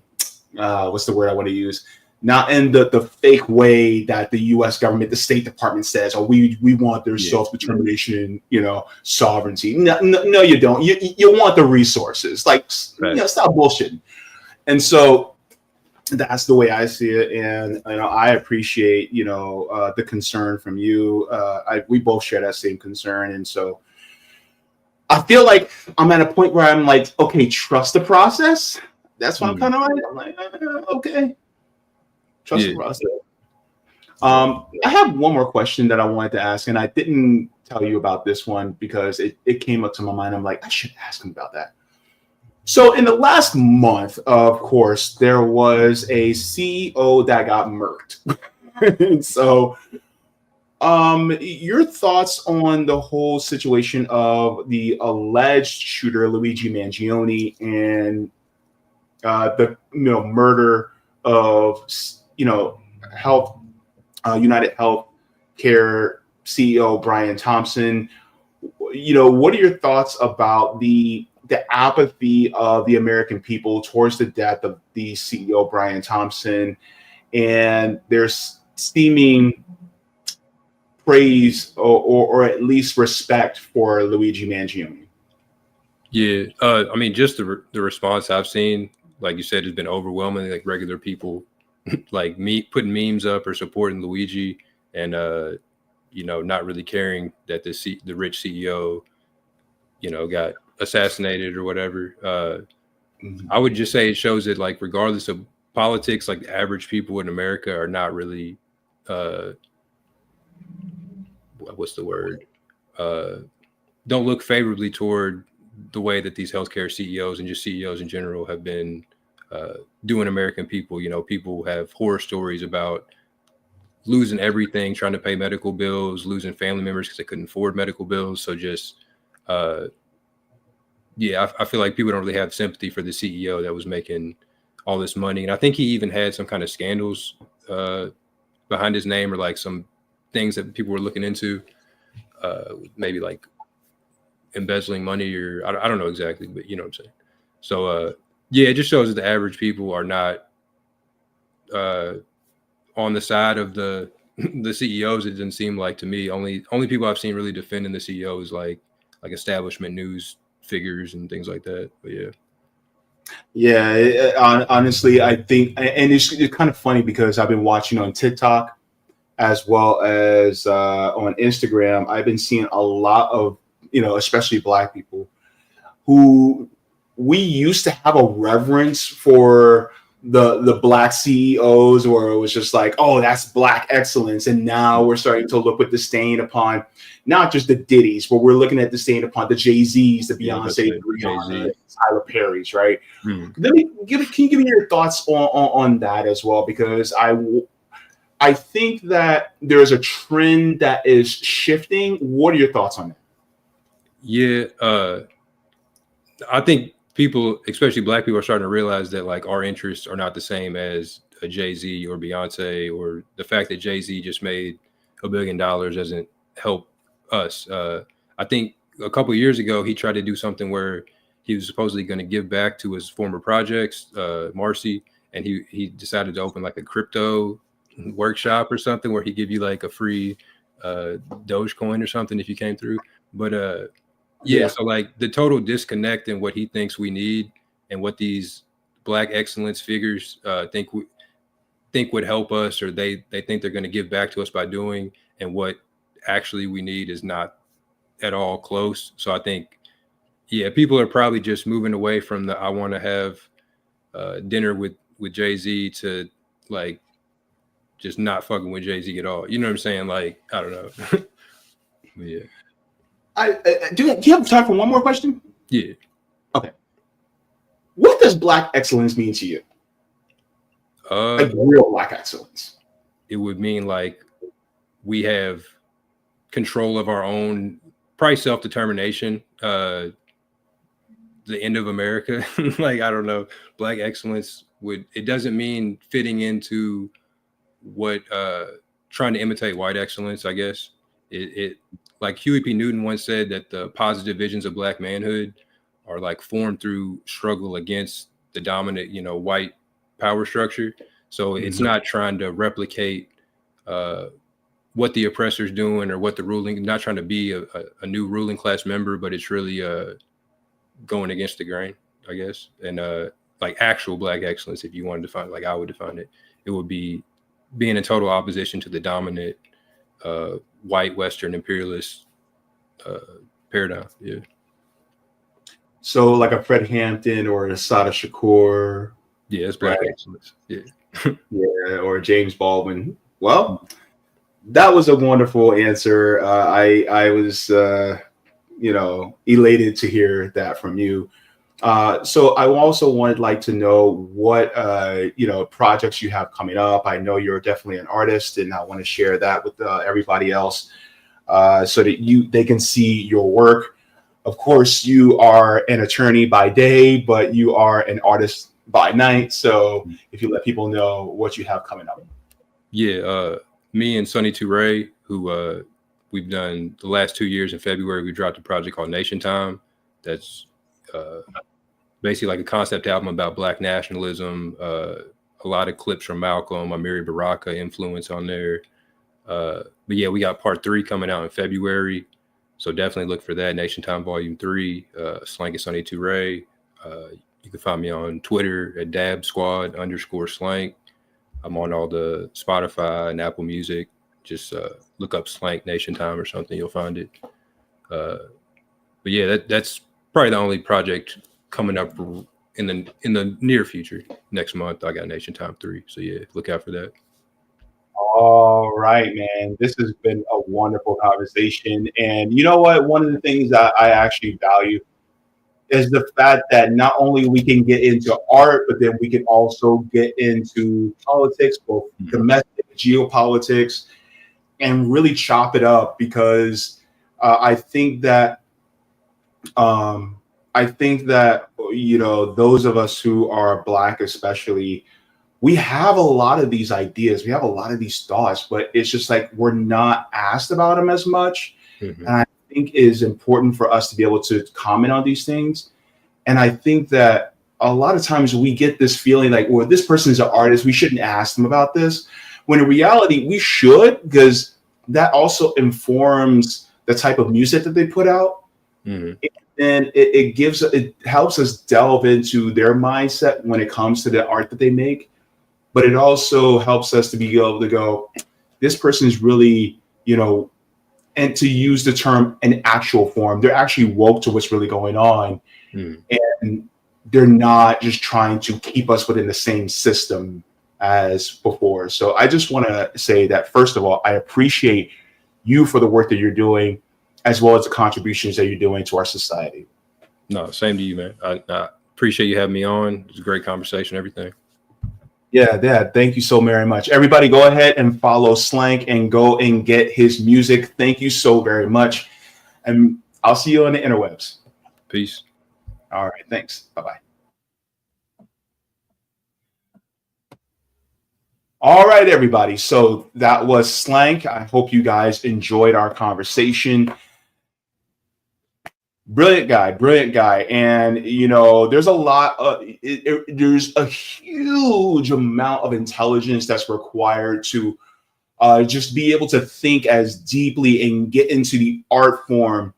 what's the word I want to use? Not in the fake way that the U.S. government, the State Department says, "Oh, we want their self-determination, sovereignty." No, you don't. You want the resources. Like, stop bullshitting. And so that's the way I see it, and I appreciate the concern from you. We both share that same concern, and so I feel like I'm at a point where I'm like, okay, trust the process. That's what I'm kind of like. I'm like, okay, trust the process. I have one more question that I wanted to ask, and I didn't tell you about this one because it came up to my mind. I'm like, I should ask him about that. So in the last month, of course, there was a CEO that got murked. So your thoughts on the whole situation of the alleged shooter, Luigi Mangione, and the murder of United Health Care CEO Brian Thompson. What are your thoughts about the apathy of the American people towards the death of the CEO Brian Thompson, and their seeming praise or at least respect for Luigi Mangione? Yeah, I mean, just the response I've seen, like you said, has been overwhelming. Like regular people, like me, putting memes up or supporting Luigi, and not really caring that the rich CEO, got assassinated or whatever. I would just say it shows that, like, regardless of politics, like the average people in America are not really, what's the word? Don't look favorably toward the way that these healthcare CEOs and just CEOs in general have been doing American people. People have horror stories about losing everything, trying to pay medical bills, losing family members because they couldn't afford medical bills. So just, I feel like people don't really have sympathy for the CEO that was making all this money. And I think he even had some kind of scandals behind his name, or like some things that people were looking into, maybe like embezzling money, or I don't know exactly, but you know what I'm saying? So, it just shows that the average people are not on the side of the CEOs. It didn't seem like to me. Only people I've seen really defending the CEOs like establishment news figures and things like that. But honestly, I think, and it's kind of funny because I've been watching on TikTok as well as on Instagram. I've been seeing a lot of, especially Black people, who we used to have a reverence for the Black CEOs, where it was just like, oh, that's Black excellence. And now we're starting to look with disdain upon not just the Diddy's, but we're looking at disdain upon the Jay-Z's, the Beyonce, the Rihanna, Tyler Perry's, right? Can you give me your thoughts on that as well? Because I think that there's a trend that is shifting. What are your thoughts on that? Yeah, I think people, especially Black people, are starting to realize that like our interests are not the same as a Jay-Z or Beyonce, or the fact that Jay-Z just made $1 billion doesn't help us. I think a couple of years ago, he tried to do something where he was supposedly going to give back to his former projects, Marcy, and he decided to open like a crypto workshop or something where he'd give you like a free Dogecoin or something if you came through. But so like the total disconnect in what he thinks we need and what these Black excellence figures think would help us, or they think they're going to give back to us by doing, and what actually we need is not at all close. So I think, people are probably just moving away from the I want to have dinner with Jay-Z to like just not fucking with Jay-Z at all. You know what I'm saying? Like, I don't know. Yeah. Do you have time for one more question? Yeah. Okay. What does Black excellence mean to you? Like Uh, real Black excellence. it would mean like we have control of our own probably self-determination. The end of America. Like, I don't know. Black excellence it doesn't mean fitting into what trying to imitate white excellence, I guess. It like Huey P. Newton once said that the positive visions of Black manhood are like formed through struggle against the dominant, white power structure. So it's not trying to replicate what the oppressor's doing or what the ruling, not trying to be a new ruling class member, but it's really going against the grain, I guess. And like actual Black excellence, if you wanted to define, like I would define it, it would be being in total opposition to the dominant white Western imperialist paradigm. Yeah. So like a Fred Hampton or a Assata Shakur. Yeah, it's Black Right. excellence. Yeah. Yeah, or James Baldwin. Well, that was a wonderful answer. I was, elated to hear that from you. So I also like to know what, projects you have coming up. I know you're definitely an artist, and I want to share that with everybody else so that they can see your work. Of course, you are an attorney by day, but you are an artist by night. So if you let people know what you have coming up. Yeah, me and Sonny Toure, who we've done the last 2 years in February, we dropped a project called Nation Time. That's basically like a concept album about Black nationalism, a lot of clips from Malcolm, Amiri Baraka influence on there. But yeah, we got part 3 coming out in February. So definitely look for that. Nation Time Volume 3, Slank and Sonny Toure. You can find me on Twitter at @dabsquad_slank. I'm on all the Spotify and Apple Music. Just look up Slank Nation Time or something, you'll find it. But yeah, that's probably the only project coming up in the near future. Next month, I got Nation Time 3. So yeah, look out for that. All right, man. This has been a wonderful conversation. And you know what? One of the things that I actually value is the fact that not only we can get into art, but then we can also get into politics, both domestic, geopolitics, and really chop it up, because I think that those of us who are Black especially, we have a lot of these ideas, we have a lot of these thoughts, but it's just like we're not asked about them as much. And I think it is important for us to be able to comment on these things. And I think that a lot of times we get this feeling like, well, this person is an artist, we shouldn't ask them about this. When in reality, we should, because that also informs the type of music that they put out. And it helps us delve into their mindset when it comes to the art that they make. But it also helps us to be able to go, this person is really, and to use the term in actual form, they're actually woke to what's really going on. And they're not just trying to keep us within the same system as before. So I just want to say that, first of all, I appreciate you for the work that you're doing, as well as the contributions that you're doing to our society. No, same to you, man. I appreciate you having me on. It was a great conversation, everything. Yeah, Dad. Thank you so very much. Everybody go ahead and follow Slank and go and get his music. Thank you so very much. And I'll see you on the interwebs. Peace. All right. Thanks. Bye-bye. All right, everybody. So that was Slank. I hope you guys enjoyed our conversation. Brilliant guy. And, there's a lot there's a huge amount of intelligence that's required to just be able to think as deeply and get into the art form.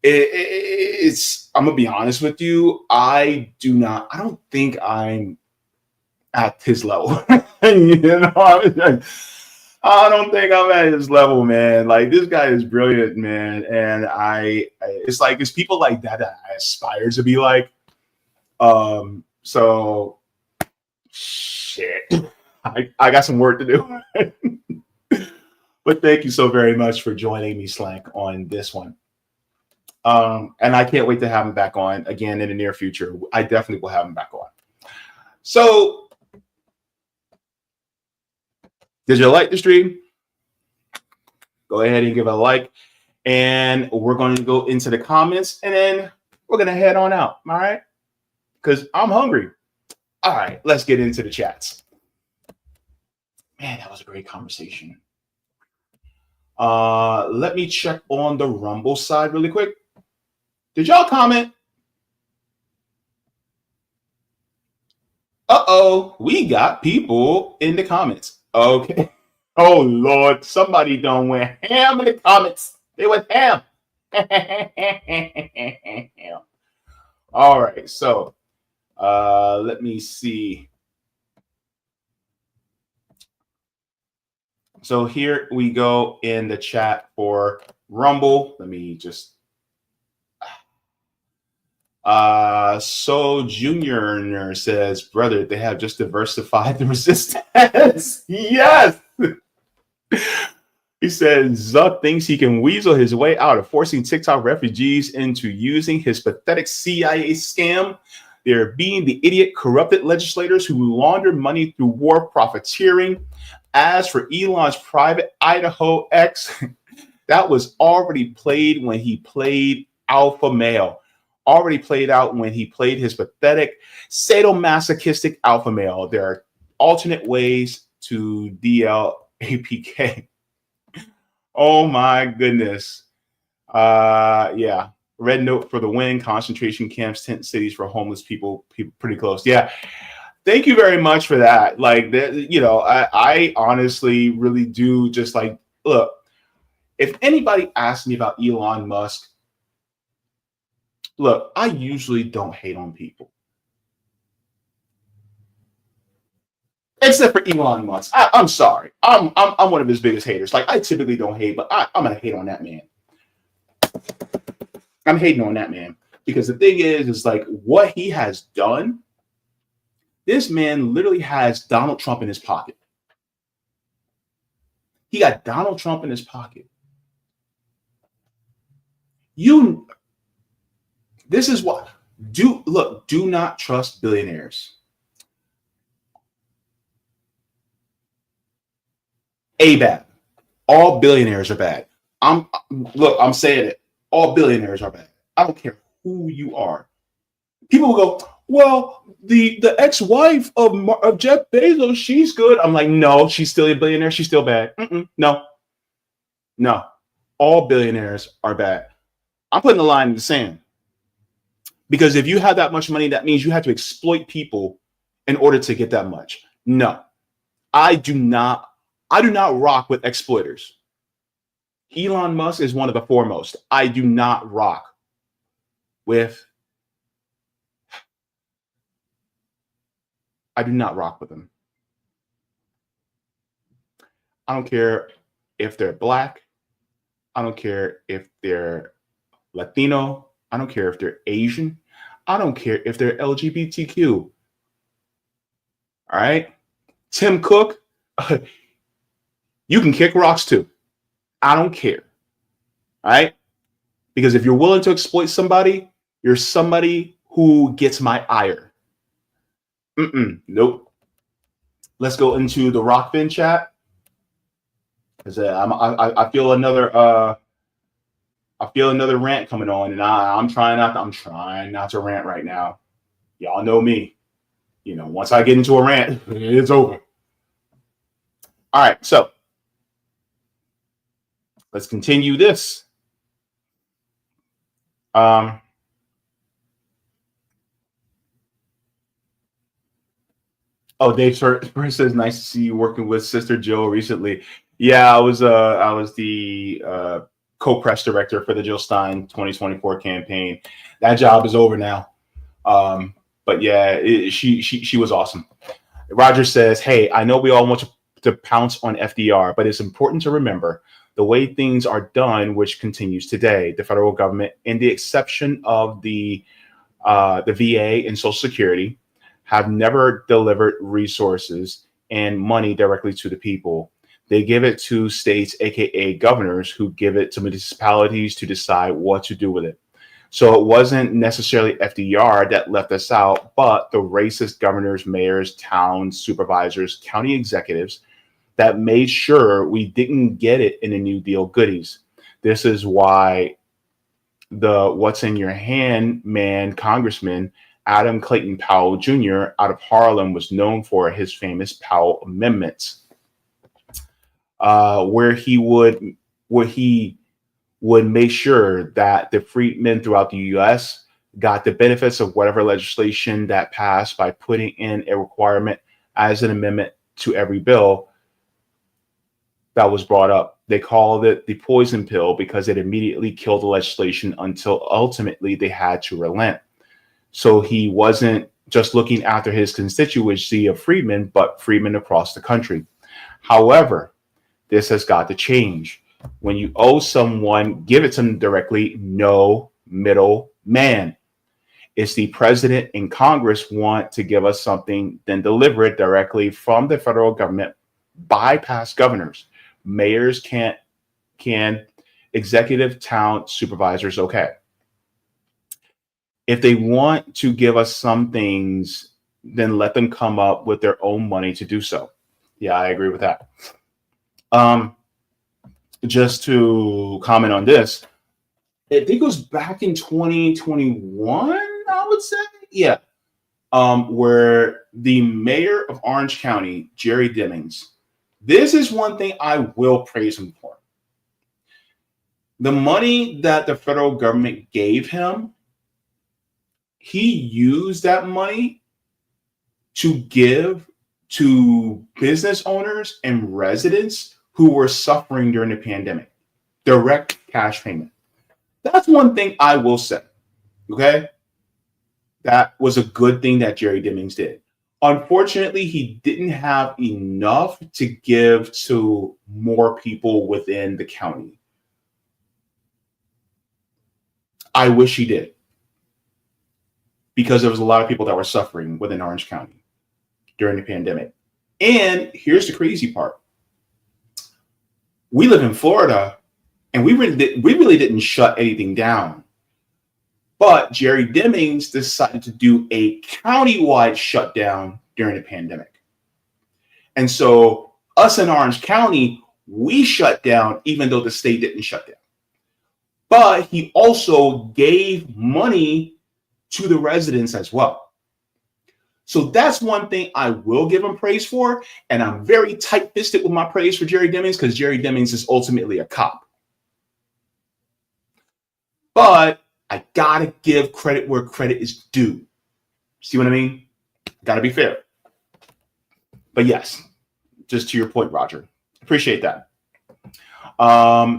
I'm gonna be honest with you. I don't think I'm at his level. I don't think I'm at his level, man. Like, this guy is brilliant, man. And it's people like that I aspire to be like. So shit. I got some work to do. But thank you so very much for joining me, Slank, on this one. And I can't wait to have him back on again in the near future. I definitely will have him back on. So, did you like the stream? Go ahead and give it a like. And we're going to go into the comments, and then we're going to head on out. All right? Because I'm hungry. All right, let's get into the chats. Man, that was a great conversation. Let me check on the Rumble side really quick. Did y'all comment? Uh-oh, we got people in the comments. Okay. Oh, Lord, somebody done went ham in the comments. They went ham. All right, so let me see. So here we go in the chat for Rumble. Let me just So Junior says, brother, they have just diversified the resistance. Yes. He said Zuck thinks he can weasel his way out of forcing TikTok refugees into using his pathetic CIA scam. They're being the idiot, corrupted legislators who launder money through war profiteering. As for Elon's private Idaho X, that was already played when he played alpha male. Already played out when he played his pathetic sadomasochistic alpha male. There are alternate ways to DLAPK. Oh my goodness. Yeah. Red note for the win. Concentration camps, tent cities for homeless people pretty close. Yeah. Thank you very much for that. Like, you know, I honestly really do just like, look, if anybody asks me about Elon Musk, look, I usually don't hate on people. Except for Elon Musk. I'm sorry. I'm one of his biggest haters. Like, I typically don't hate, but I'm going to hate on that man. I'm hating on that man. Because the thing is like what he has done, this man literally has Donald Trump in his pocket. He got Donald Trump in his pocket. This is what, do not trust billionaires. Bad. All billionaires are bad. I'm saying it. All billionaires are bad. I don't care who you are. People will go, well, the ex-wife of Jeff Bezos, she's good. I'm like, no, she's still a billionaire. She's still bad. No. All billionaires are bad. I'm putting the line in the sand. Because if you have that much money, that means you have to exploit people in order to get that much. No, I do not rock with exploiters. Elon Musk is one of the foremost. I do not rock with them. I don't care if they're black. I don't care if they're Latino. I don't care if they're Asian. I don't care if they're LGBTQ. All right. Tim Cook, you can kick rocks too. I don't care. All right. Because if you're willing to exploit somebody, you're somebody who gets my ire. Nope. Let's go into the Rockfin chat. Because I feel another rant coming on, and I'm trying not to rant right now. Y'all know me. You know, once I get into a rant, it's over. All right, so let's continue this. Dave first says, nice to see you working with Sister Jill recently. Yeah, I was the co-press director for the Jill Stein 2024 campaign. That job is over now. But yeah, she was awesome. Roger says, hey, I know we all want to pounce on FDR, but it's important to remember the way things are done, which continues today. The federal government, in the exception of the VA and Social Security, have never delivered resources and money directly to the people. They give it to states, aka governors, who give it to municipalities to decide what to do with it. So it wasn't necessarily FDR that left us out, but the racist governors, mayors, town supervisors, county executives that made sure we didn't get it in the New Deal goodies. This is why the what's in your hand man, Congressman Adam Clayton Powell Jr. out of Harlem was known for his famous Powell Amendments, where he would make sure that the freedmen throughout the U.S. got the benefits of whatever legislation that passed by putting in a requirement as an amendment to every bill that was brought up. They called it the poison pill because it immediately killed the legislation until ultimately they had to relent. So he wasn't just looking after his constituency of freedmen, but freedmen across the country. However, this has got to change. When you owe someone, give it to them directly, no middle man. It's the president and Congress want to give us something, then deliver it directly from the federal government, bypass governors. Mayors can, executive town supervisors, okay. If they want to give us some things, then let them come up with their own money to do so. Yeah, I agree with that. Just to comment on this, I think it was back in 2021, I would say. Yeah. Where the mayor of Orange County, Jerry Demings, this is one thing I will praise him for. The money that the federal government gave him, he used that money to give to business owners and residents who were suffering during the pandemic. Direct cash payment. That's one thing I will say. Okay? That was a good thing that Jerry Demings did. Unfortunately, he didn't have enough to give to more people within the county. I wish he did, because there was a lot of people that were suffering within Orange County during the pandemic. And here's the crazy part. We live in Florida, and we really didn't shut anything down. But Jerry Demings decided to do a countywide shutdown during the pandemic. And so us in Orange County, we shut down even though the state didn't shut down. But he also gave money to the residents as well. So that's one thing I will give him praise for. And I'm very tight-fisted with my praise for Jerry Demings because Jerry Demings is ultimately a cop. But I gotta give credit where credit is due. See what I mean? Gotta be fair. But yes, just to your point, Roger. Appreciate that.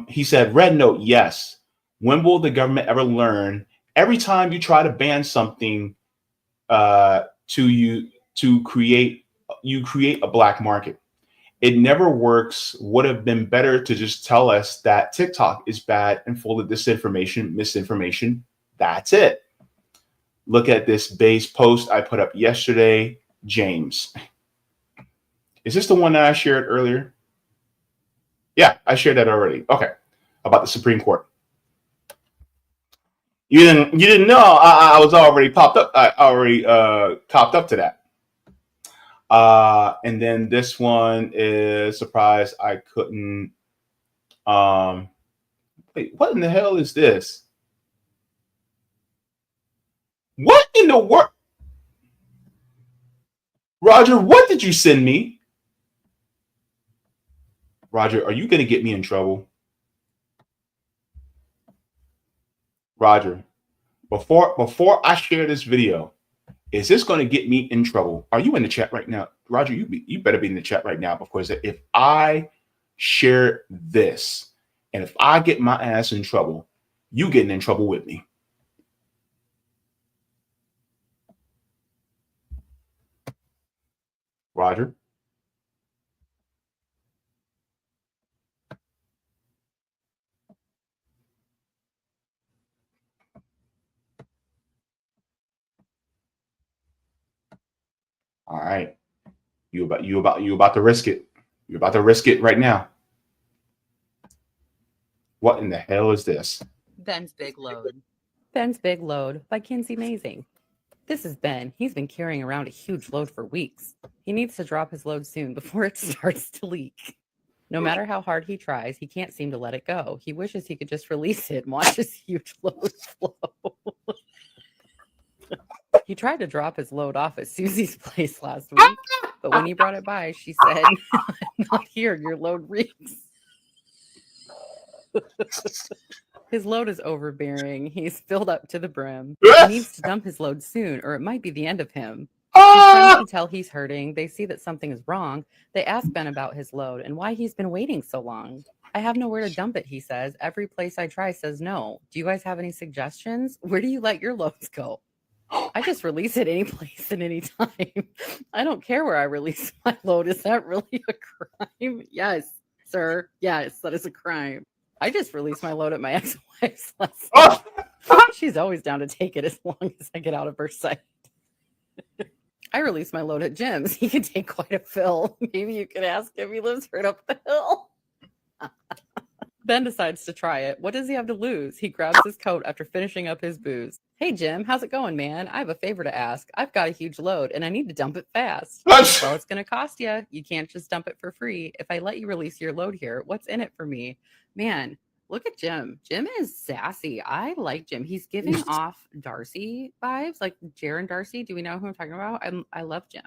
He said, red note, yes. When will the government ever learn? Every time you try to ban something you create a black market. It never works. Would have been better to just tell us that TikTok is bad and full of disinformation, misinformation. That's it. Look at this base post I put up yesterday. James. Is this the one that I shared earlier? Yeah, I shared that already. Okay. About the Supreme Court. You didn't know I was already popped up. I already copped up to that. And then this one is surprise. I couldn't. Wait, what in the hell is this? What in the world? Roger, what did you send me? Roger, are you going to get me in trouble? Roger, before I share this video, is this going to get me in trouble? Are you in the chat right now? Roger, you better be in the chat right now, because if I share this and if I get my ass in trouble, you getting in trouble with me. Roger. All right. You about to risk it. You're about to risk it right now. What in the hell is this? Ben's big load. Ben's Big Load by Kinsey Mazing. This is Ben. He's been carrying around a huge load for weeks. He needs to drop his load soon before it starts to leak. No matter how hard he tries, he can't seem to let it go. He wishes he could just release it and watch his huge load flow. He tried to drop his load off at Susie's place last week, but when he brought it by, she said, "Not here, your load reeks." His load is overbearing. He's filled up to the brim. He needs to dump his load soon, or it might be the end of him. His friends can tell he's hurting. They see that something is wrong. They ask Ben about his load and why he's been waiting so long. I have nowhere to dump it, he says. Every place I try says no. Do you guys have any suggestions? Where do you let your loads go? I just release it any place and any time. I don't care where I release my load. Is that really a crime? Yes, sir. Yes, that is a crime. I just released my load at my ex-wife's last night. She's always down to take it as long as I get out of her sight. I released my load at Jim's. He can take quite a fill. Maybe you could ask him. He lives right up the hill. Ben decides to try it. What does he have to lose? He grabs his coat after finishing up his booze. Hey, Jim, how's it going, man? I have a favor to ask. I've got a huge load, and I need to dump it fast. Well, it's going to cost you. You can't just dump it for free. If I let you release your load here, what's in it for me? Man, look at Jim. Jim is sassy. I like Jim. He's giving off Darcy vibes, like Jer and Darcy. Do we know who I'm talking about? I love Jim.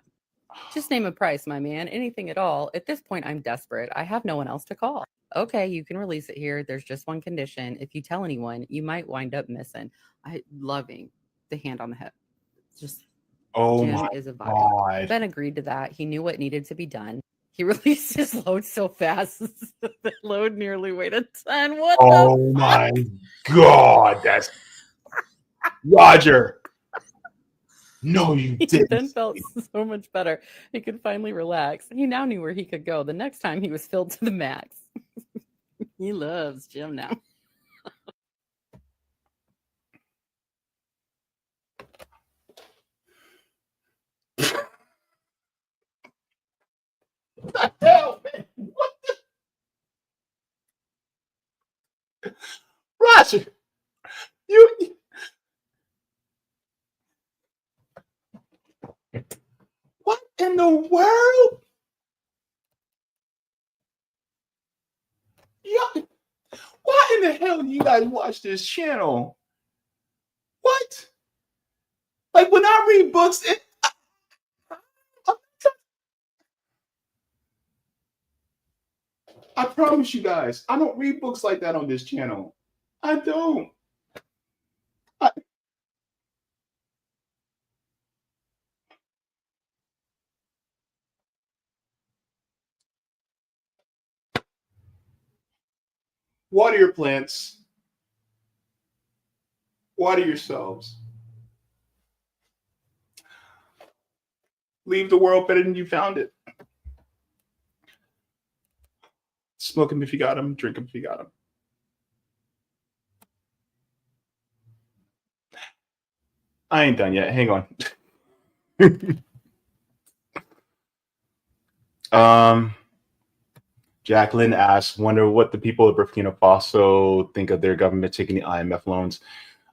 Just name a price, my man. Anything at all. At this point, I'm desperate. I have no one else to call. Okay, you can release it here. There's just one condition. If you tell anyone, you might wind up missing. I loving the hand on the hip. Just Jim is a vibe. God. Ben agreed to that. He knew what needed to be done. He released his load so fast the load nearly weighed a ton. What Oh my God, that's Roger. No, you He didn't. then felt so much better. He could finally relax. He now knew where he could go the next time he was filled to the max. He loves Jim now. What the hell, man? What the Roger? You what in the world? Yeah. Why in the hell do you guys watch this channel? What? Like when I read books, I promise you guys, I don't read books like that on this channel. I don't. Water your plants. Water yourselves. Leave the world better than you found it. Smoke them if you got them. Drink them if you got them. I ain't done yet. Hang on. Jacqueline asks, wonder what the people of Burkina Faso think of their government taking the IMF loans.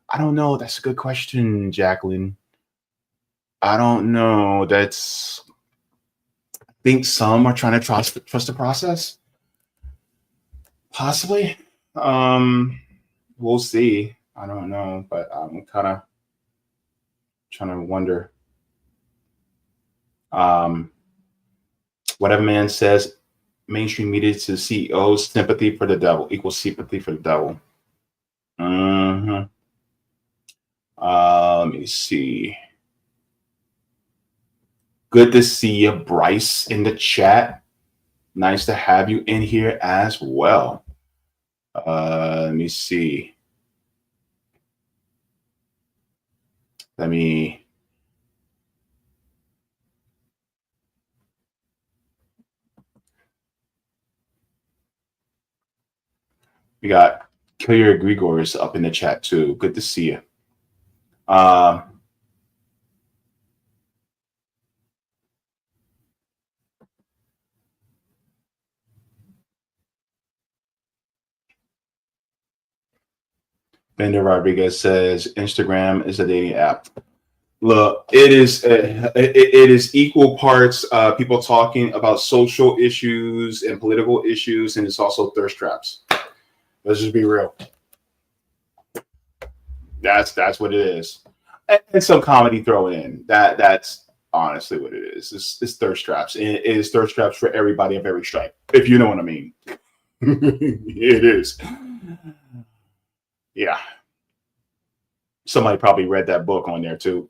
I don't know. That's a good question, Jacqueline. I don't know. I think some are trying to trust the process. Possibly. We'll see. I don't know, but I'm kind of trying to wonder. Whatever man says, mainstream media to CEOs, sympathy for the devil equals sympathy for the devil. Let me see. Good to see you, Bryce, in the chat. Nice to have you in here as well. Let me see. We got Kill Grigors up in the chat too. Good to see you. Bender Rodriguez says Instagram is a dating app. Look, it is equal parts people talking about social issues and political issues, and it's also thirst traps. Let's just be real. That's what it is, and some comedy thrown in. That's honestly what it is. It's thirst traps. It is thirst traps for everybody of every stripe, if you know what I mean. It is. Yeah. Somebody probably read that book on there too.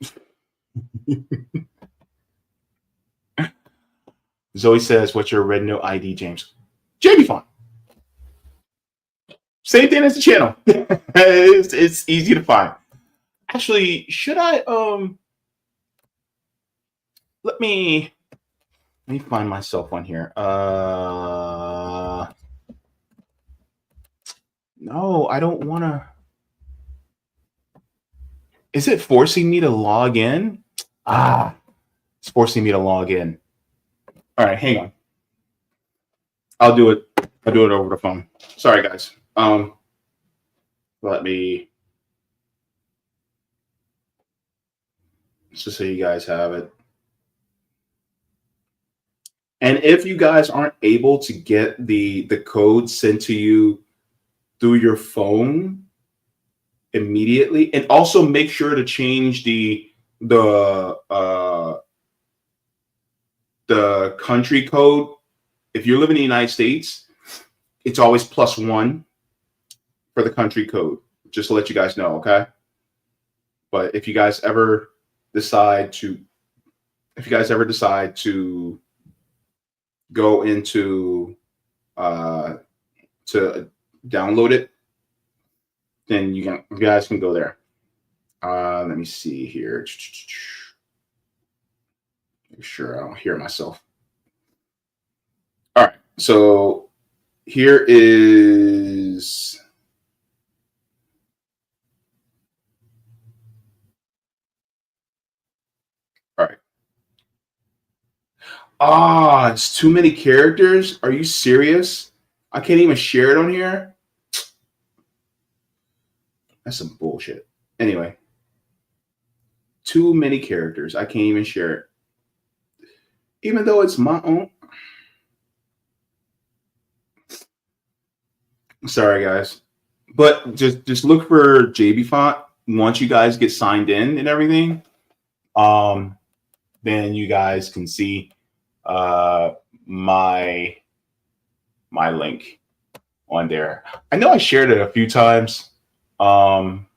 Zoe says, "What's your red note ID, James?" Jaybefaunt. Same thing as the channel. It's easy to find. Actually, should I let me find myself on here. No, I don't want to. Is it forcing me to log in? It's forcing me to log in. All right, hang on. I'll do it over the phone. Sorry, guys. Let me just so you guys have it. And if you guys aren't able to get the code sent to you through your phone immediately, and also make sure to change the country code. If you live in the United States, it's always +1 for the country code, just to let you guys know, okay? But if you guys ever decide to go into to download it, then you guys can go there. Let me see here. Make sure I don't hear myself. All right, so here is. All right. It's too many characters. Are you serious? I can't even share it on here. That's some bullshit. Anyway, too many characters. I can't even share it. Even though it's my own. Sorry, guys. But just look for Jaybefaunt once you guys get signed in and everything. Then you guys can see my link on there. I know I shared it a few times. On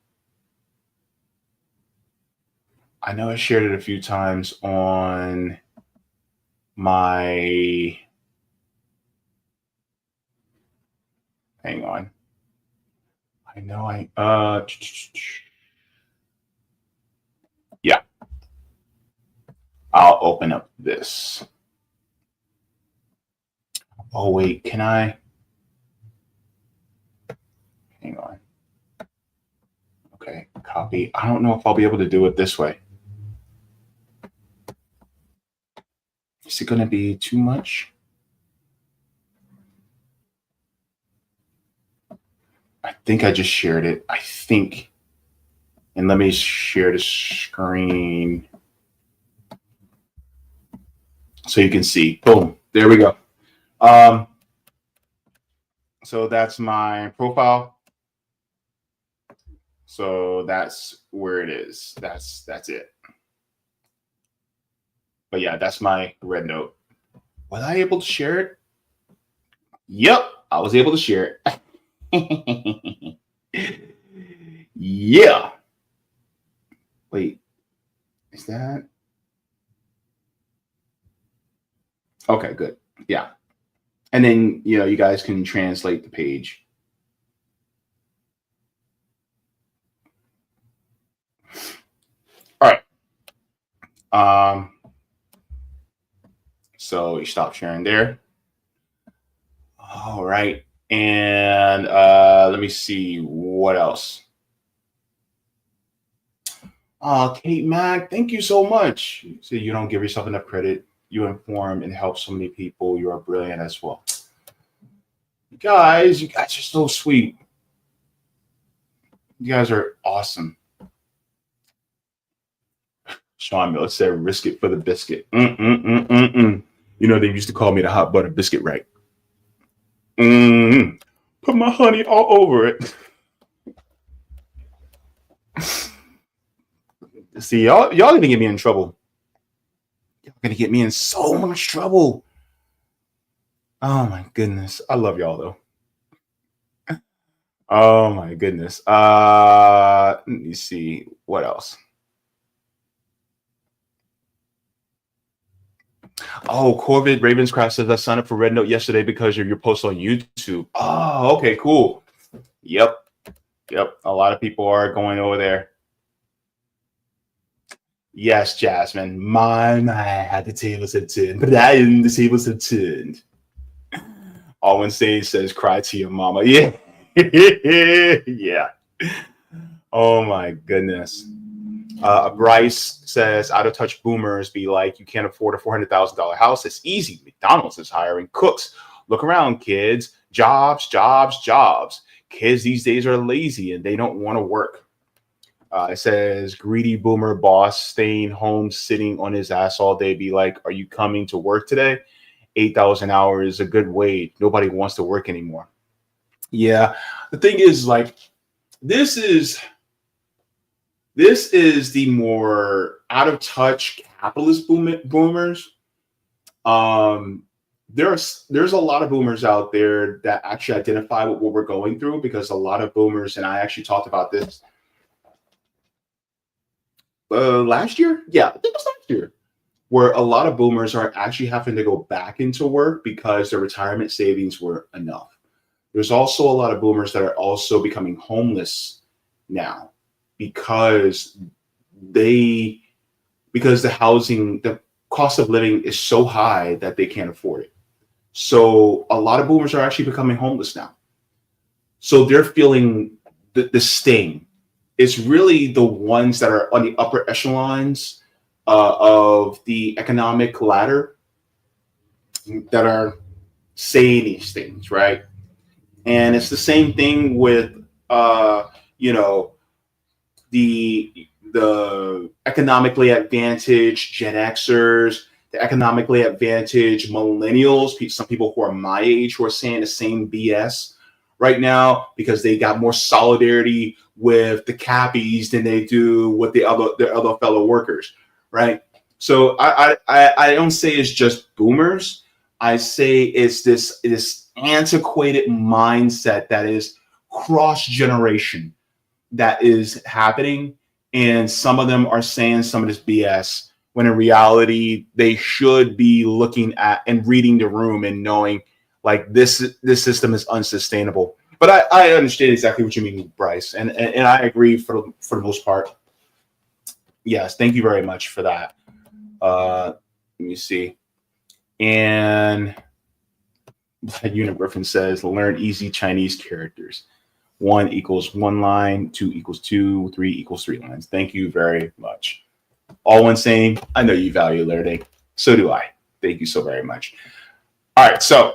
my. Hang on. I know yeah. I'll open up this. Oh wait, can I? Hang on. Okay, copy. I don't know if I'll be able to do it this way. Is it going to be too much? I think I just shared it. I think. And let me share the screen so you can see. Boom. There we go. So that's my profile. So that's where it is. That's it. But yeah, that's my red note. Was I able to share it? Yep, I was able to share it. Yeah. Wait, is that? Okay, good. Yeah. And then, you guys can translate the page. All right. So you stop sharing there. All right. And let me see what else. Kate Mack, thank you so much. So you don't give yourself enough credit. You inform and help so many people. You are brilliant as well. You guys are so sweet. You guys are awesome. Sean Miller said, risk it for the biscuit. You know, they used to call me the hot butter biscuit, right? Put my honey all over it. See, y'all gonna get me in trouble. Y'all gonna get me in so much trouble. Oh my goodness. I love y'all though. Oh my goodness. Let me see. What else? Oh, Corbett Ravenscraft says I signed up for Red Note yesterday because of your post on YouTube. Oh, okay, cool. Yep. A lot of people are going over there. Yes, Jasmine. My, the tables have turned. Brian, the tables have turned. Alwyn Sage says, cry to your mama. Yeah. Yeah. Oh my goodness. Bryce says, out of touch boomers be like, you can't afford a $400,000 house. It's easy. McDonald's is hiring cooks. Look around, kids. Jobs. Kids these days are lazy and they don't want to work. It says, greedy boomer boss staying home, sitting on his ass all day. Be like, are you coming to work today? 8,000 hours is a good wage. Nobody wants to work anymore. Yeah. The thing is, like, this is the more out of touch capitalist boomers. There's a lot of boomers out there that actually identify with what we're going through, because a lot of boomers, and I actually talked about this last year. Yeah, I think it was last year, where a lot of boomers are actually having to go back into work because their retirement savings were enough. There's also a lot of boomers that are also becoming homeless now because the cost of living is so high that they can't afford it. So a lot of boomers are actually becoming homeless now. So they're feeling the sting. It's really the ones that are on the upper echelons of the economic ladder that are saying these things, right? And it's the same thing with the economically advantaged Gen Xers, the economically advantaged millennials, some people who are my age who are saying the same BS right now because they got more solidarity with the cappies than they do with their other fellow workers, right? So I don't say it's just boomers. I say it's this antiquated mindset that is cross-generation that is happening. And some of them are saying some of this BS when in reality, they should be looking at and reading the room and knowing like this system is unsustainable. But I understand exactly what you mean, Bryce. And I agree for the most part. Yes, thank you very much for that. Let me see. And Unit Griffin says, learn easy Chinese characters. 1 equals 1 line, 2 equals 2, 3 equals 3 lines. Thank you very much. All one saying, I know you value learning. So do I. Thank you so very much. All right, so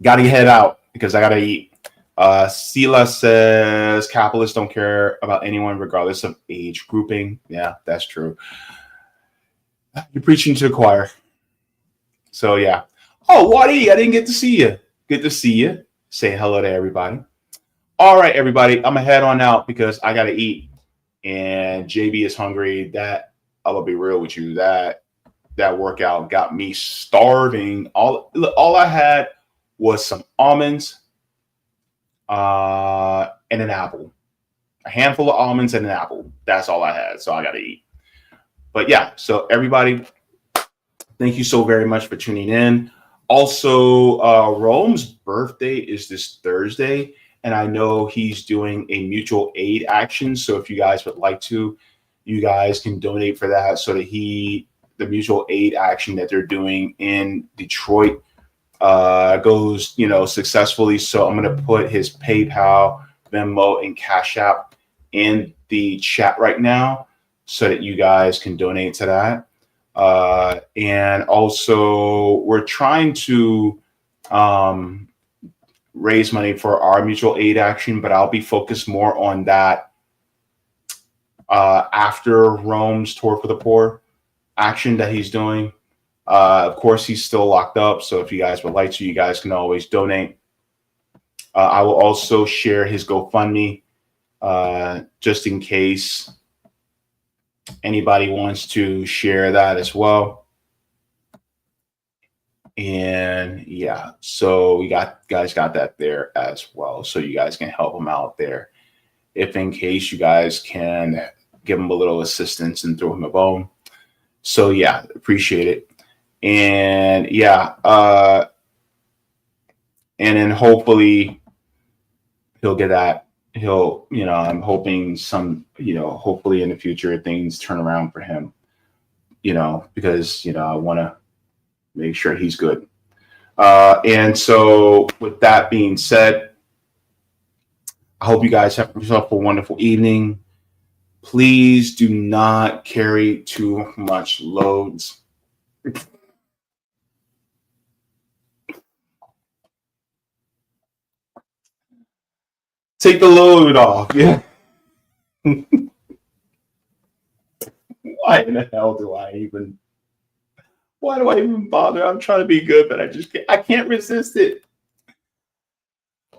got to head out because I got to eat. Sela says, capitalists don't care about anyone regardless of age grouping. Yeah, that's true. You're preaching to the choir. So, yeah. Oh, Wadi, I didn't get to see you. Good to see you. Say hello to everybody. All right, everybody. I'm going to head on out because I got to eat. And JB is hungry. That, I'll be real with you, that workout got me starving. All I had was some almonds and an apple. A handful of almonds and an apple. That's all I had. So I got to eat. But yeah, so everybody, thank you so very much for tuning in. Also, Rome's birthday is this Thursday, and I know he's doing a mutual aid action. So if you guys would like to, you guys can donate for that so that the mutual aid action that they're doing in Detroit goes, successfully. So I'm going to put his PayPal, Venmo, and Cash App in the chat right now so that you guys can donate to that. And also we're trying to raise money for our mutual aid action, but I'll be focused more on that after Rome's Tour for the Poor action that he's doing. Of course, he's still locked up, so if you guys would like to, you guys can always donate. I will also share his GoFundMe just in case anybody wants to share that as well. And yeah, so we guys got that there as well, so you guys can help him out there if in case you guys can give him a little assistance and throw him a bone. So yeah, appreciate it. And yeah, and then hopefully he'll get that. He'll, you know, I'm hoping some, you know, hopefully in the future things turn around for him, you know, because, you know, I want to make sure he's good. And so with that being said, I hope you guys have yourself a wonderful evening. Please do not carry too much loads. Take the load off. Yeah. Why in the hell do I even? Why do I even bother? I'm trying to be good, but I can't resist it.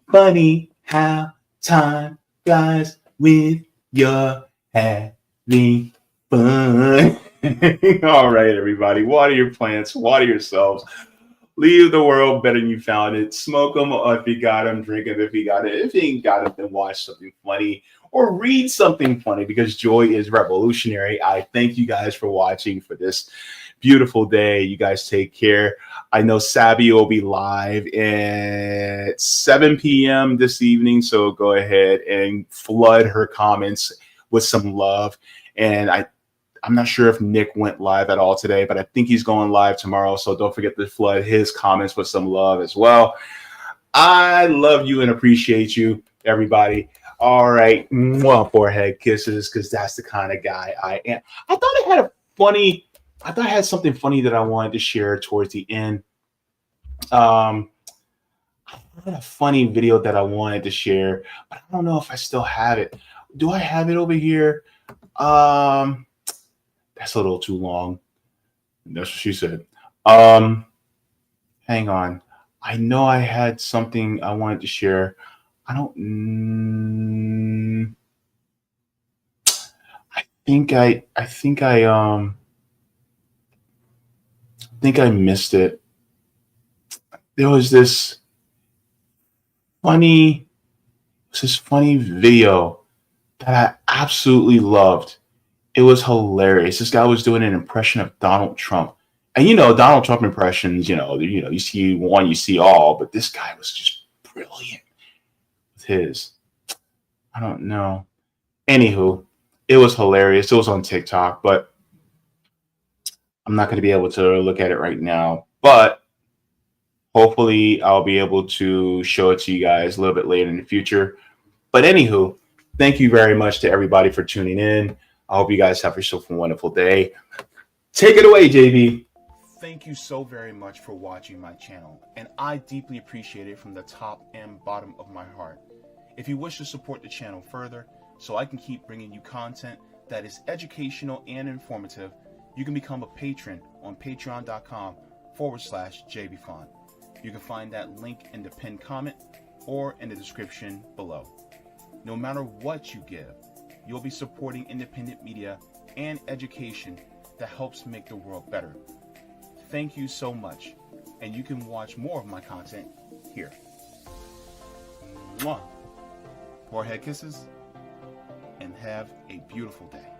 Funny how time flies with your having fun. All right, everybody. Water your plants. Water yourselves. Leave the world better than you found it. Smoke them if you got them. Drink them if you got it. If you ain't got it, then watch something funny or read something funny, because joy is revolutionary. I thank you guys for watching for this beautiful day. You guys take care. I know Sabby will be live at 7 p.m. this evening, so go ahead and flood her comments with some love. And I'm not sure if Nick went live at all today, but I think he's going live tomorrow. So don't forget to flood his comments with some love as well. I love you and appreciate you, everybody. All right. Mwah, forehead kisses, because that's the kind of guy I am. I thought I had something funny that I wanted to share towards the end. I had a funny video that I wanted to share, but I don't know if I still have it. Do I have it over here? That's a little too long. That's what she said. Hang on. I know I had something I wanted to share. I think I missed it. There was this funny video that I absolutely loved. It was hilarious. This guy was doing an impression of Donald Trump. And, you know, Donald Trump impressions, you see one, you see all, but this guy was just brilliant with his. I don't know. Anywho, it was hilarious. It was on TikTok, but I'm not going to be able to look at it right now. But hopefully I'll be able to show it to you guys a little bit later in the future. But anywho, thank you very much to everybody for tuning in. I hope you guys have yourself a wonderful day. Take it away, JB. Thank you so very much for watching my channel, and I deeply appreciate it from the top and bottom of my heart. If you wish to support the channel further, so I can keep bringing you content that is educational and informative, you can become a patron on patreon.com/Jaybefaunt. You can find that link in the pinned comment or in the description below. No matter what you give, you'll be supporting independent media and education that helps make the world better. Thank you so much, and you can watch more of my content here. Mwah. Forehead kisses, and have a beautiful day.